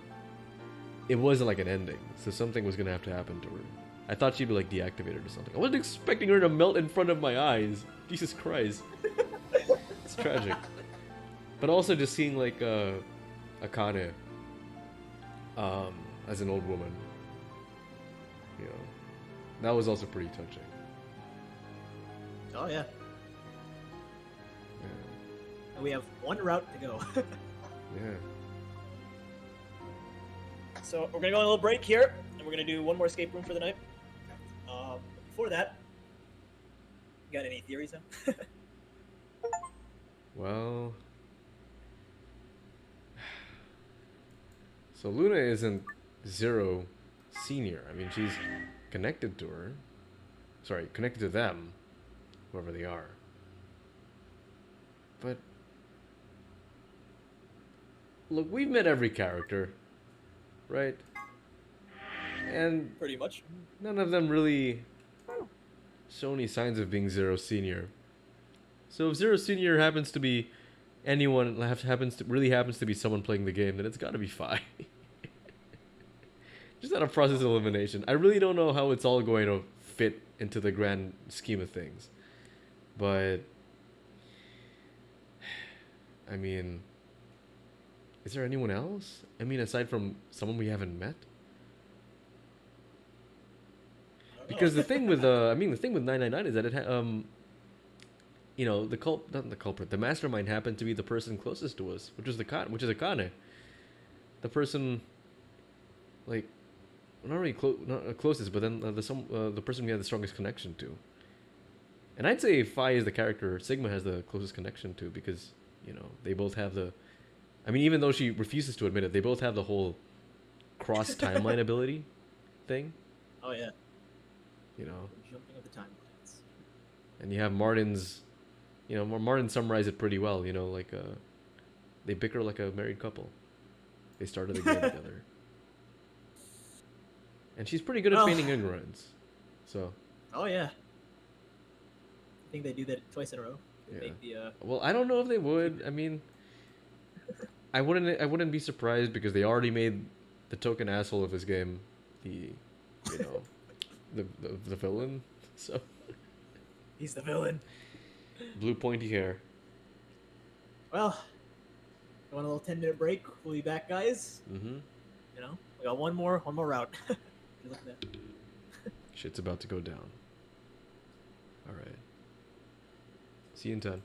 it wasn't, like, an ending. So something was gonna have to happen to her. I thought she'd be, like, deactivated or something. I wasn't expecting her to melt in front of my eyes. Jesus Christ. It's tragic. But also just seeing, like, Akane, as an old woman, you know, that was also pretty touching. Oh, yeah. Yeah. And we have one route to go. Yeah. So we're gonna go on a little break here, and we're gonna do one more escape room for the night. Before that, you got any theories, huh? Well, so Luna isn't Zero Senior. I mean, she's connected to her. Sorry, connected to them, whoever they are. But look, we've met every character, right? And Pretty much. none of them really show any signs of being Zero Senior. So if Zero Senior happens to be anyone, happens to be someone playing the game, then it's got to be fine. Just out of process of elimination. I really don't know how it's all going to fit into the grand scheme of things. But I mean, is there anyone else? I mean, aside from someone we haven't met? Because the thing with I mean, the thing with 999 is that you know, not the culprit, the mastermind happened to be the person closest to us, which is Akane. The person, like, not really closest, but then the person we had the strongest connection to. And I'd say Phi is the character Sigma has the closest connection to, because, you know, they both have the, I mean, even though she refuses to admit it, they both have the whole cross timeline ability thing. Oh yeah. You know, Jumping of the timelines. and you have Martin's, you know, Martin summarized it pretty well. You know, like they bicker like a married couple. They started the game together, and she's pretty good at feigning ignorance. So. Oh yeah. I think they do that twice in a row. Yeah. Make the, Well, I don't know if they would. I mean, I wouldn't be surprised, because they already made the token asshole of this game the, you know, the villain. So. He's the villain. Blue pointy hair. Well, want a little 10-minute break? We'll be back, guys. Mm-hmm. You know, we got one more route. You're looking at. Shit's about to go down. All right. See you in 10.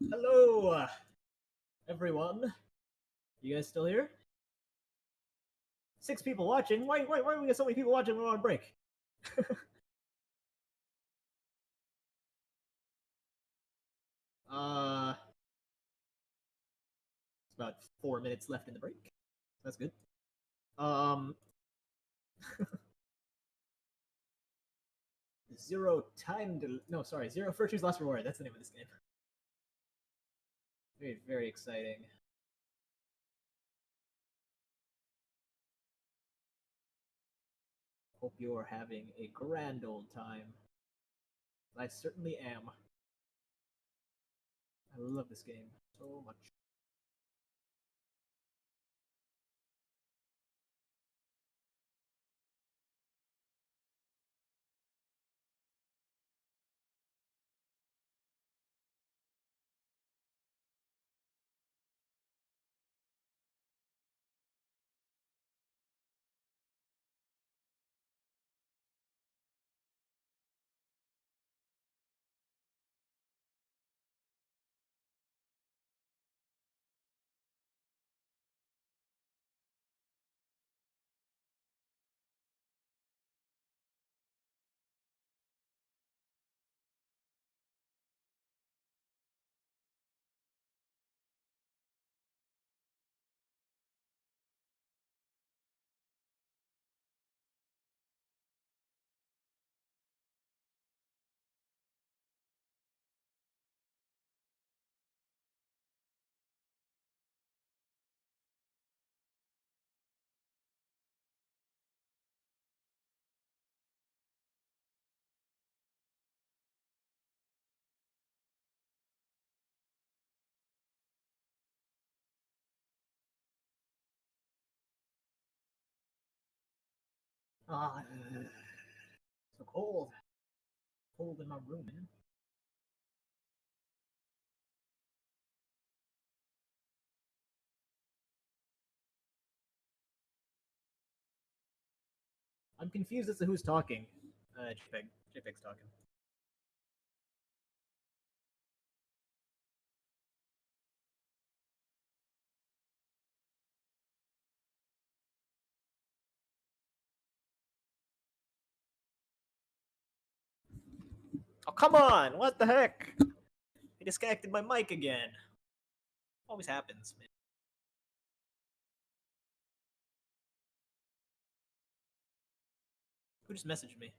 Hello, everyone. You guys still here? 6 people watching. Why do we got so many people watching when we're on break? It's about 4 minutes left in the break. That's good. Zero time to no, sorry, Zero Virtue's Last Reward. That's the name of this game. Very, very exciting. Hope you're having a grand old time. I certainly am. I love this game so much. Ah, so cold. Cold in my room, man. I'm confused as to who's talking. JPEG. JPEG's talking. Oh, come on! What the heck? I disconnected my mic again. Always happens, man. Who just messaged me?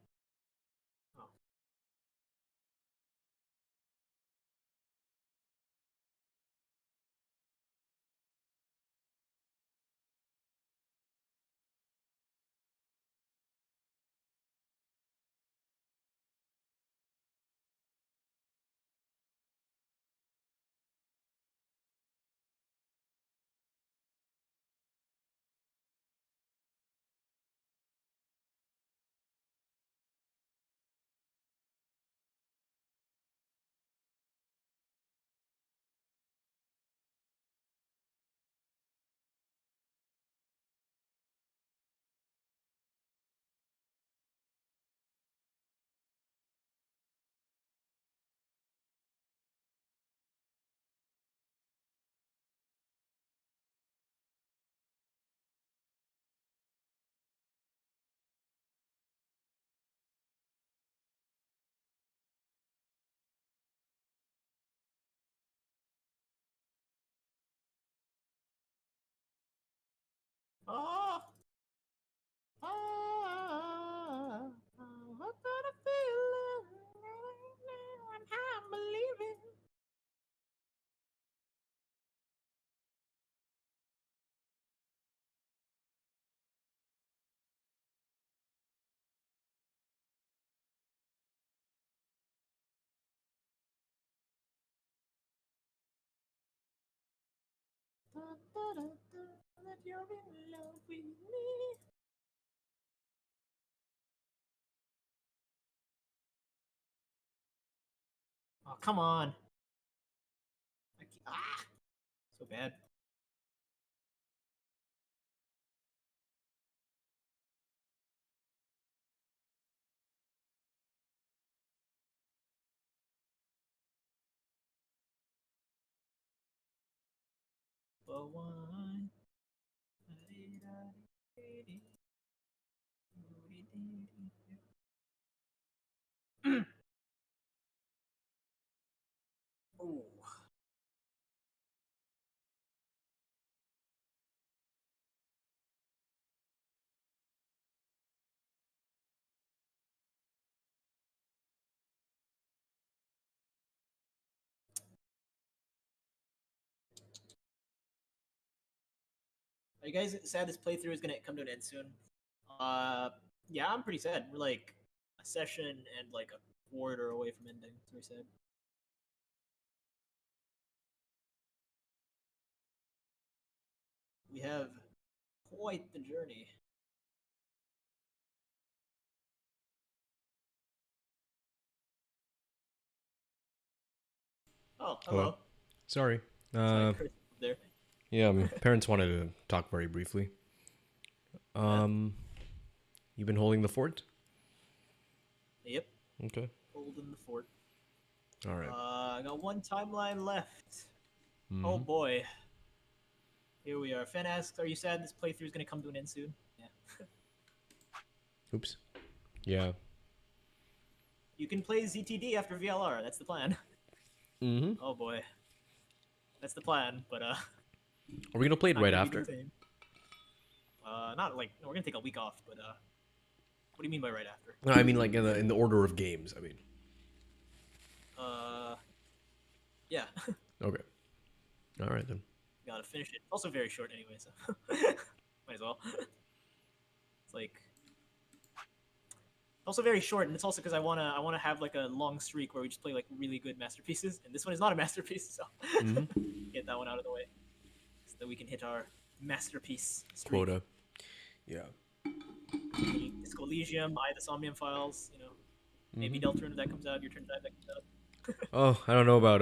Oh. Oh. Oh. What kind of feeling? I'm believing. That you're in love with me. Oh, come on. So bad. a one. Ooh. Are you guys sad this playthrough is gonna come to an end soon? Yeah, I'm pretty sad. We're like a session and like a quarter away from ending. It's very sad. We have quite the journey. Oh, hello. Hello. Sorry. Sorry, Chris, there. Yeah, my parents wanted to talk very briefly. You've been holding the fort? Yep. Okay. Holding the fort. All right. I got one timeline left. Mhm. Oh boy. Here we are. Fen asks, "Are you sad this playthrough is going to come to an end soon?" Yeah. Oops. Yeah. You can play ZTD after VLR. That's the plan. Mm-hmm. Oh boy. That's the plan, but Are we gonna play it not right gonna be after? the same. Not like no, we're gonna take a week off, but what do you mean by right after? No, I mean like in the order of games. I mean. Yeah. Okay. All right then. Gotta finish it. It's also very short anyway, so might as well. It's like also very short, and it's also because I wanna have like a long streak where we just play like really good masterpieces, and this one is not a masterpiece, so get that one out of the way, so that we can hit our masterpiece streak. Quota. Yeah. Disco Elysium, Eye of the Somnium Files, you know, maybe Deltarune if that comes out, your turn 5 that comes out. Oh, I don't know about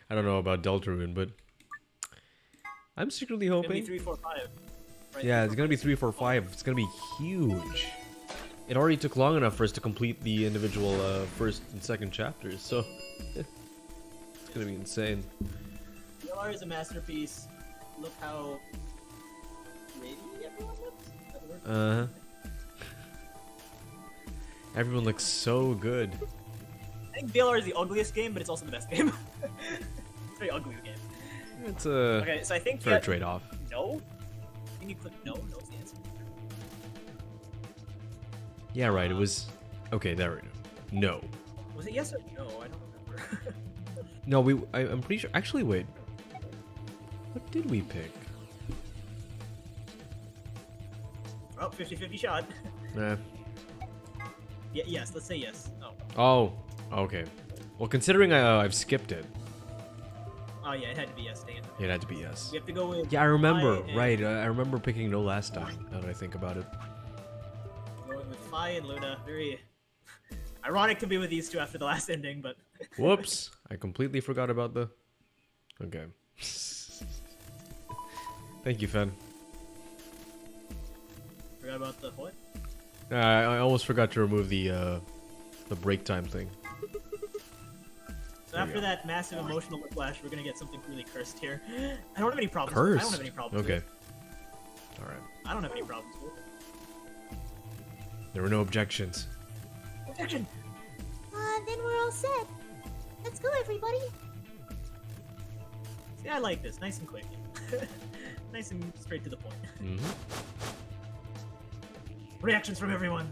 I don't know about Deltarune, but I'm secretly It's gonna be hoping. 3, 4, 5. Right? Yeah, it's gonna be 3, 4, 5. It's gonna be huge. It already took long enough for us to complete the individual first and second chapters, so it's gonna be insane. VLR is a masterpiece. Look how ready everyone looks. Does that work? Uh huh. Everyone looks so good. I think VLR is the ugliest game, but it's also the best game. It's a very ugly game. It's a Okay, so I think fair trade-off. no. I think you click no. No's the answer. Yeah, right. It was okay. There we go. No, Was it yes or no? I don't remember. no. I'm pretty sure. Actually, wait. What did we pick? Oh, 50-50 shot. Nah. Yeah, yes. Let's say yes. Oh. Oh. Okay. Well, considering I've skipped it, Oh yeah, it had to be yes. Dang it. it had to be yes. We have to go with. Yeah, I remember. Phi and- Right. I remember picking no last time. Now that I think about it. Going with Phi and Luna. Very ironic to be with these two after the last ending, but Whoops! I completely forgot about the. Okay. Thank you, Fen. forgot about the what? I almost forgot to remove the break time thing. So There we after go. that massive emotional whiplash, we're gonna get something really cursed here. I don't have any problems. Cursed. I don't have any problems. Okay. With it. All right. I don't have any problems with it. There were no objections. Objection. Then we're all set. Let's go, everybody. See, I like this. Nice and quick. Nice and straight to the point. Reactions from everyone.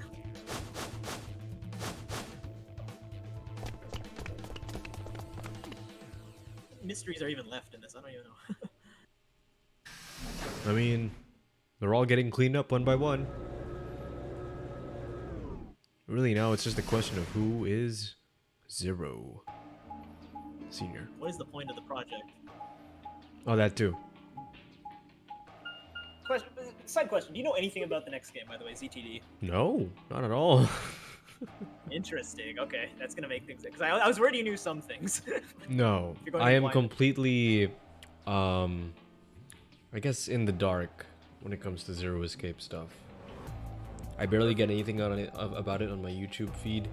What mysteries are even left in this? I don't even know. I mean, they're all getting cleaned up one by one. Really, now it's just a question of who is Zero Senior. What is the point of the project? Oh, that too. Question, side question. Do you know anything about the next game, by the way, ZTD? No, not at all. Interesting. Okay, that's gonna make things. Because I was worried you knew some things. No, You're going I am blind. completely, I guess in the dark when it comes to Zero Escape stuff. I barely get anything on it, about it on my YouTube feed.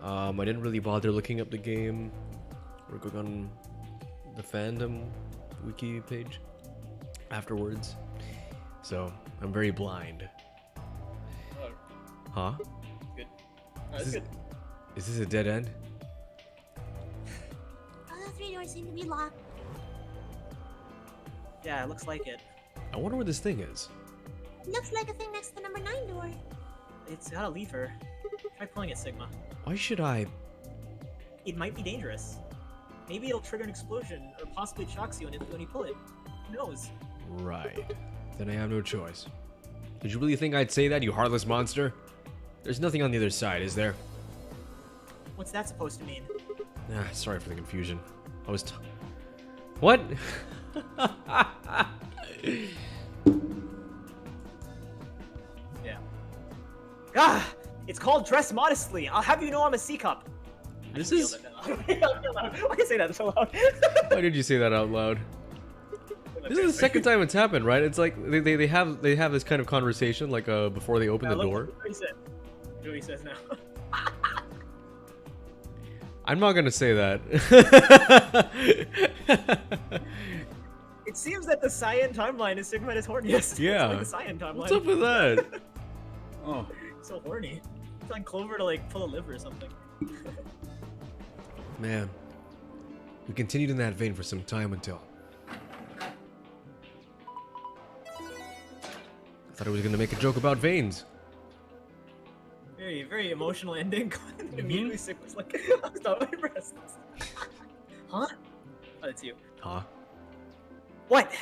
I didn't really bother looking up the game or going on the fandom wiki page afterwards. So I'm very blind. Oh, Huh? good. Is That's this, good. is this a dead end? All the 3 doors seem to be locked. Yeah, it looks like it. I wonder where this thing is. Looks like a thing next to the number 9 door. It's got a lever. Try pulling it, Sigma. Why should I? It might be dangerous. Maybe it'll trigger an explosion, or possibly it shocks you when you pull it. Who knows? Right. Then I have no choice. Did you really think I'd say that, you heartless monster? There's nothing on the other side, is there? What's that supposed to mean? Ah, sorry for the confusion. I was What? Yeah. Ah! It's called Dress Modestly. I'll have you know I'm a C-cup. This is... Why can I say that so loud? Why did you say that out loud? This is the second time it's happened, right? It's like they have this kind of conversation like before they open the door. Look what he said. Look what he says now. I'm not gonna say that. It seems that the Cyan timeline is Sigma and his horniest. Yeah. It's like the Cyan timeline. What's up with that? Oh. So horny. It's on Clover to like pull a liver or something. Man. We continued in that vein for some time until... I thought I was gonna make a joke about veins. Very, very emotional ending. Immediately Sigma's like, I'll stop my breasts. Huh? Oh, that's you. Huh? What?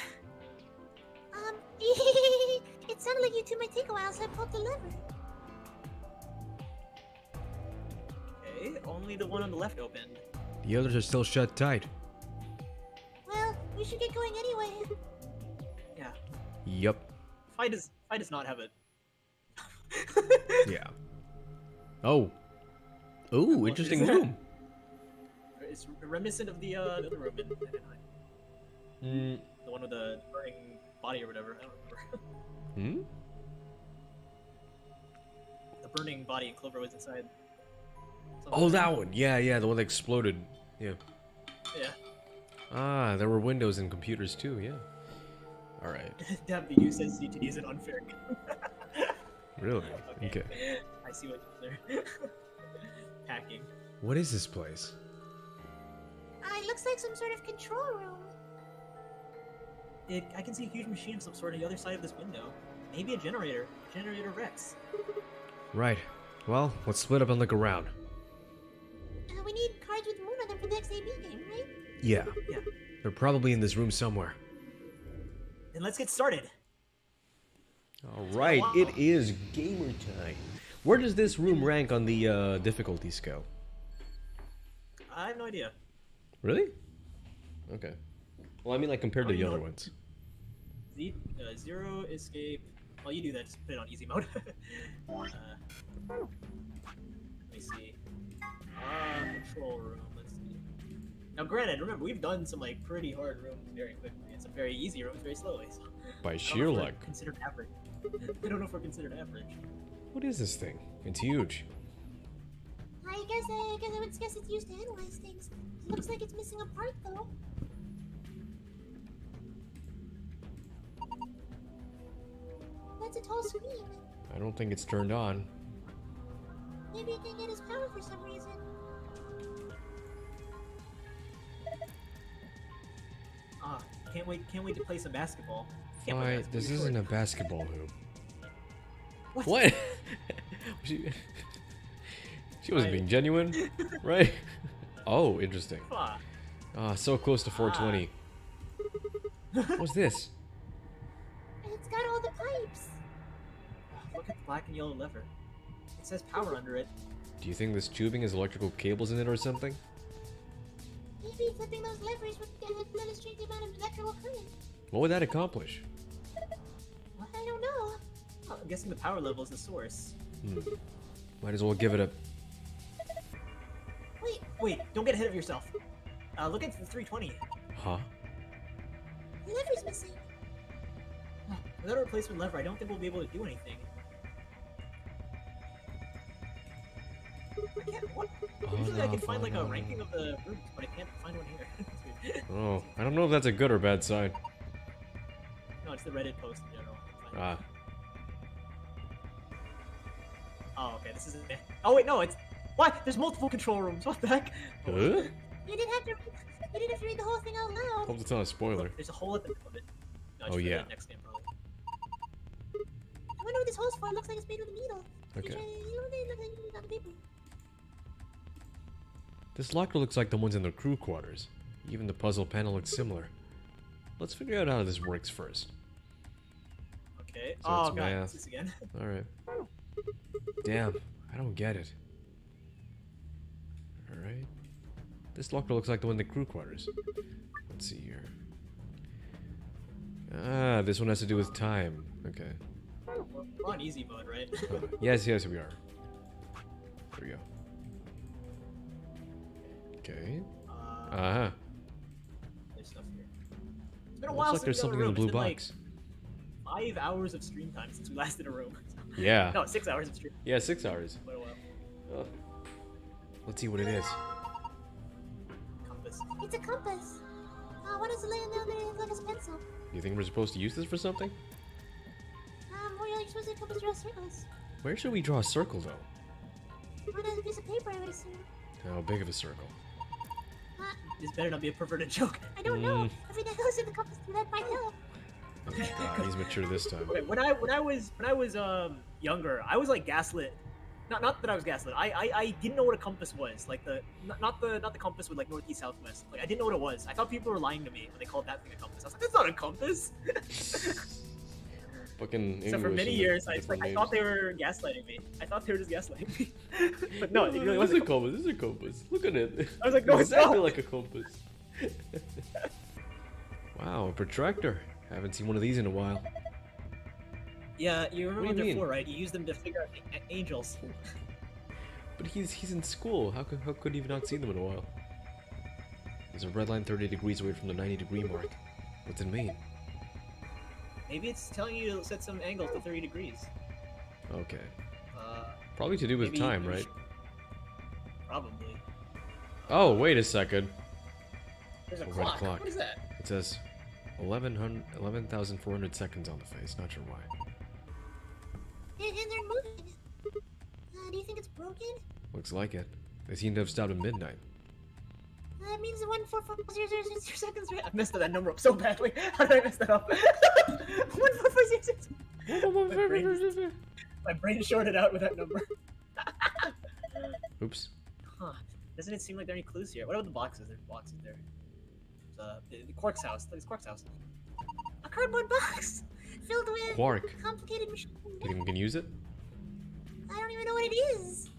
It sounded like you two might take a while, so I pulled the lever. Okay, only the one on the left opened. The others are still shut tight. Well, we should get going anyway. Yeah. Yup. Phi does not have it. Yeah. Oh. Ooh, interesting is that? room. It's reminiscent of the other room in 99. The one with the burning body or whatever. I don't remember. The burning body and Clover was inside. Oh, that one. Yeah, yeah, the one that exploded. Yeah. Yeah. Ah, there were windows and computers too, yeah. Alright. WU says CTD is an unfair game. Really? Okay. I see what you're there. Hacking. What is this place? It looks like some sort of control room. I can see a huge machine of some sort on the other side of this window. Maybe a generator. Generator Rex. Right. Well, let's split up and look around. We need cards with moon on them for the next AB game, right? Yeah. Yeah. They're probably in this room somewhere. Then let's get started. Alright, it is gamer time. Where does this room rank on the difficulty scale? I have no idea. Really? Okay. Well, I mean, like, compared to the other ones. Zero, escape. Well, you do that. Just put it on easy mode. Let me see. Control room. Let's see. Now, granted, remember, we've done some, like, pretty hard rooms very quickly, and some very easy rooms very slowly, so... By sheer luck. Considered average. I don't know if we're considered average. What is this thing? It's huge. I guess it's used to analyze things. It looks like it's missing a part, though. That's a tall screen. I don't think it's turned on. Maybe it can get his power for some reason. Can't wait to play some basketball. Why? This isn't a basketball hoop. What? What? she wasn't being genuine, right? Oh, interesting. Ah, so close to 420. What's this? It's got all the pipes. Look at the black and yellow lever. It says power under it. Do you think this tubing has electrical cables in it or something? Maybe flipping those levers would illustrate the amount of electrical current. What would that accomplish? I don't know. Oh, I'm guessing the power level is the source. Might as well give it a... Wait, don't get ahead of yourself. Look at the 320. Huh? The lever's missing. Without a replacement lever, I don't think we'll be able to do anything. I can't. What? Oh, Usually I no, can find like a fine. ranking of the rooms, but I can't find one here. It's weird. Oh, I don't know if that's a good or bad sign. No, it's the Reddit post in general. Ah. Oh, okay. This is. Oh wait, no, it's. What? There's multiple control rooms. What the heck? Huh? You didn't have to. You didn't have to read the whole thing out loud. Hope it's not a spoiler. There's a hole at the end of it. No, Oh, just for yeah. the next game, probably. I wonder what this hole's for. It looks like it's made with a needle. Okay. You know, they look like it's on the paper. This locker looks like the ones in the crew quarters. Even the puzzle panel looks similar. Let's figure out how this works first. Okay. So Oh it's god, math. it's this again. Alright. Damn, I don't get it. Alright. This locker looks like the one in the crew quarters. Let's see here. Ah, this one has to do with time. Okay. We're on easy mode, right? Yes, yes, we are. There we go. Okay. Uh-huh. There's stuff here. It's been a Looks while like since there's we something got a in the room. blue It's been, box. Like 5 hours of stream time since we last did a room. Yeah. No, 6 hours of stream. Yeah, 6 hours. Quite a while. Let's see what it is. Compass. It's a compass. What is it laying down there? It's like a pencil. You think we're supposed to use this for something? Well, you're supposed to compass draw circles. Where should we draw a circle, though? On a piece of paper, I would assume. How big of a circle? This better not be a perverted joke. I don't know. Everything goes in the compass through that by hill. Oh god, he's mature this time. Okay, when I was younger, I was like gaslit. Not that I was gaslit. I didn't know what a compass was. Like not the compass with like northeast southwest. Like I didn't know what it was. I thought people were lying to me when they called that thing a compass. I was like, that's not a compass. Fucking English. So for many and years, I different thought they names. were gaslighting me. I thought they were just gaslighting me. But no, it really This is wasn't. a compass. This is a compass. Look at it. I was like, no, it's exactly not. like a compass. Wow, a protractor. Haven't seen one of these in a while. Yeah, you remember What what do you they're mean? for, right? You use them to figure out angels. But he's in school. How could he have not seen them in a while? There's a red line 30 degrees away from the 90-degree mark. What's it mean? Maybe it's telling you to set some angles to 30 degrees. Okay. Uh, Probably to do with maybe time, you right? should- Probably. Oh, wait a second. There's a A red clock. clock. What is that? It says 11,400 seconds on the face. Not sure why. And they're moving. Do you think it's broken? Looks like it. They seem to have stopped at midnight. That means 14400 seconds, right? I messed that number up so badly. How did I mess that up? 14466. My brain shorted out with that number. Oops. Huh. Doesn't it seem like there are any clues here? What about the boxes? There's boxes there. The Quark's house. Look, it's Quark's house. A cardboard box filled with Quark. complicated machine. Can use it? I don't even know what it is.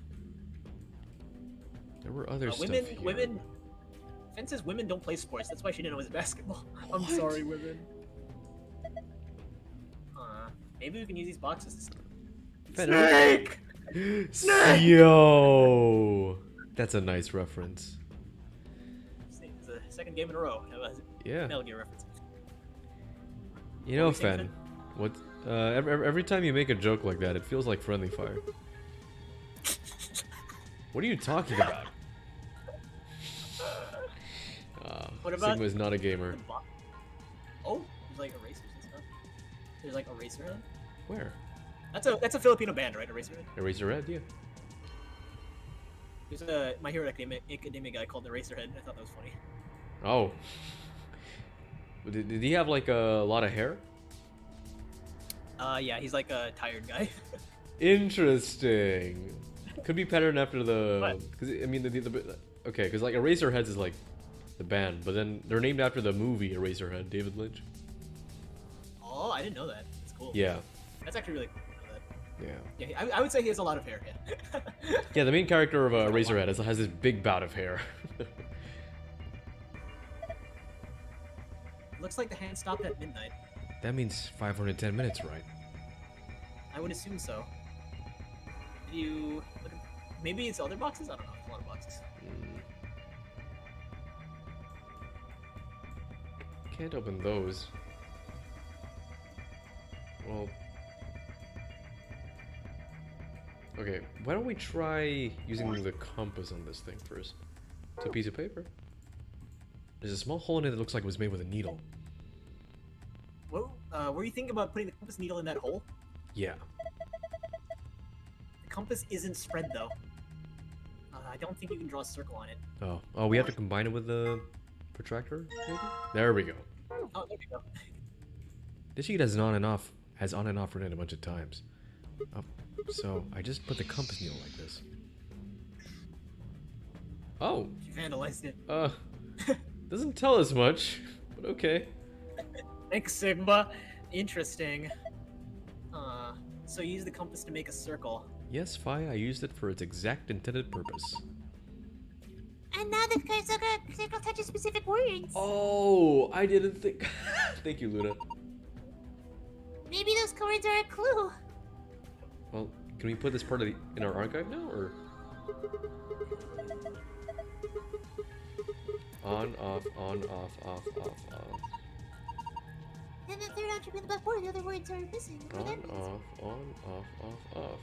There were other stuff women, here. women. Fen says women don't play sports. That's why she didn't know it was basketball. I'm What? sorry, women. Maybe we can use these boxes. Snake! Yo! That's a nice reference. Snake is the second game in a row. Yeah. Metal Gear reference. You know, What were you saying, Fen, what? Every time you make a joke like that, it feels like friendly fire. What are you talking about? What about- Sigma is not a gamer. Oh, there's like erasers and stuff. There's like Eraserhead. Where? That's a Filipino band, right? Eraserhead. Eraserhead, yeah. There's a My Hero Academia guy called Eraserhead. I thought that was funny. Oh. Did he have like a lot of hair? Yeah, he's like a tired guy. Interesting. Could be patterned after the. What? Because I mean okay, because like Eraserheads is like the band, but then they're named after the movie Eraserhead, David Lynch. Oh, I didn't know that. That's cool. Yeah. That's actually really cool. I know that. Yeah. Yeah, I would say he has a lot of hair. Yeah. Yeah, the main character of Eraserhead has this big bout of hair. Looks like the hand stopped at midnight. That means 510 minutes, right? I would assume so. Did you look at, maybe it's other boxes? I don't know. There's a lot of boxes. Can't open those. Well, Okay, why don't we try using the compass on this thing first? It's a piece of paper. There's a small hole in it that looks like it was made with a needle. What were you thinking about putting the compass needle in that hole? Yeah. The compass isn't spread though. I don't think you can draw a circle on it. Oh. Oh, we have to combine it with the protractor, maybe? There we go. Oh, there we go. This sheet has on and off written a bunch of times. Oh, so I just put the compass needle like this. Oh. You vandalized it. Doesn't tell us much, but okay. Thanks, Sigma. Interesting. So you use the compass to make a circle. Yes, Fi, I used it for its exact intended purpose. And now the circle touches specific words. Oh, I didn't think. Thank you, Luna. Maybe those words are a clue. Well, can we put this part of in our archive now, or? On, off, off. Then the third attribute of the blackboard, the other words are missing. On, off.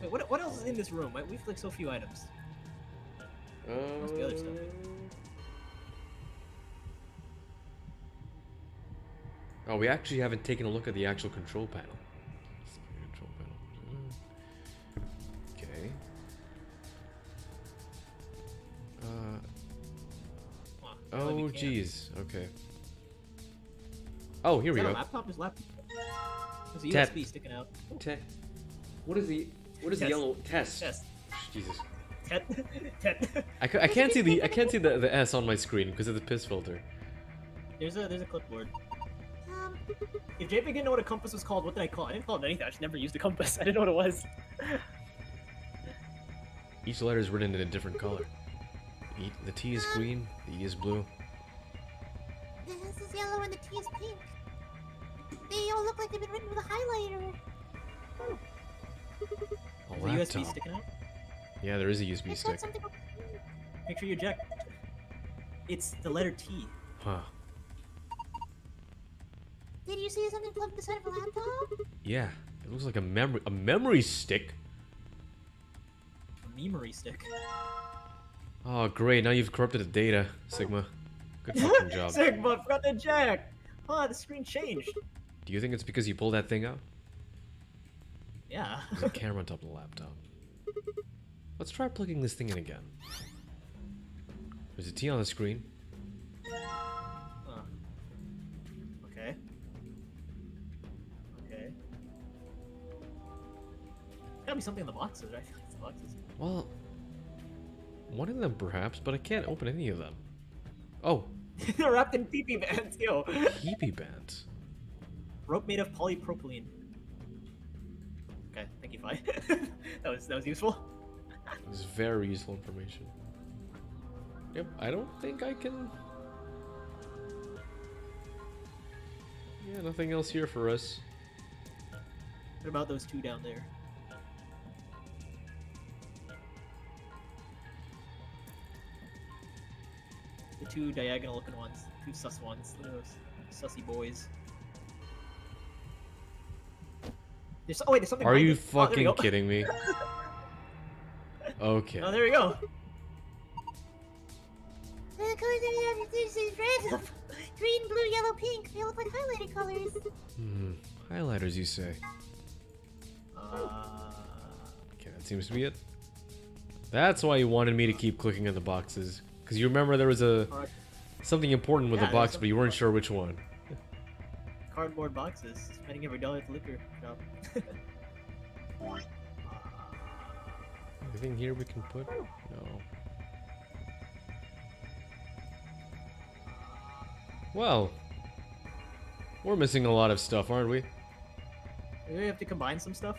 Wait, what else is in this room? We've like so few items. Must be other stuff. Oh, we actually haven't taken a look at the actual control panel. Okay. Oh, jeez. Okay. Oh, here we go. Laptop is laptop. There's a Tap. USB sticking out. What is the Test. yellow test? Test. Jesus. Tet. I can't see the S on my screen because of the piss filter. There's a clipboard. If JPEG didn't know what a compass was called, what did I call it? I didn't call it anything. I just never used a compass. I didn't know what it was. Each letter is written in a different color. The T is green, the E is blue. The S is yellow and the T is pink. They all look like they've been written with a highlighter. A There's a USB laptop. sticking out. Yeah, there is a USB It's stick. got something. Make sure you eject. It's the letter T. Huh. Did you see something plugged beside of a laptop? Yeah, it looks like a memory stick. A memory stick. Oh, great! Now you've corrupted the data, Sigma. Good fucking job. Sigma, forgot to eject. The screen changed. Do you think it's because you pulled that thing out? Yeah. There's a camera on top of the laptop. Let's try plugging this thing in again. There's a T on the screen. Okay. Okay. Gotta be something in the boxes, right? I feel like it's the boxes. Well, one of them perhaps, but I can't open any of them. Oh, They're wrapped in PP bands, yo. PP bands. Rope made of polypropylene. Okay, thank you, Fi. that was useful. This is very useful information. Yep, I don't think I can... Yeah, nothing else here for us. What about those two down there? The two diagonal looking ones. Two sus ones. Look at those sussy boys. There's something Are behind you it. Oh, there we fucking go. kidding me? Okay. Oh, there we go. The colors are this is random. Green, blue, yellow, pink. They look like highlighted colors. Highlighters, you say? Uh, Okay, that seems to be it. That's why you wanted me to keep clicking on the boxes. Because you remember there was alright. something important with Yeah, the there's box, but you weren't sure which one. Cardboard boxes. Spending every dollar at the liquor shop. Anything here we can put? No. Well, we're missing a lot of stuff, aren't we? Do we have to combine some stuff?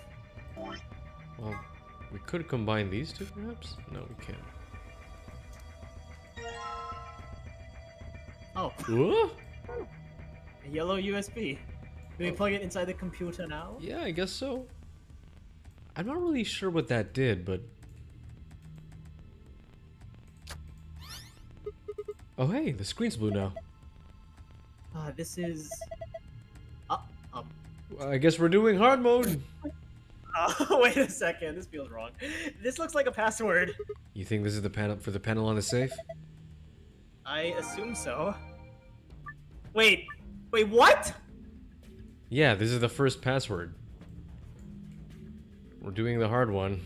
Well, we could combine these two, perhaps? No, we can't. Oh, What? a yellow USB. Do we plug it inside the computer now? Yeah, I guess so. I'm not really sure what that did, but... Oh hey, the screen's blue now. This is... I guess we're doing hard mode. Wait a second. This feels wrong. This looks like a password. You think this is the panel for the panel on the safe? I assume so. Wait, what? Yeah, this is the first password. We're doing the hard one.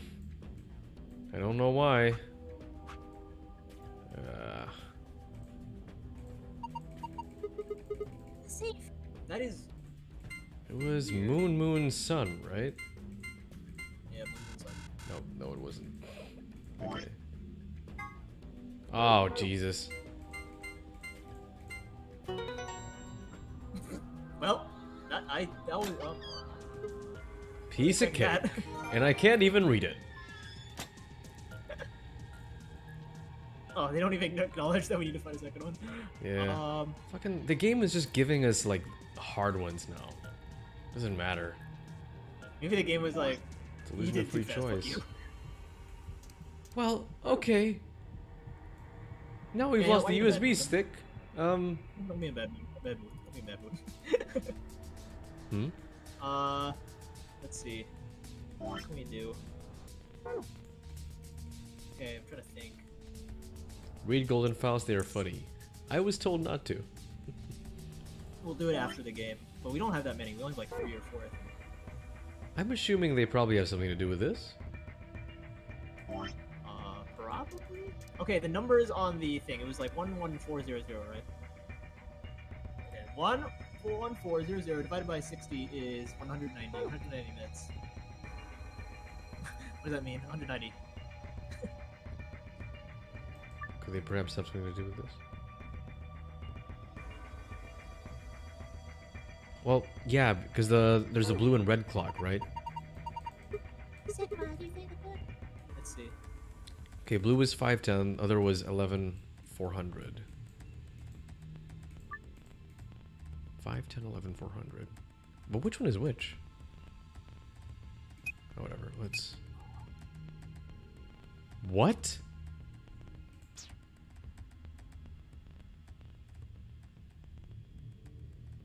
I don't know why. Safe. That is. It was Moon Sun, right? Yeah, it's like- No, it wasn't. Okay. Oh, Jesus. Well, that was. Piece of Like cake. that. And I can't even read it. Oh, they don't even acknowledge that we need to find a second one. Yeah. Fucking, the game is just giving us, like, hard ones now. Doesn't matter. Maybe the game was like. Delusion you did of free too fast, fuck choice. you. Well, okay. Now we've Yeah, lost why the you bad USB mood? stick. Don't be in bad mood. Don't be in bad mood. Let's see. What can we do? Okay, I'm trying to think. Read golden files, they are funny. I was told not to. We'll do it after the game, but we don't have that many. We only have like 3 or 4. I think. I'm assuming they probably have something to do with this. Probably. Okay, the numbers on the thing. It was like 11400, right? Okay, 11400 divided by 60 is 190. 190 minutes. What does that mean? 190. Could they perhaps have something to do with this? Well, yeah, because there's a blue and red clock, right? Sigma, do you think the book? Let's see. Okay, blue was 510, other was 11400. 510, 11400. But which one is which? Oh, whatever. Let's. What?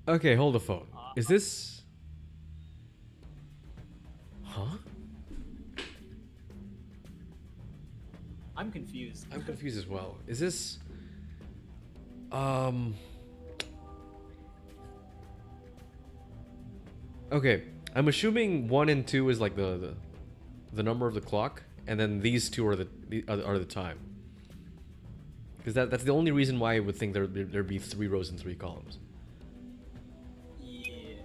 Okay, hold the phone. Is this? Huh? I'm confused. I'm confused as well. Is this? Okay, I'm assuming 1 and 2 is like the number of the clock, and then these two are the time. Because that's the only reason why I would think there'd be 3 rows and 3 columns. Yeah.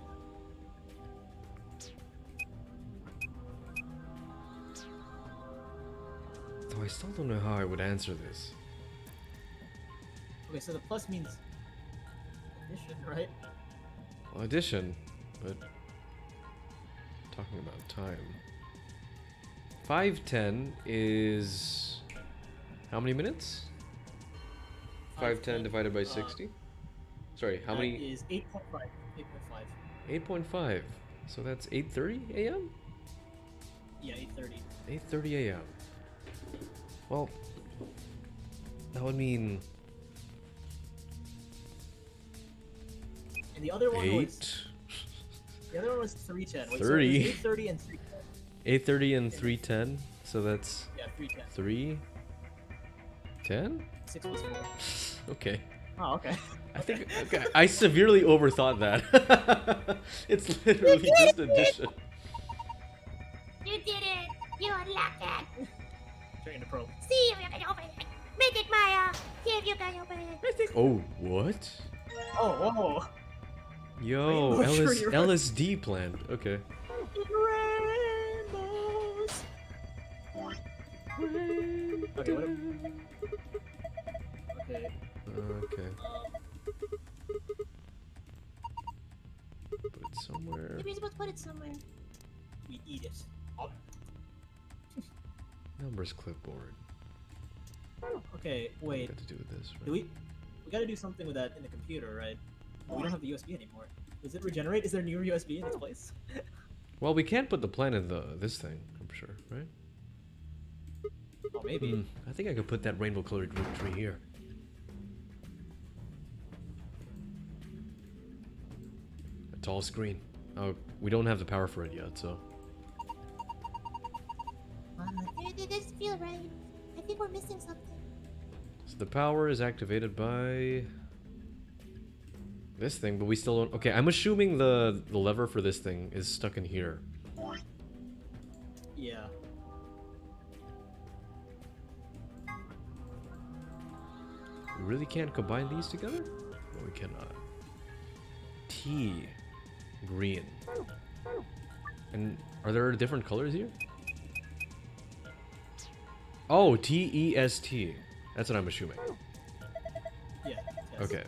Though I still don't know how I would answer this. Okay, so the plus means addition, right? Well, addition, but talking about time. 510 is how many minutes? 510 divided by 60? Sorry, how many? That is 8.5. 8.5. 8.5. So that's 8:30 a.m.? Yeah, 8:30. 8:30 a.m. Well, that would mean And the other one 8. was 310. Wait, 30. So 8:30 and 310. 8:30 and 3:10. So that's Yeah, 310. 3:10? 6 plus 4. Okay. Oh, okay. I think I severely overthought that. It's literally just addition. You did it! You unlocked it! Turn into pro. See if you can open it! Make it, Maya! See if you can open it! Oh, what? Oh, whoa. Yo, Rainbow tree, right? LSD plant. Okay. Rainbows. Okay, what? Okay. Okay. Put it somewhere. Maybe you're supposed to put it somewhere. We eat it. Oh. Numbers clipboard. Okay, wait. Got to do with this, right? Do we gotta do something with that in the computer, right? Well, we don't have the USB anymore. Does it regenerate? Is there a new USB in its place? Well, we can't put the plant in this thing. I'm sure, right? Oh, maybe. I think I could put that rainbow-colored tree here. A tall screen. Oh, we don't have the power for it yet, so. feel right. I think we're missing something. So the power is activated by this thing, but we still don't. Okay, I'm assuming the lever for this thing is stuck in here. Yeah. We really can't combine these together? No, we cannot. T. Green. And are there different colors here? Oh, T-E-S-T. That's what I'm assuming. Yeah. Yes. Okay.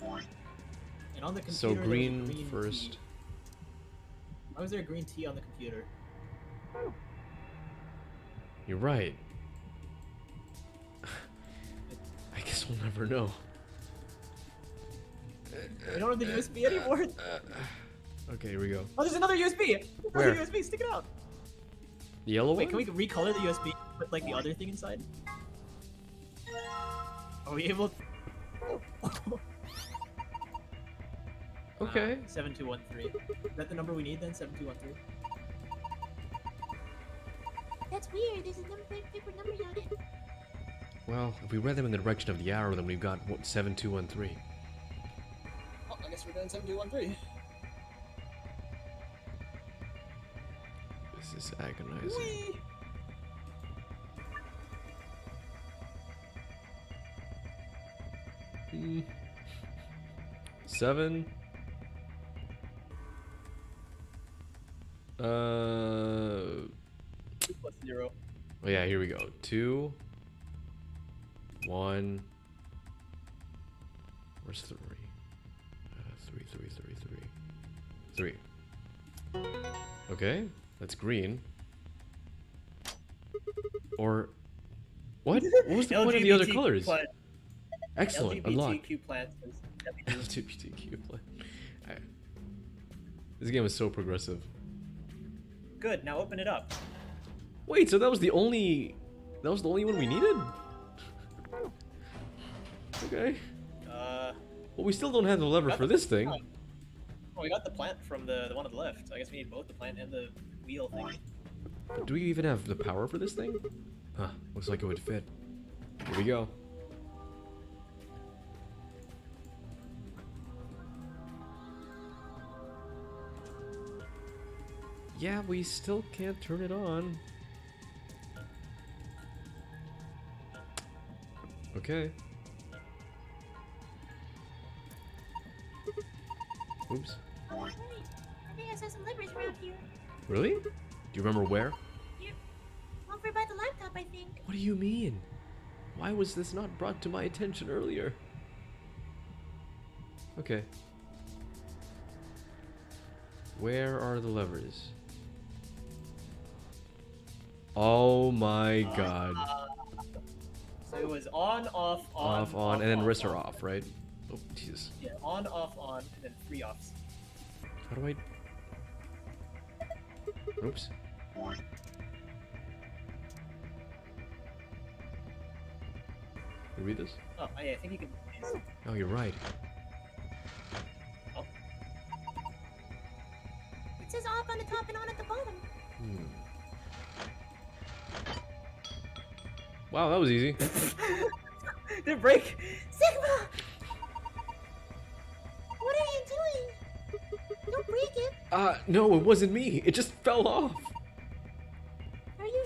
And on the computer, So there was a green first. T. Why was there a green T on the computer? You're right. I guess we'll never know. I don't have the USB anymore. Okay, here we go. Oh, there's another USB. Where? Another USB. Stick it out. The yellow Wait, one? can we recolor the USB? Put like the other thing inside. Are we able? Okay. 7213. Is that the number we need then? 7213. That's weird. There's a number, different numbers on it. Well, if we read them in the direction of the arrow, then we've got what, 7213. Oh, I guess we're doing 7213. This is agonizing. Whee! Seven. Plus 0. Oh yeah, here we go. 2, 1. Where's 3? 3. Okay, that's green. Or what? What was the point of the other colors? Excellent, unlock. LGBTQ plants. LGBTQ plan. Alright. This game is so progressive. Good. Now open it up. Wait, so that was the only one we needed? Okay. Well, we still don't have the lever for this thing. Oh, we got the plant from the one on the left. So I guess we need both the plant and the wheel thing. Do we even have the power for this thing? Huh, looks like it would fit. Here we go. Yeah, we still can't turn it on. Okay. Oops. Right. I think I saw some levers around here. Really? Do you remember where? Here. Over by the laptop, I think. What do you mean? Why was this not brought to my attention earlier? Okay. Where are the levers? Oh my god. So it was on, off, on, Off, on, and then wrists are off, right? Oh, Jesus. Yeah, on, and then 3 offs. How do I... Oops. You read this? Oh, yeah, I think you can. Oh, you're right. Oh. It says off on the top and on at the bottom. Wow, that was easy. Did it break? Sigma! What are you doing? Don't break it. No, it wasn't me. It just fell off. Are you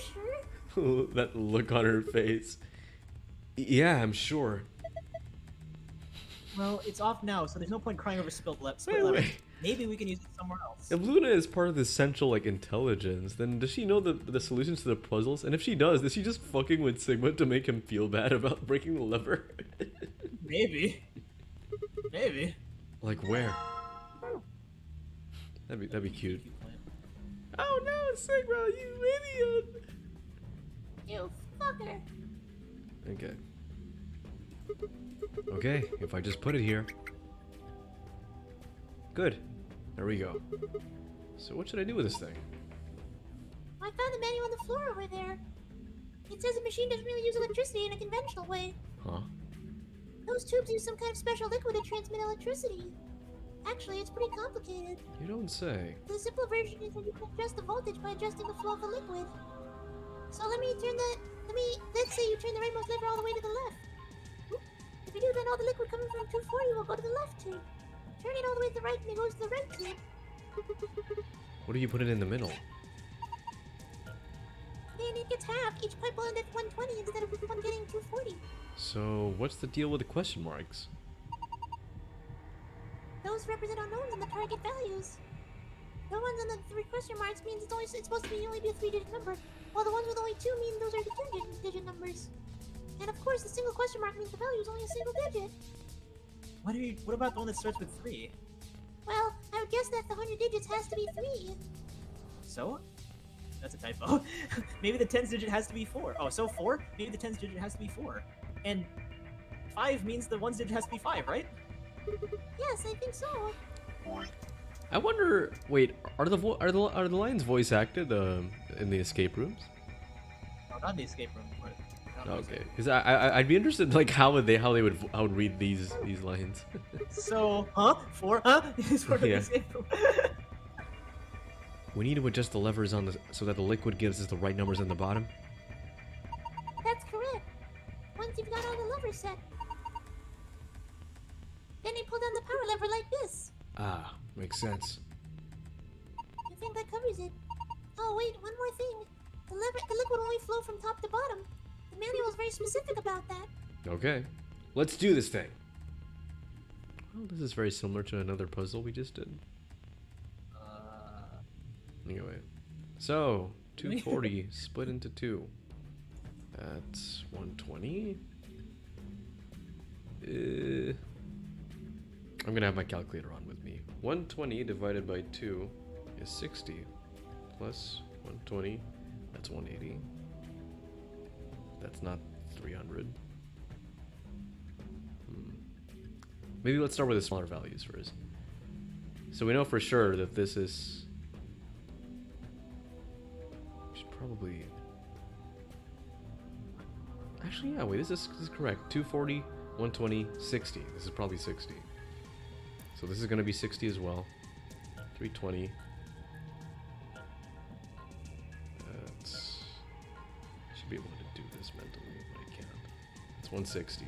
sure? That look on her face. Yeah, I'm sure. Well, it's off now, so there's no point crying over spilled Wait, lemon. wait. Maybe we can use it somewhere else. If Luna is part of the central, like, intelligence, then does she know the solutions to the puzzles? And if she does she just fucking with Sigma to make him feel bad about breaking the lever? Maybe. Maybe. Like where? That'd be cute. Oh no, Sigma, you idiot! You fucker. Okay. Okay, if I just put it here. Good. There we go. So what should I do with this thing? I found the manual on the floor over there. It says the machine doesn't really use electricity in a conventional way. Huh? Those tubes use some kind of special liquid to transmit electricity. Actually, it's pretty complicated. You don't say. The simple version is that you can adjust the voltage by adjusting the flow of the liquid. So let's say you turn the rightmost lever all the way to the left. Oop. If you do, then all the liquid coming from 240 will go to the left tube. Turn it all the way to the right and it goes to the right tube. What do you put it in the middle? Then it gets half. Each pipe will end at 120 instead of one getting 240. So, what's the deal with the question marks? Those represent unknowns in the target values. The ones on the 3 question marks means it's supposed to only be a 3-digit number, while the ones with only 2 mean those are the 2-digit numbers. And of course, the single question mark means the value is only a single digit. What about the one that starts with 3? Well, I would guess that the 100 digits has to be 3. So? That's a typo. Maybe the 10s digit has to be 4. Oh, so 4? Maybe the 10s digit has to be 4. And 5 means the 1s digit has to be 5, right? Yes, I think so. I wonder. Wait, are the lines voice acted in the escape rooms? No, not the escape room, but... Okay, because I'd be interested like how would read these lines. So, huh? 4? Huh? Is for the Yeah. escape room. We need to adjust the levers so that the liquid gives us the right numbers in the bottom. That's correct. Once you've got all the levers set, then you pull down the power lever like this. Ah, makes sense. I think that covers it. Oh wait, one more thing. The liquid will only flow from top to bottom. The manual is very specific about that. Okay, let's do this thing. Well, this is very similar to another puzzle we just did. Anyway, so 240 split into 2. That's 120. I'm gonna have my calculator on with me. 120 divided by 2 is 60. Plus 120, that's 180. That's not 300. Maybe let's start with the smaller values first. So we know for sure that this is... Probably. Actually, yeah. Wait, this is correct. 240, 120, 60. This is probably 60. So this is going to be 60 as well. 320. That's. I should be able to do this mentally, but I can't. It's 160.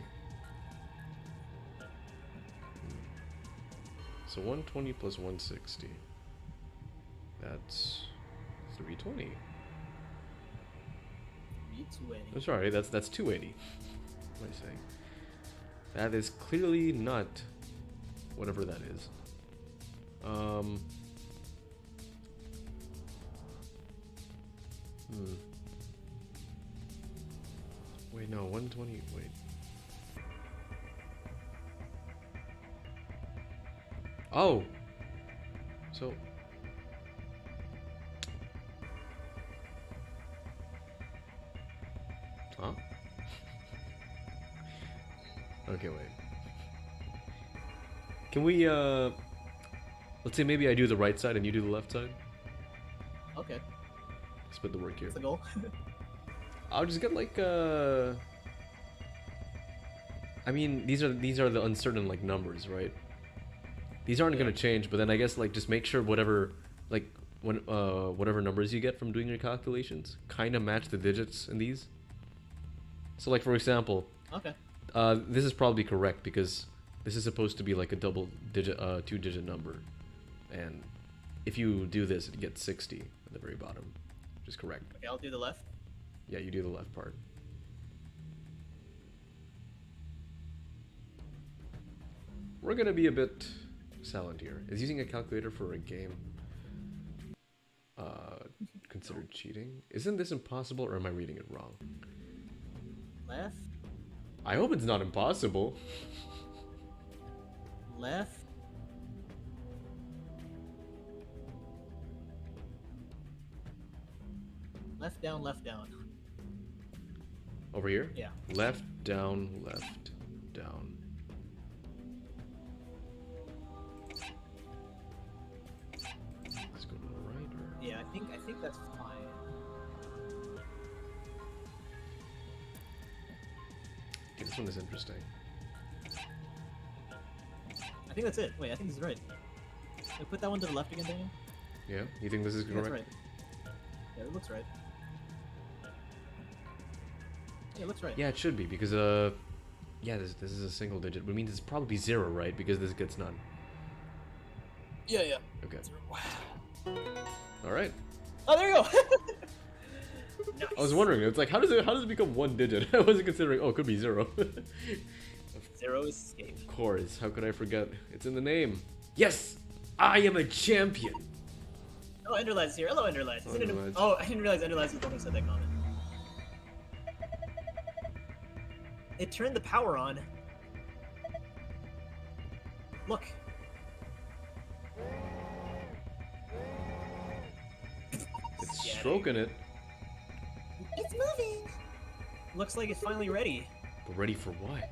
So 120 plus 160. That's 320. I'm sorry, that's 280. What am I saying? That is clearly not whatever that is. Wait, no, 120. Wait. Oh. So. Huh? Okay, wait. Can we, let's say maybe I do the right side and you do the left side? Okay, Split the work here. that's the goal. I'll just get like, I mean, these are the uncertain, like, numbers, right? These aren't gonna change, but then I guess, like, just make sure whatever, like, whatever numbers you get from doing your calculations kind of match the digits in these. So, like, for example, Okay. this is probably correct because this is supposed to be like a double digit, 2-digit number, and if you do this, it gets 60 at the very bottom, which is correct. Okay, I'll do the left. Yeah, you do the left part. We're gonna be a bit silent here. Is using a calculator for a game considered cheating? Isn't this impossible, or am I reading it wrong? Left. I hope it's not impossible. Left. Left down, left down. Over here? Yeah. Left, down, left, down. Let's go to the right, or... Yeah, I think that's fine. Okay, this one is interesting. I think that's it. Wait, I think this is right. Wait, put that one to the left again, Daniel. Yeah? You think this is I think correct? that's right. Yeah, it looks right. It looks right. Yeah, it should be because yeah, this is a single digit. Which means it's probably 0, right? Because this gets none. Yeah, yeah. Okay. All right. Oh, there you go. I was wondering. It's like how does it become 1 digit? I wasn't considering. Oh, it could be 0. 0 escape. Of course. How could I forget? It's in the name. Yes, I am a champion. Oh, Enderlight is here. Hello, Enderlight. Oh, Enderlight. Oh, I didn't realize Enderlight was the one who said that comment. It turned the power on. Look. It's stroking it. It's moving. Looks like it's finally ready. But ready for what?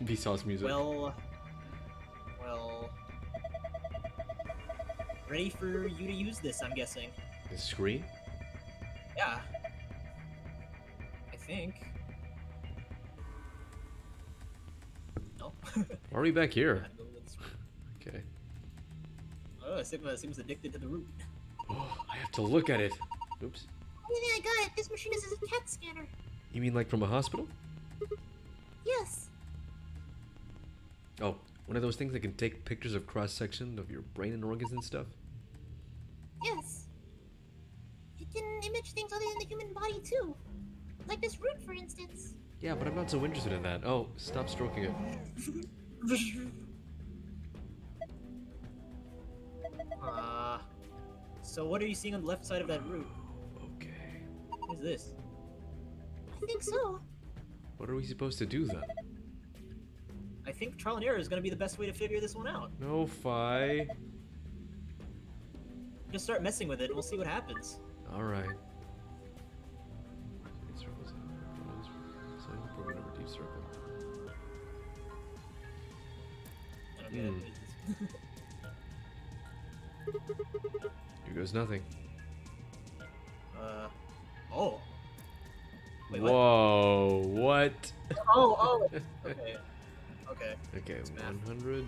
Vsauce music. Well. Ready for you to use this, I'm guessing. The screen? Yeah. I think. No. Why are we back here? Okay. Oh, Sigma seems addicted to the root. Oh, I have to look at it. Oops. Only thing I got at this machine is a CAT scanner. You mean like from a hospital? Yes. Oh, one of those things that can take pictures of cross-section of your brain and organs and stuff? Yes. It can image things other than the human body too. Like this root, for instance. Yeah, but I'm not so interested in that. Oh, stop stroking it. So what are you seeing on the left side of that root? Okay. What is this? I think so. What are we supposed to do then? I think trial and error is going to be the best way to figure this one out. No, Fi. Just start messing with it and we'll see what happens. Alright. I don't get it. Here goes nothing. Oh. Wait, what? Whoa, what? Oh. Okay. Okay. Okay, It's math. 100.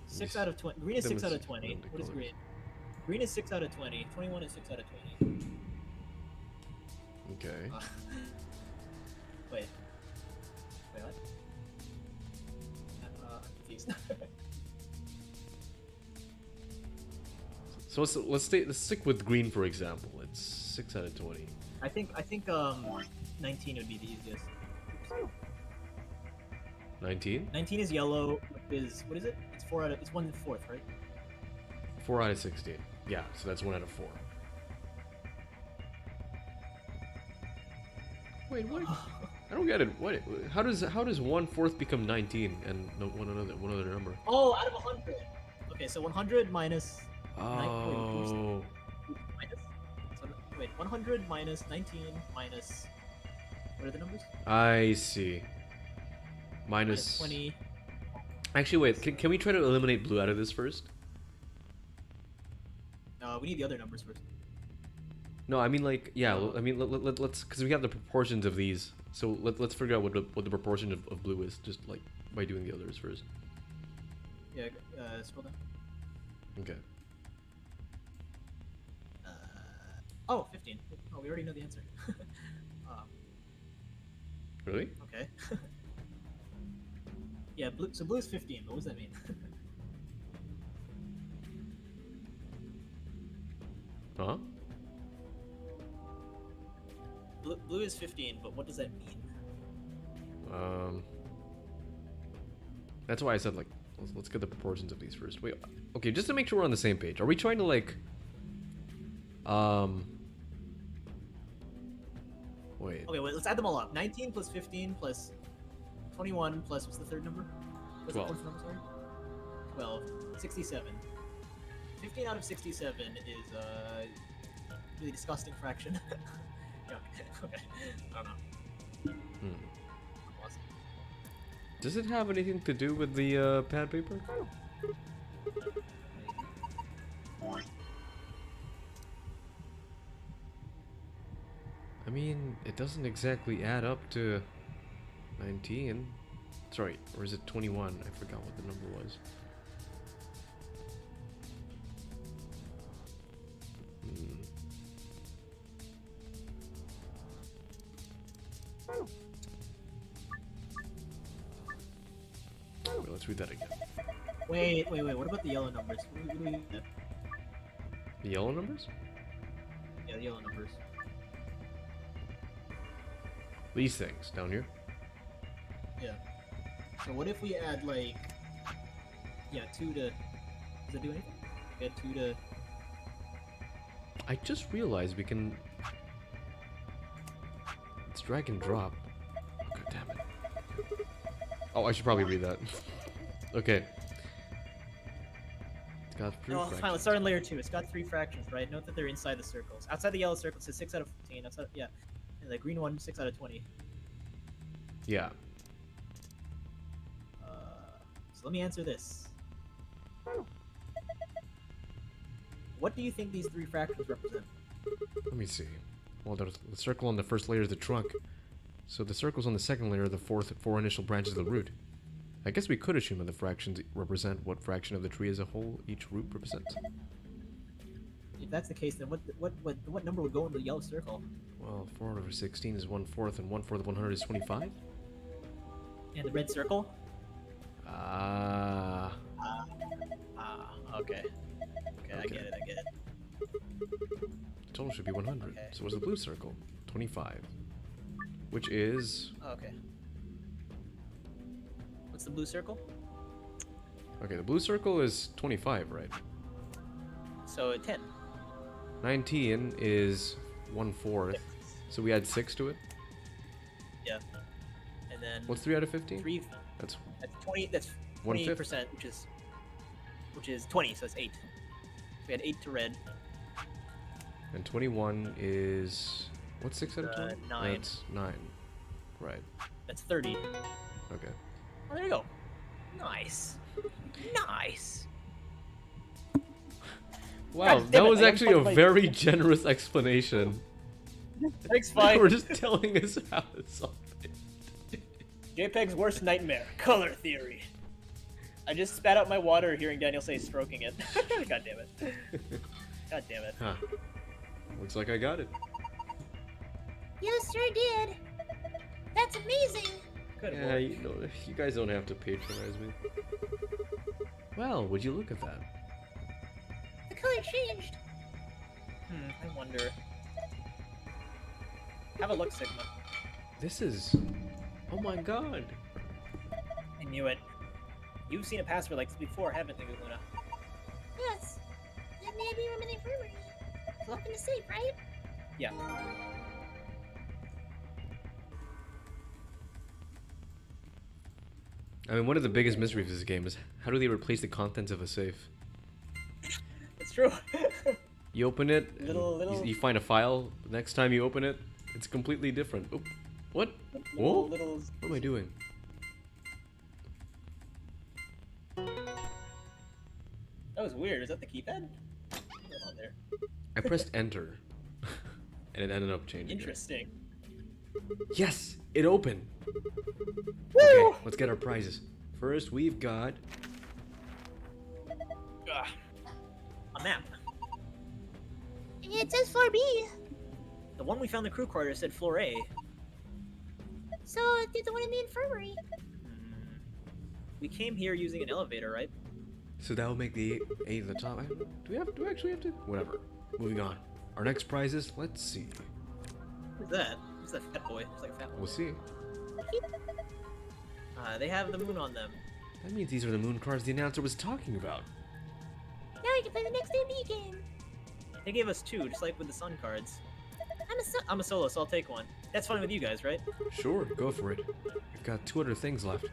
6 out of 20. Green is That 6 out was of 20. random What is colors. green? Green is 6 out of 20. 21 is 6 out of 20. Okay. Wait. Wait, what? I'm confused. So let's stick with green for example. It's 6 out of 20. I think 19 would be the easiest. 19? 19 is yellow. What is it? It's 1/4, right? 4 out of 16. Yeah, so that's 1 out of 4. Wait, what? I don't get it. What? How does 1/4 become 19 and no, one other number? Oh, out of 100. Okay, so 100 minus. Oh. Wait, 100 minus 19 minus. What are the numbers? I see. Minus 20. Actually, wait. Can we try to eliminate blue out of this first? We need the other numbers first. No, I mean like yeah. I mean let's because we have the proportions of these. So let's figure out what the proportion of blue is just like by doing the others first. Yeah. Scroll down. Okay. Oh, 15. Oh, we already know the answer. Really? Okay. Yeah, blue. So blue is 15. What does that mean? Huh? Blue is 15, but what does that mean? That's why I said like let's get the proportions of these first. Wait. Okay, just to make sure we're on the same page. Are we trying to like Wait. Okay, wait, let's add them all up. 19 plus 15 plus 21 plus, what's the third number? What's 12. the fourth number, sorry? 12. 67. 15 out of 67 is a really disgusting fraction. Yeah, okay. I don't know. Awesome. Does it have anything to do with the pad paper? I mean, it doesn't exactly add up to 19. Sorry, or is it 21? I forgot what the number was. let's read that again. Wait. What about the yellow numbers? What do we get? The yellow numbers? Yeah, the yellow numbers. These things down here. Yeah. So what if we add like, yeah, 2 to. Does that do anything? We add 2 to. I just realized we can. It's drag and drop. Oh, God damn it. Oh, I should probably read that. Okay. It's got 3 No, fractions. fine. Let's start on layer 2. It's got 3 fractions, right? Note that they're inside the circles. Outside the yellow circle, it says 6 out of 14. Outside, yeah. And the green one, 6 out of 20. Yeah. So let me answer this. What do you think these 3 fractions represent? Let me see. Well, there's the circle on the first layer is the trunk. So the circles on the second layer are the 4 initial branches of the root. I guess we could assume that the fractions represent what fraction of the tree as a whole each root represents. If that's the case, then what number would go in the yellow circle? Well, 4 over 16 is 1/4, and 1/4 of 100 is 25? And the red circle? Okay. Okay, I get it. The total should be 100. Okay. So what's the blue circle? 25. Which is... Okay. What's the blue circle? Okay, the blue circle is 25, right? So 10. 19 is 1/4. So we add 6 to it? Yeah. And then What's 3 out of 15? 3. That's... That's 20. That's 20%, which is 20. So it's 8. We had 8 to red. And 21 is... What's 6 out of 20? 9. That's 9. Right. That's 30. Okay. Oh, there you go. Nice. Nice. Wow, God damn that it, was I actually a fucked my- very generous explanation. Thanks, They fine. were just telling us how to solve it. JPEG's worst nightmare: color theory. I just spat out my water hearing Daniel say stroking it. God damn it. God damn it. Huh. Looks like I got it. You sure did. That's amazing. Good Yeah, lord. you guys don't have to patronize me. Well, would you look at that? The color changed. I wonder. Have a look, Sigma. This is... Oh my god. I knew it. You've seen a password like this before, haven't you, Luna? Yes. That may be from an infirmary. Look in the safe, right? Yeah. I mean, one of the biggest mysteries of this game is how do they replace the contents of a safe? It's true. You open it, and Little- You find a file. Next time you open it, it's completely different. Oop. What? Whoa? little... What am I doing? That was weird. Is that the keypad? What's on there? I pressed enter, and it ended up changing. it. Interesting. Yes, it opened. Woo! Okay, let's get our prizes. First, we've got Ugh. A map. It says floor B. The one we found in the crew quarters said floor A. So it's the one in the infirmary. We came here using an elevator, right? So that will make the A the top. Do we actually have to? Whatever. Moving on. Our next prizes. Let's see. What's that? What's that fat boy? It's like a fat We'll boy. see. They have the moon on them. That means these are the moon cards the announcer was talking about. Now we can play the next AB game. They gave us 2, just like with the sun cards. I'm a solo, so I'll take one. That's fine with you guys, right? Sure, go for it. We've got 2 other things left.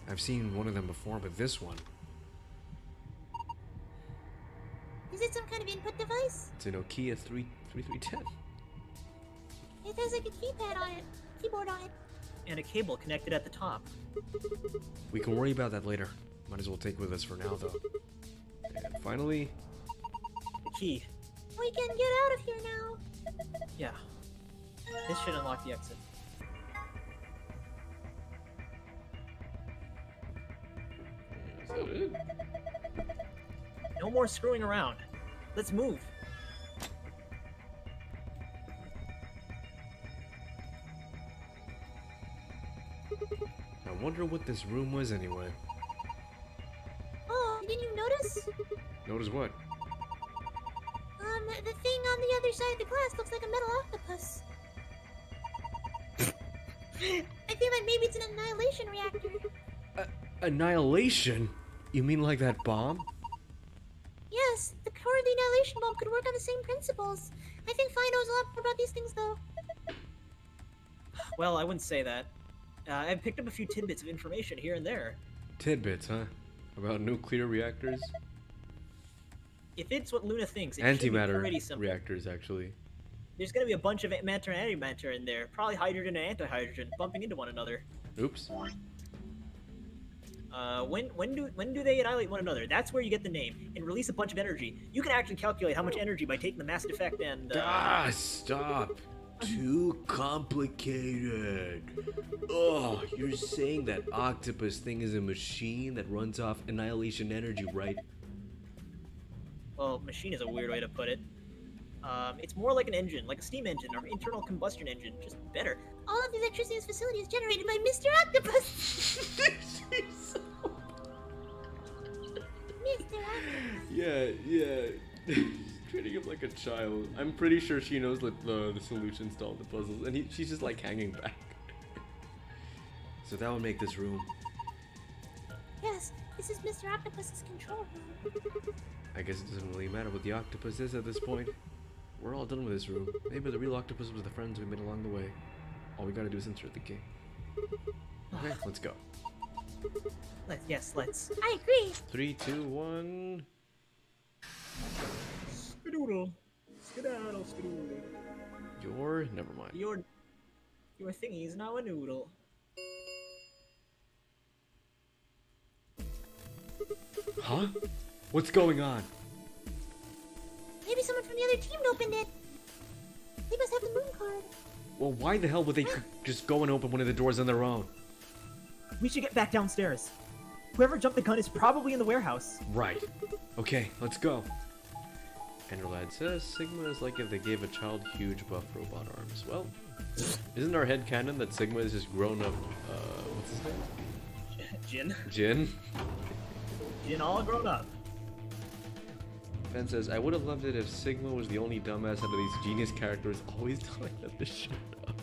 I've seen one of them before, but this one, Is it some kind of input device? it's a Nokia 3310. It has like a keypad on it. Keyboard on it. And a cable connected at the top. We can worry about that later. Might as well take with us for now, though. And finally, The key. We can get out of here now. Yeah. This should unlock the exit. is that it? No more screwing around. Let's move. I wonder what this room was anyway. notice. Notice what? The thing on the other side of the glass looks like a metal octopus. I feel like maybe it's an annihilation reactor. Annihilation? You mean like that bomb? Yes, the core of the annihilation bomb could work on the same principles. I think Fi knows a lot more about these things, though. Well, I wouldn't say that. I've picked up a few tidbits of information here and there. Tidbits, huh? About nuclear reactors? If it's what Luna thinks, it should be pretty Antimatter simple. reactors, actually. There's gonna be a bunch of matter and antimatter in there. Probably hydrogen and antihydrogen bumping into one another. Oops. When do they annihilate one another? That's where you get the name and release a bunch of energy. You can actually calculate how much energy by taking the mass effect and. Stop! Too complicated. Oh, you're saying that octopus thing is a machine that runs off annihilation energy, right? Well, machine is a weird way to put it. It's more like an engine, like a steam engine or internal combustion engine, just better. All of the electricity in this facility is generated by Mr. Octopus. Mr. Octopus. Yeah. Treating him like a child. I'm pretty sure she knows the solutions to all the puzzles, and she's just like hanging back. So that would make this room. Yes, this is Mr. Octopus's control room. I guess it doesn't really matter what the octopus is at this point. We're all done with this room. Maybe the real octopus was the friends we made along the way. All we gotta do is insert the key. Okay, let's go. Let's. I agree. 3, 2, 1. Skadoodle. Skedaddle, skadoodle. Never mind. Your thingy is now a noodle. Huh? What's going on? Maybe someone from the other team opened it. They must have the moon card. Well, why the hell would they just go and open one of the doors on their own? We should get back downstairs. Whoever jumped the gun is probably in the warehouse. Right. Okay, let's go. Enderlad says Sigma is like if they gave a child huge buff robot arms. Well, isn't our headcanon that Sigma is just grown up, what's his name? Jin. Jin? Jin all grown up. Ben says, I would have loved it if Sigma was the only dumbass out of these genius characters always telling them to shut up.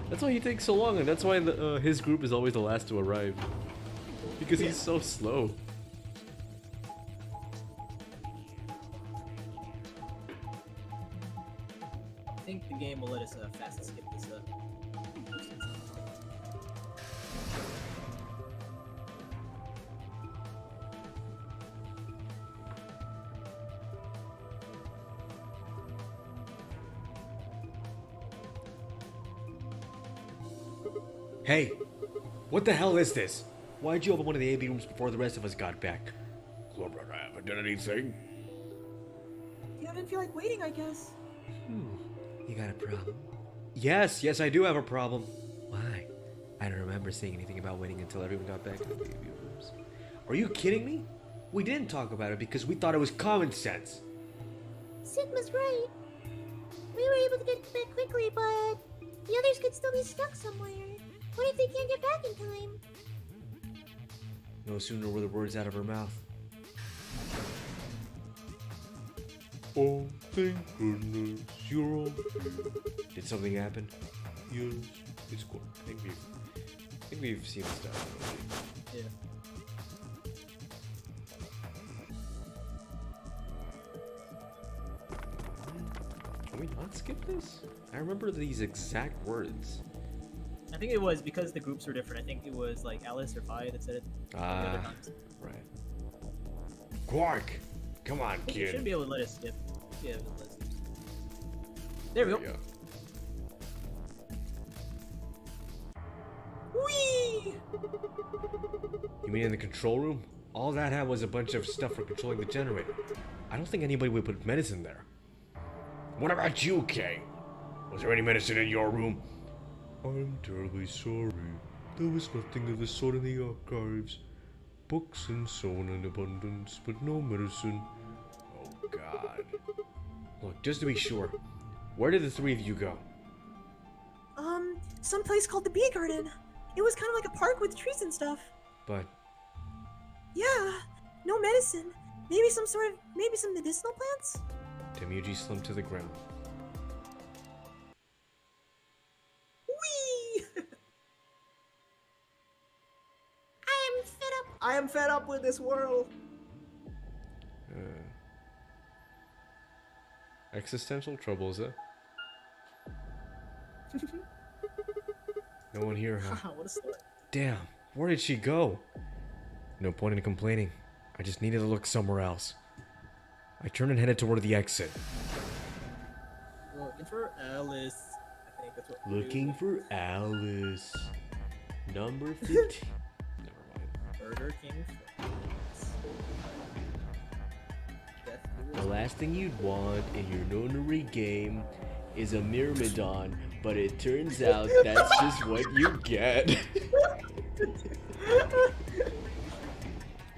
That's why he takes so long, and that's why his group is always the last to arrive. Because he's so slow. I think the game will let us fast skip this. Hey, what the hell is this? Why'd you open one of the AB rooms before the rest of us got back? Club Run, I haven't done anything. You didn't feel like waiting, I guess. You got a problem? Yes, I do have a problem. Why? I don't remember saying anything about waiting until everyone got back to the AB rooms. Are you kidding me? We didn't talk about it because we thought it was common sense. Sigma's right. We were able to get back quickly, but the others could still be stuck somewhere. What if they can't get back in time? No sooner were the words out of her mouth. Oh, thank goodness, you're all here. Did something happen? Yes, it's good. I think we've seen stuff. Yeah. Can we not skip this? I remember these exact words. I think it was because the groups were different. I think it was like Alice or Fi that said it. The other times. Right. Quark! Come on, I think you should kid. be able to let us skip. Yeah, let us skip. There we go. Whee! You mean in the control room? All that had was a bunch of stuff for controlling the generator. I don't think anybody would put medicine there. What about you, Kay? Was there any medicine in your room? I'm terribly sorry. There was nothing of the sort in the archives. Books and so on in abundance, but no medicine. Oh, God. Look, just to be sure, where did the three of you go? Some place called the Bee Garden. It was kind of like a park with trees and stuff. But Yeah, no medicine. Maybe some medicinal plants? Temuji slumped to the ground. Whee! I am fed up. I am fed up with this world. Existential troubles, eh? No one here, huh? What a story. Damn, where did she go? No point in complaining. I just needed to look somewhere else. I turned and headed toward the exit. We're looking for Alice. I think that's what we're Looking doing. for Alice. Number 15. Never mind. Burger King. The last thing you'd want in your nonary game is a Myrmidon, but it turns out that's just what you get.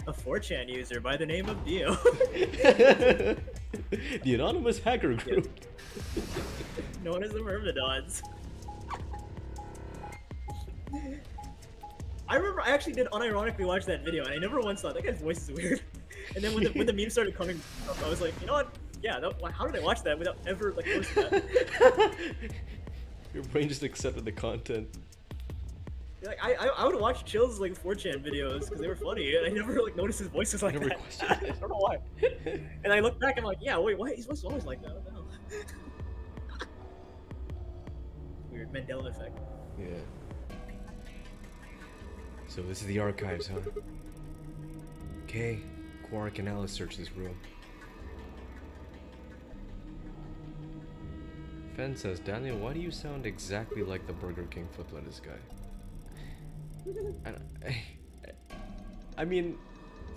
A 4chan user by the name of Dio. The anonymous hacker group. Known as the Myrmidons. I remember I actually did unironically watch that video, and I never once thought that guy's voice is weird. And then when the meme started coming up, I was like, you know what? Yeah, how did I watch that without ever like posting that? Your brain just accepted the content. Like I would watch Chill's like 4chan videos because they were funny, and I never like noticed his voice was like Never that. questioned it. I don't know why. And I look back, I'm like, yeah, wait, why? His voice is always like that. What the hell? Weird Mandela effect. Yeah. So this is the archives, huh? Okay, Quark and Alice search this room. Fen says, Daniel, why do you sound exactly like the Burger King foot lettuce guy? I mean,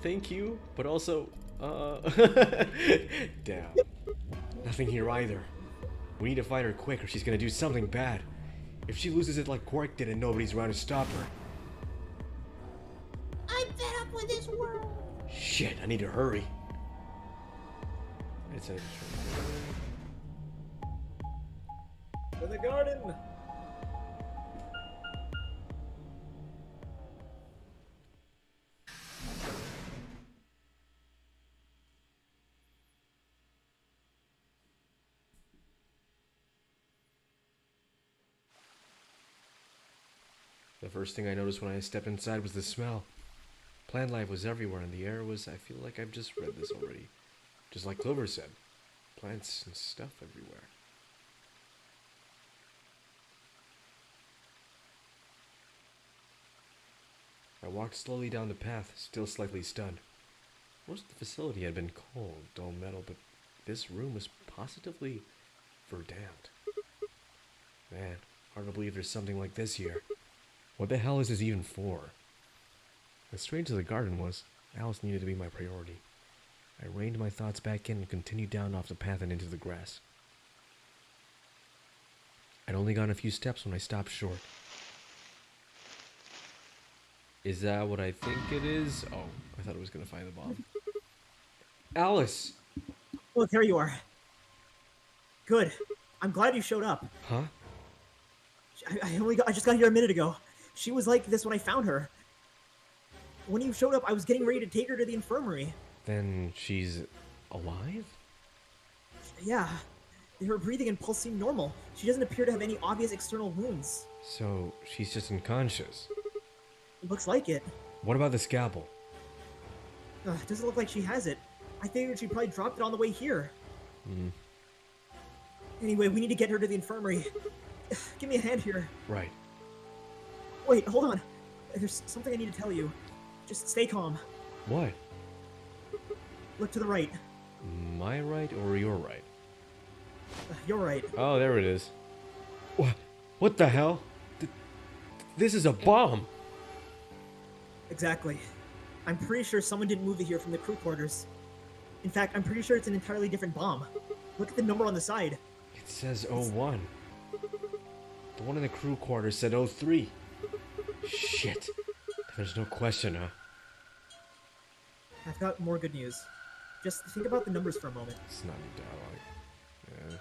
thank you, but also, damn. Nothing here either. We need to find her quick or she's gonna do something bad. If she loses it like Quark did and nobody's around to stop her. I'm fed up with this world. Shit, I need to hurry. It's a... To the garden. The first thing I noticed when I stepped inside was the smell. Plant life was everywhere and the air was... I feel like I've just read this already. Just like Clover said. Plants and stuff everywhere. I walked slowly down the path, still slightly stunned. Most of the facility had been cold, dull metal, but this room was positively verdant. Man, hard to believe there's something like this here. What the hell is this even for? As strange as the garden was, Alice needed to be my priority. I reined my thoughts back in and continued down off the path and into the grass. I'd only gone a few steps when I stopped short. Is that what I think it is? Oh, I thought I was gonna find the bomb. Alice! Look, there you are. Good. I'm glad you showed up. Huh? I just got here a minute ago. She was like this when I found her. When you showed up, I was getting ready to take her to the infirmary. Then she's alive? Yeah. Her breathing and pulse seem normal. She doesn't appear to have any obvious external wounds. So, she's just unconscious. It looks like it. What about the scalpel? Doesn't look like she has it. I figured she probably dropped it on the way here. Hmm. Anyway, we need to get her to the infirmary. Give me a hand here. Right. Wait, hold on. There's something I need to tell you. Just stay calm. What? Look to the right. My right or your right? You're right. Oh, there it is. What the hell? This is a bomb! Exactly. I'm pretty sure someone didn't move it here from the crew quarters. In fact, I'm pretty sure it's an entirely different bomb. Look at the number on the side. It says 01. The one in the crew quarters said 03. Shit. There's no question, huh? I've got more good news. Just think about the numbers for a moment. It's not a dialogue. Yeah.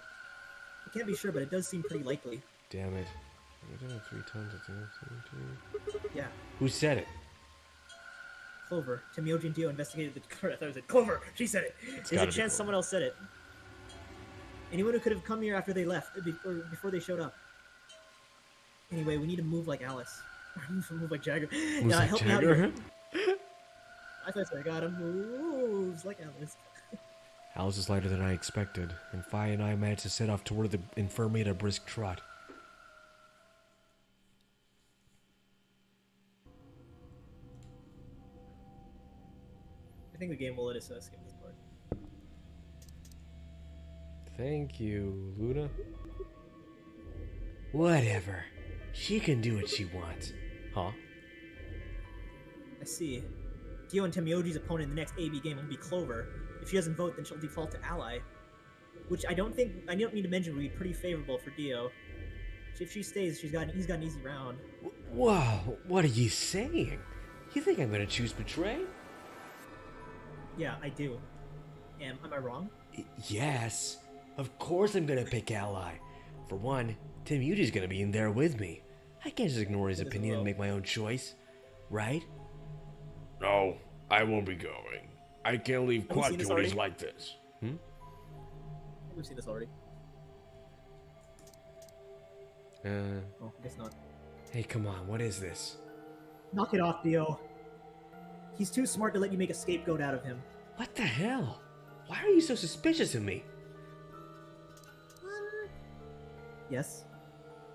I can't be sure, but it does seem pretty likely. Damn it. I've done it 3 times. Yeah. Who said it? Clover. Timioji and Dio investigated the... I thought it said Clover! She said it! There's a gotta be chance Clover. someone else said it. Anyone who could have come here after they left, before they showed up. Anyway, we need to move like Alice. Move like Jagger. Moves like help me out Jagger? here. I thought I gotta move like Alice. Alice is lighter than I expected, and Fi and I managed to set off toward the infirmary at a brisk trot. I think the game will let us skip this part. Thank you, Luna. Whatever. She can do what she wants. Huh? I see. Dio and Temioji's opponent in the next AB game will be Clover. If she doesn't vote, then she'll default to Ally. Which I don't need to mention would be pretty favorable for Dio. If she stays, he's got an easy round. Whoa, what are you saying? You think I'm gonna choose Betray? Yeah, I do. Am I wrong? Yes. Of course I'm gonna pick Ally. For one, Tim Yuji's gonna be in there with me. I can't just ignore his opinion and make my own choice. Right? No, I won't be going. I can't leave Have we quad seen this duties already? like this. We've seen this already. Oh, I guess not. Hey, come on, what is this? Knock it off, Dio. He's too smart to let you make a scapegoat out of him. What the hell? Why are you so suspicious of me? Yes?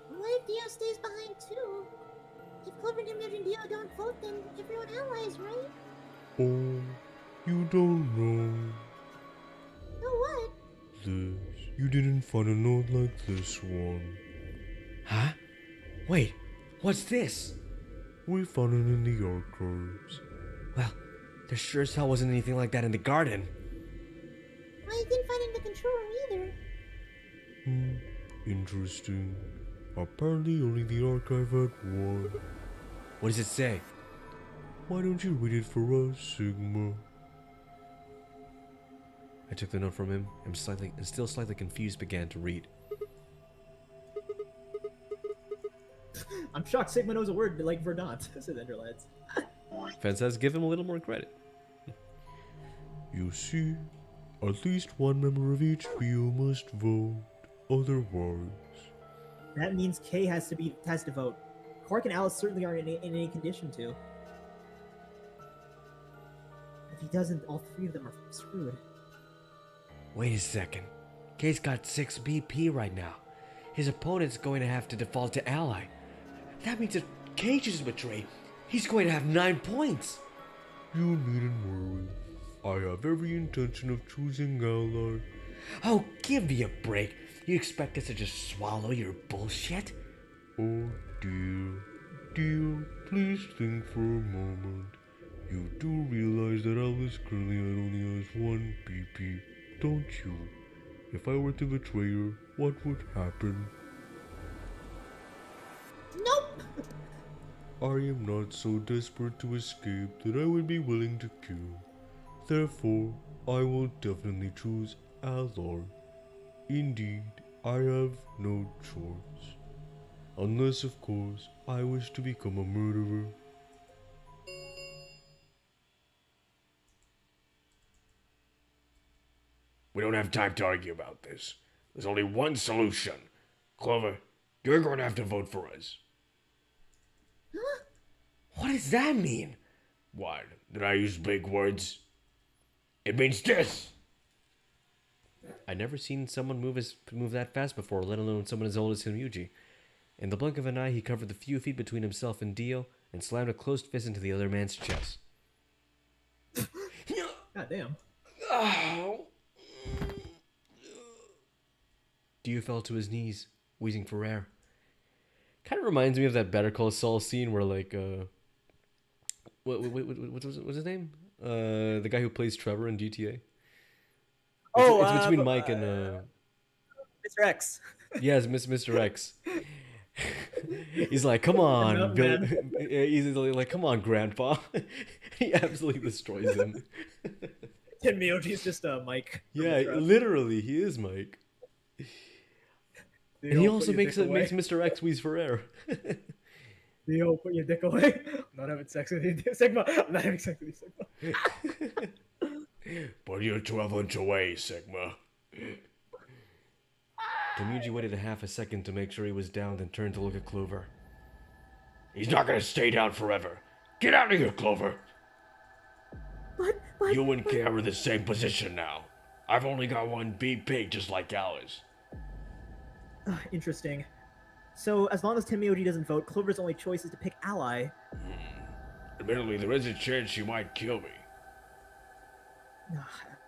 What if Dio stays behind too? If Clover, Timioji, and Dio don't vote, then everyone allies, right? Oh, you don't know No, what? this. You didn't find a note like this one. Huh? Wait, what's this? We found it in the archives. Well, there sure as hell wasn't anything like that in the garden. I didn't find it in the control room either. Interesting. Apparently only the archive had one. What does it say? Why don't you read it for us, Sigma? I took the note from him and still slightly confused began to read. I'm shocked Sigma knows a word like Verdant, says Enderlads. Fen says give him a little more credit. You see, at least one member of each trio must vote. Otherwise, That means Kay has to vote. Quark and Alice certainly aren't in any condition to. If he doesn't, all three of them are screwed. Wait a second. Kay's got 6 BP right now. His opponent's going to have to default to Ally. That means if Kay chooses Betray, he's going to have 9 points. you needn't worry. I have every intention of choosing Ally. Oh, give me a break. You expect us to just swallow your bullshit? Oh dear. Dear, please think for a moment. You do realize that Alice currently only has 1 BP, don't you? If I were to betray her, what would happen? Nope. I am not so desperate to escape that I would be willing to kill. Therefore, I will definitely choose Ally. Indeed, I have no choice. Unless, of course, I wish to become a murderer. We don't have time to argue about this. There's only one solution. Clover, you're going to have to vote for us. What does that mean? What? Did I use big words? It means this! I'd never seen someone move that fast before, let alone someone as old as Himuji. In the blink of an eye, he covered the few feet between himself and Dio and slammed a closed fist into the other man's chest. God damn. Dio fell to his knees, wheezing for air. Kind of reminds me of that Better Call Saul scene where, like, what's his name? The guy who plays Trevor in GTA. It's between Mike and Mr. X. yes, Mr. X. He's like, come on, Bill. He's like, come on, Grandpa. He absolutely destroys him. Tim Miyoji's just Mike. Yeah, literally, he is Mike. And he also makes Mr. X wheeze for air. Leo, put your dick away. I'm not having sex with you, Sigma. I'm not having sex with you, Sigma. Put your 12-inch away, Sigma. Tomuji waited a half a second to make sure he was down, then turned to look at Clover. He's not gonna stay down forever. Get out of here, Clover. But You and Kay are in the same position now. I've only got one BP just like Alice. Interesting. So, as long as Tenmyoji doesn't vote, Clover's only choice is to pick Ally. Admittedly, there is a chance she might kill me.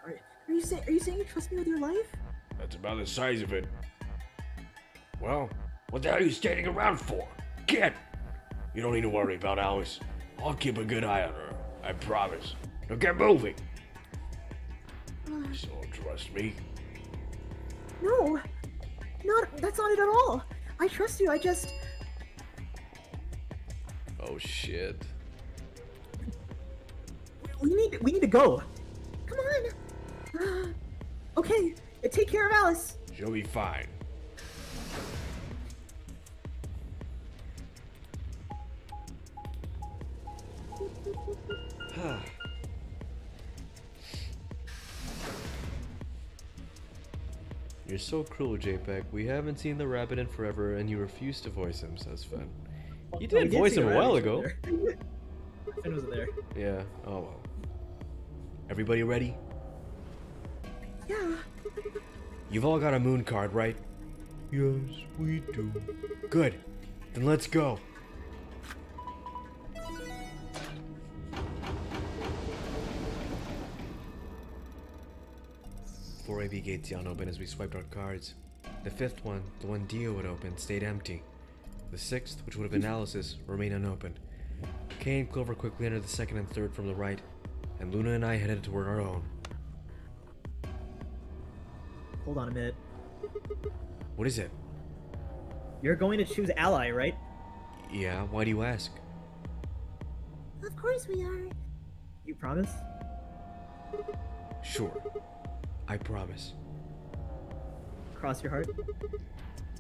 Are you saying you trust me with your life? That's about the size of it. Well, what the hell are you standing around for? Get! You don't need to worry about Alice. I'll keep a good eye on her. I promise. Now get moving. So trust me. No, that's not it at all. I trust you. I just. Oh shit. We need to go. Come on. Okay, take care of Alice. She'll be fine. You're so cruel, JPEG. We haven't seen the rabbit in forever, and you refuse to voice him, says Finn. You did voice him a while ago. Finn was there. Yeah, oh well. Everybody ready? Yeah. You've all got a moon card, right? Yes, we do. Good. Then let's go. Four AB gates yawned open as we swiped our cards. The fifth one, the one Dio had opened, stayed empty. The sixth, which would have been Alice's, remained unopened. Kay and Clover quickly entered the second and third from the right, and Luna and I headed toward our own. Hold on a minute. What is it? You're going to choose Ally, right? Yeah, why do you ask? of course we are. You promise? Sure. I promise. Cross your heart.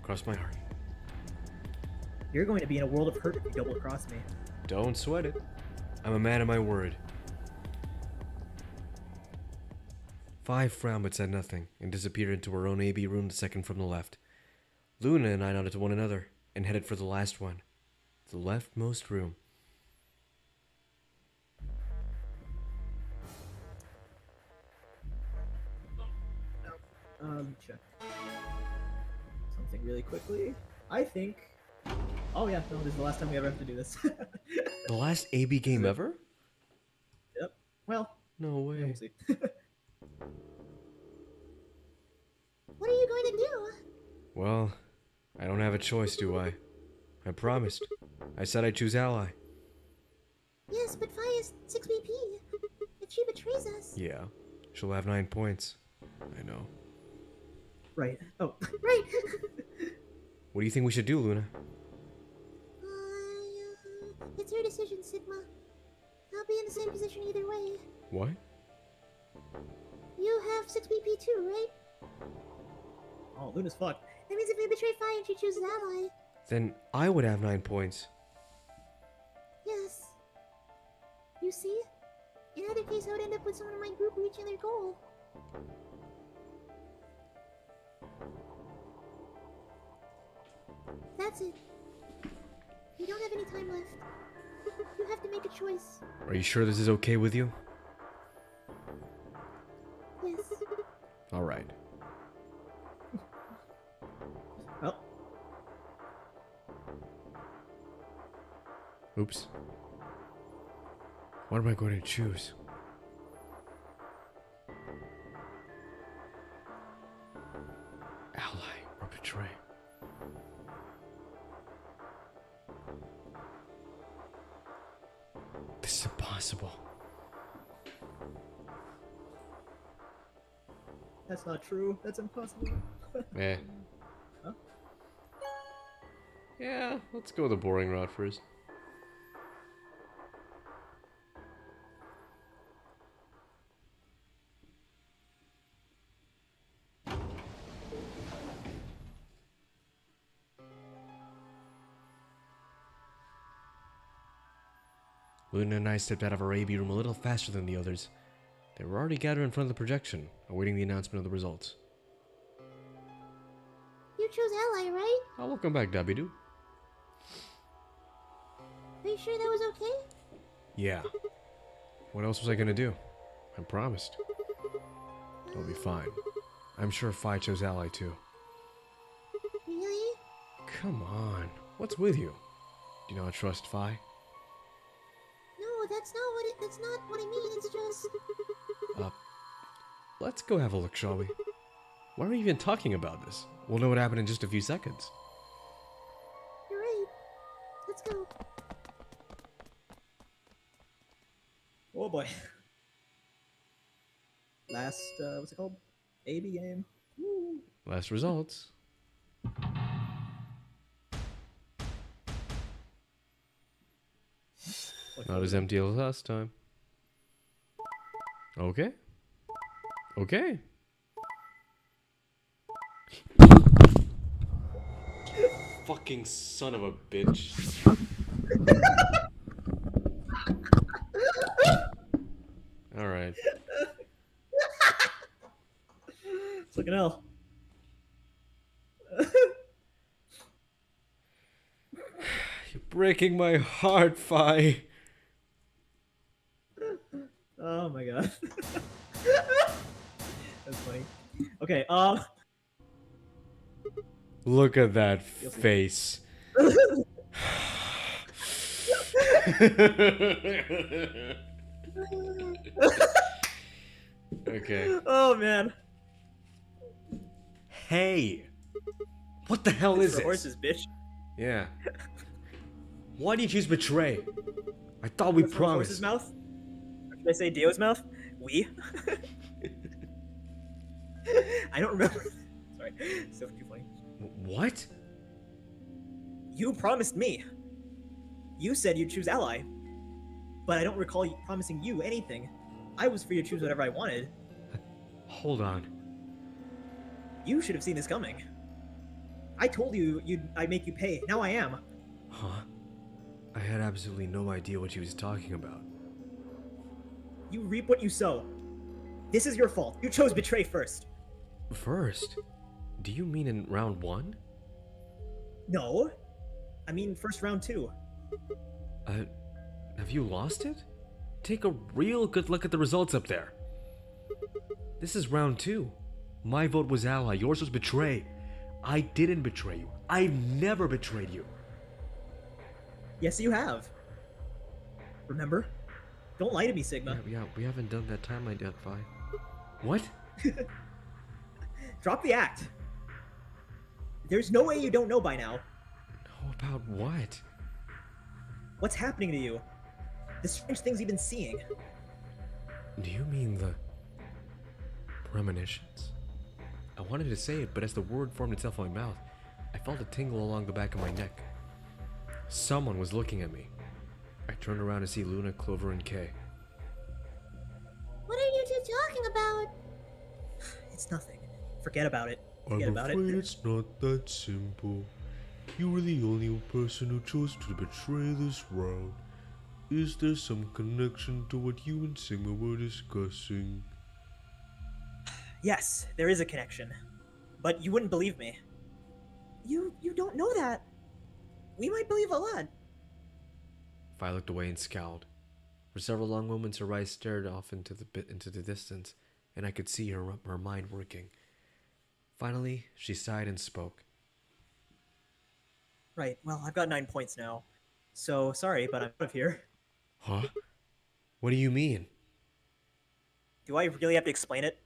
Cross my heart. You're going to be in a world of hurt if you double cross me. Don't sweat it. I'm a man of my word. Five frowned but said nothing, and disappeared into her own AB room, the second from the left. Luna and I nodded to one another, and headed for the last one. The leftmost room. Check. Something really quickly. I think... Oh yeah, no, this is the last time we ever have to do this. The last AB game ever? Yep. Well, No way. we'll see. What are you going to do? Well, I don't have a choice, do I? I promised. I said I'd choose Ally. Yes, but Fi is 6 BP. If she betrays us. Yeah, she'll have 9 points. I know. Right. Oh. Right. What do you think we should do, Luna? It's your decision, Sigma. I'll be in the same position either way. What? You have 6 BP too, right? Oh, Luna's fucked. That means if we betray Fi and she chooses Ally. Then I would have 9 points. Yes. You see? In either case, I would end up with someone in my group reaching their goal. That's it. We don't have any time left. You have to make a choice. Are you sure this is okay with you? Yes. Alright. Well, Oops. What am I going to choose? Ally or betray? This is impossible. that's not true. That's impossible. Eh. Huh? Yeah, let's go the boring route first. Luna and I stepped out of our AB room a little faster than the others. They were already gathered in front of the projection, awaiting the announcement of the results. You chose Ally, right? Oh, welcome back, Dabby-Doo. Are you sure that was okay? Yeah. What else was I gonna do? I promised. It'll be fine. I'm sure Phi chose Ally too. Really? Come on. What's with you? Do you not trust Phi? No, that's not what I mean. It's just... Let's go have a look, shall we? Why are we even talking about this? We'll know what happened in just a few seconds. You're right. Let's go. Oh boy. Last, what's it called? AB game. Woo. Last results. Not as empty as last time. Okay. Okay. Fucking son of a bitch. Alright. It's like an L. You're breaking my heart, Phi. Oh my god. That's funny. Okay, Look at that face. Okay. oh man. Hey! What the hell is For this? horses, bitch. Yeah. Why did you choose betray? I thought we From promised. Horse's mouth? Or should I say Dio's mouth? We? I don't remember. Sorry. So too funny. What? You promised me. You said you'd choose Ally. But I don't recall promising you anything. I was free to choose whatever I wanted. Hold on. You should have seen this coming. I told you I'd make you pay. Now I am. Huh? I had absolutely no idea what she was talking about. You reap what you sow. This is your fault. You chose betray first. First? Do you mean in round 1? No. I mean first round 2. Have you lost it? Take a real good look at the results up there. This is round 2. My vote was ally, yours was betray. I didn't betray you. I never betrayed you. Yes, you have. Remember? Don't lie to me, Sigma. Yeah, we haven't done that time identify. What? Drop the act. There's no way you don't know by now. No, about what? What's happening to you? The strange things you've been seeing. Do you mean the premonitions? I wanted to say it, but as the word formed itself in my mouth, I felt a tingle along the back of my neck. Someone was looking at me. I turned around to see Luna, Clover, and Kay. What are you two talking about? It's nothing. Forget about it. I'm Forget about afraid it. it's not that simple. You were the only person who chose to betray this round. Is there some connection to what you and Sigma were discussing? Yes, there is a connection. But you wouldn't believe me. You don't know that. We might believe a lot. I looked away and scowled. For several long moments, her eyes stared off into the distance, and I could see her mind working. Finally, she sighed and spoke. Right, well, I've got 9 points now. So, sorry, but I'm out of here. Huh? What do you mean? Do I really have to explain it?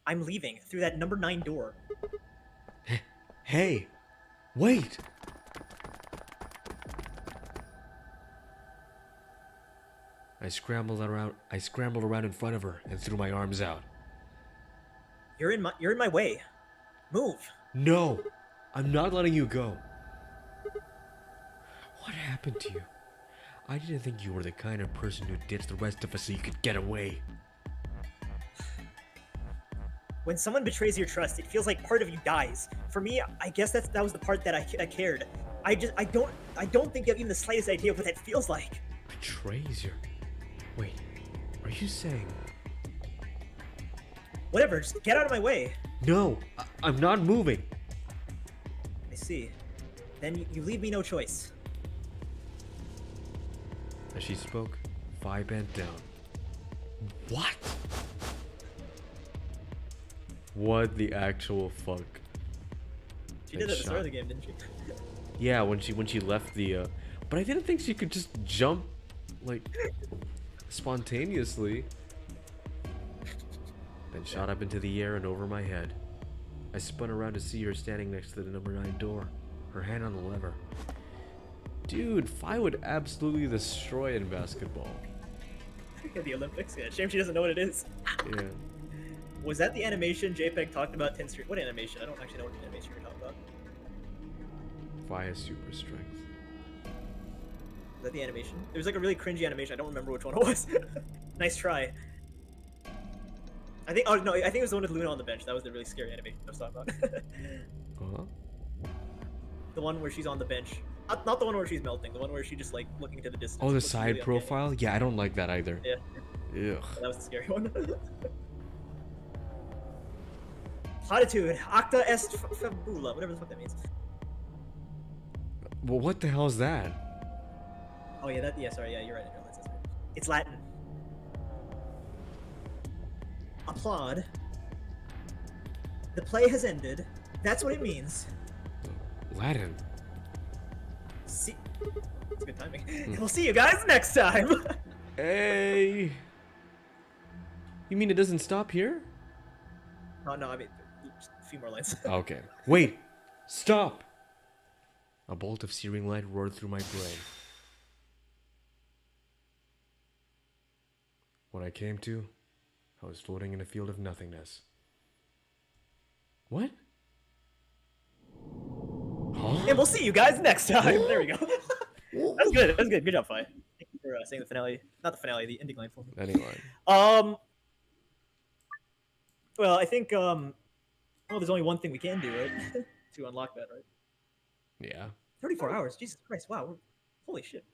I'm leaving through that number 9 door. Hey! Wait! I scrambled around in front of her and threw my arms out. You're in my way. Move. No! I'm not letting you go. What happened to you? I didn't think you were the kind of person who ditched the rest of us so you could get away. When someone betrays your trust, it feels like part of you dies. For me, I guess that was the part that I cared. I don't think you have even the slightest idea what that feels like. Betrays your... Wait, are you saying... Whatever, just get out of my way. No, I'm not moving. I see. Then you leave me no choice. As she spoke, Vi bent down. What? What the actual fuck? She did that at the start of the game, didn't she? Yeah, when she left the but I didn't think she could just jump like spontaneously. Then shot up into the air and over my head. I spun around to see her standing next to the number 9 door, her hand on the lever. Dude, Fi would absolutely destroy in basketball. The Olympics? Yeah, shame she doesn't know what it is. Yeah. Was that the animation JPEG talked about 10 Street? What animation? I don't actually know what animation you're talking about. Fi has super strength. Is that the animation? It was like a really cringy animation. I don't remember which one it was. Nice try. I think. Oh no, I think it was the one with Luna on the bench. That was the really scary animation I was talking about. The one where she's on the bench. Not the one where she's melting. The one where she just like looking into the distance. Oh, the Looks side really profile? Yeah, I don't like that either. Yeah. Ugh. That was the scary one. Platitude. Acta est fabula. Whatever the fuck that means. Well, what the hell is that? Oh yeah, that. Yeah, sorry. Yeah, you're right. It's Latin. Applaud. The play has ended. That's what it means. Latin. See. That's good timing. We'll see you guys next time. Hey. You mean it doesn't stop here? Oh no, I mean just a few more lines. Okay. Wait. Stop. A bolt of searing light roared through my brain. When I came to, I was floating in a field of nothingness. What? Huh? And we'll see you guys next time. There we go. That's good. That's good. Good job, Fi. Thank you for saying the finale. Not the finale, the ending line for me. Anyway. Well, I think well, there's only one thing we can do, right? To unlock that, right? Yeah. 34 hours. Jesus Christ! Wow. Holy shit.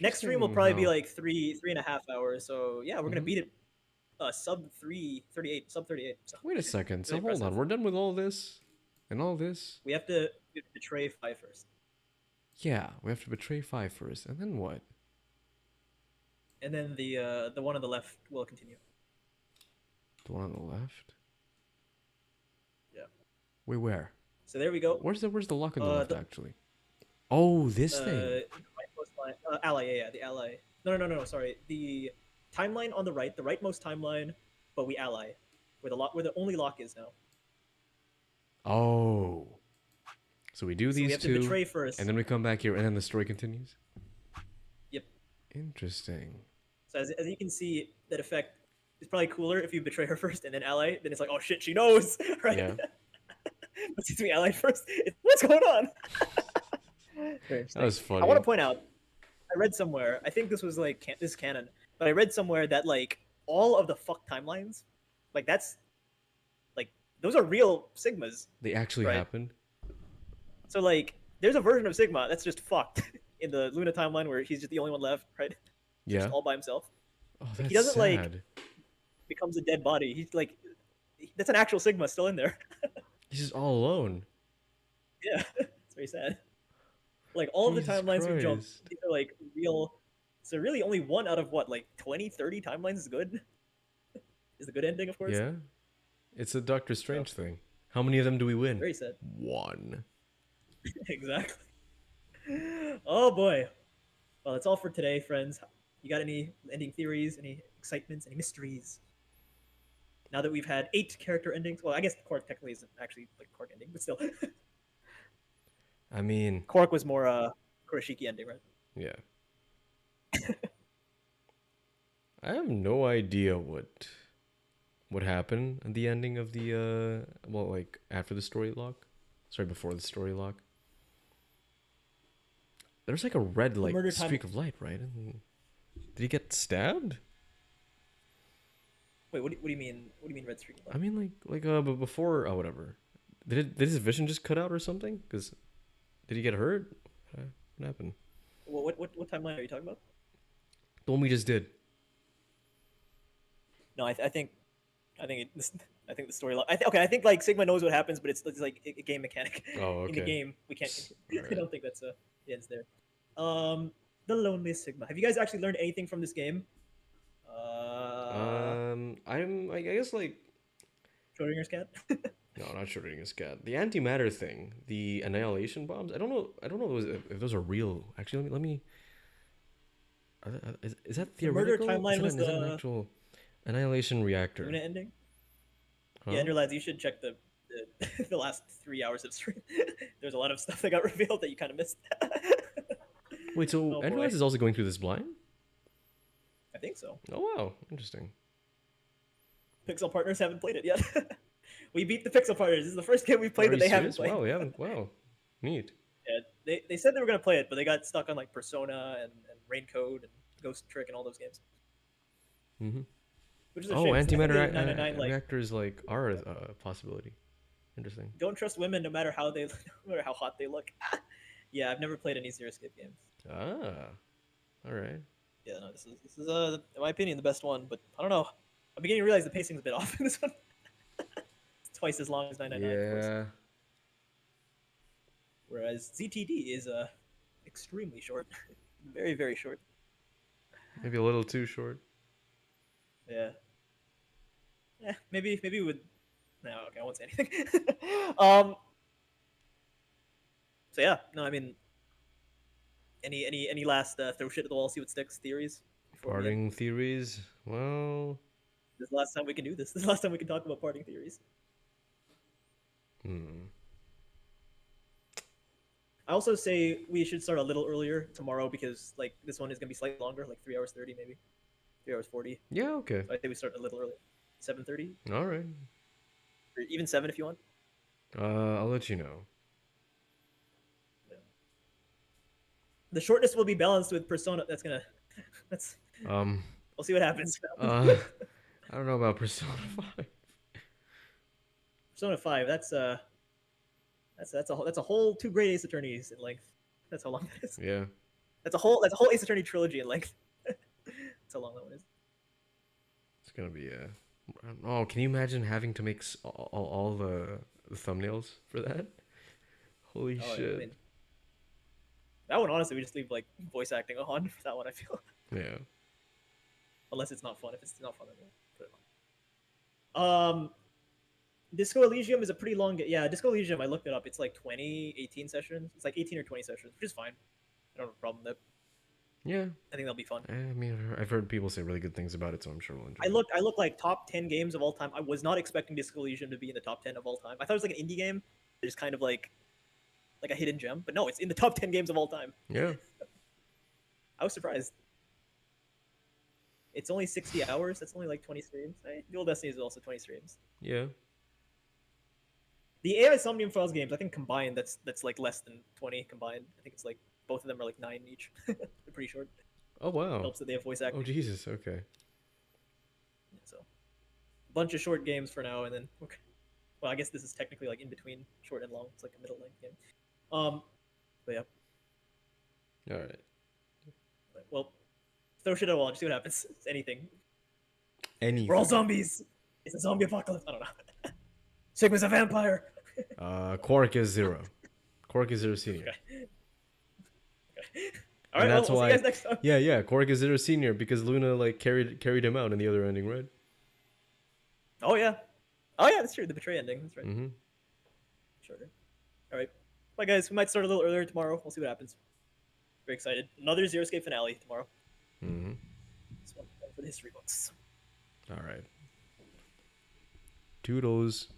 Next stream will probably be like 3.5 hours. So yeah, we're gonna beat it. Sub 3:38. Sub 38. So. Wait a second. So Really hold impressive. on. We're done with all this, and all this. We have to betray Fi first, Yeah, we have to betray Fi first, and then what? and then the one on the left will continue. The one on the left. Yeah. Wait, where? So there we go. Where's the lock on the left the- actually? Oh, this thing. Rightmost line, ally, yeah, the ally. No, sorry. The timeline on the rightmost timeline, but we ally, where the only lock is now. Oh. So we do So we these have to two, betray first. and then we come back here, and then the story continues. Yep. Interesting. So as you can see, that effect is probably cooler if you betray her first and then ally. Then it's like, oh shit, she knows, right? Yeah. But since we allied first, what's going on? That was funny. I want to point out, I read somewhere, I think this was like this is canon, but I read somewhere that like all of the fuck timelines, like that's like those are real sigmas. They actually Right. happened. So like there's a version of Sigma that's just fucked in the Luna timeline where he's just the only one left, right? Yeah. Just all by himself. Oh, that's he doesn't, like, sad. Becomes a dead body. He's like that's an actual Sigma still in there. He's just all alone. Yeah. It's very sad. Like all of the Jesus timelines we've jumped, Christ. these are like real. So really only one out of what, like 20, 30 timelines is good? Is the good ending, of course. Yeah. It's a Doctor Strange thing. How many of them do we win? Very sad. One. Exactly. Oh boy. Well, that's all for today, friends. You got any ending theories, any excitements, any mysteries? Now that we've had 8 character endings, well, I guess Kork technically isn't actually like Kork ending, but still. I mean, Kork was more Kurashiki ending, right? yeah. I have no idea what happened at the ending of the well, like after the story lock. Sorry, before the story lock. There's like a red like murder time- streak of light, right? And did he get stabbed? Wait, what do you mean? What do you mean red streak? I mean, but before, oh, whatever. Did his vision just cut out or something? Because Did he get hurt? What happened? What timeline are you talking about? The one we just did. No, I think I think the storyline. Okay, I think like Sigma knows what happens, but it's like a game mechanic. Oh, In the okay. game, we can't. Alright. I don't think that's the ends there. The loneliest Sigma. Have you guys actually learned anything from this game? I guess like Schrodinger's cat. no, not Schrodinger's cat. The antimatter thing, the annihilation bombs. I don't know. If those are real. Actually, let me. Is that The murder theoretical? timeline was is that an the actual annihilation reactor? unit ending. Huh? Yeah, Ender lads, you should check the the last 3 hours of stream. There's a lot of stuff that got revealed that you kind of missed. Wait, so Oh, Enterprise boy. is also going through this blind? I think so. Oh wow, interesting. Pixel Partners haven't played it yet. We beat the Pixel Partners. This is the first game we've played Are that you they haven't serious? played. Wow, we haven't. Wow, neat. Yeah, they said they were gonna play it, but they got stuck on like Persona and Raincoat and Ghost Trick and all those games. Mm-hmm. Which is a Oh, shame. 'cause I think antimatter 999, like, reactors like are a possibility. Interesting. don't trust women no matter how they no matter how hot they look. Yeah, I've never played any Zero Escape games. Ah, all right. Yeah, no, this is in my opinion the best one, but I don't know. I'm beginning to realize the pacing's a bit off in this one. It's twice as long as 999. Of course. Yeah. Whereas ZTD is extremely short, very very short. Maybe a little too short. Yeah. Maybe with. No, okay, I won't say anything. um. So yeah, no, I mean, any last throw shit at the wall, see what sticks theories before we end? Parting theories. Well, This is the last time we can do this. This is the last time we can talk about parting theories. I also say we should start a little earlier tomorrow because like this one is gonna be slightly longer, like 3 hours 30 maybe, 3 hours 40. yeah, okay. So I think we start a little early, 7:30 All right. or even 7 if you want. I'll let you know. The shortness will be balanced with Persona. That's we'll see what happens. I don't know about Persona 5. Persona 5. That's a whole 2 great Ace Attorneys in length. That's how long that is. Yeah. That's a whole Ace Attorney trilogy in length. That's how long that one is. It's gonna be oh, can you imagine having to make all the thumbnails for that? Holy Oh, shit. I mean, that one honestly we just leave like voice acting on for that one. I feel Yeah. unless it's not fun. If it's not fun, then we'll put it on. Disco Elysium is a pretty long. Yeah, Disco Elysium. I looked it up. It's like 18 sessions. It's like 18 or 20 sessions, which is fine. I don't have a problem with that. Yeah. I think that'll be fun. I mean, I've heard people say really good things about it, so I'm sure we'll enjoy I looked like top 10 games of all time. I was not expecting Disco Elysium to be in the top 10 of all time. I thought it was like an indie game. It's kind of like a hidden gem, but no, it's in the top 10 games of all time. it. Yeah. I was surprised. It's only 60 hours. That's only like 20 streams. Dual Destiny is also 20 streams. Yeah. The AI Somnium Files games, I think combined, that's like less than 20 combined. I think it's like both of them are like 9 each. They're pretty short. Oh wow. Helps that they have voice acting. Oh Jesus. Okay. So, bunch of short games for now, and then okay. Well, I guess this is technically like in between short and long. It's like a middle length game. But yeah. All right. Well, throw shit at a wall. Just see what happens. It's anything. Anything. We're all zombies. It's a zombie apocalypse. I don't know. Sigma's a vampire. Quark is 0. Quark is 0 senior. Okay. All right. that's Well, we'll why. see you guys next time. Yeah. Quark is 0 senior because Luna like carried him out in the other ending, right? Oh yeah. Oh yeah, that's true. The betray ending. That's right. Mm-hmm. Sure. All right. Bye guys. We might start a little earlier tomorrow. We'll see what happens. Very excited. Another Zero Escape finale tomorrow. Mm-hmm. This one for the history books. All right. Toodles.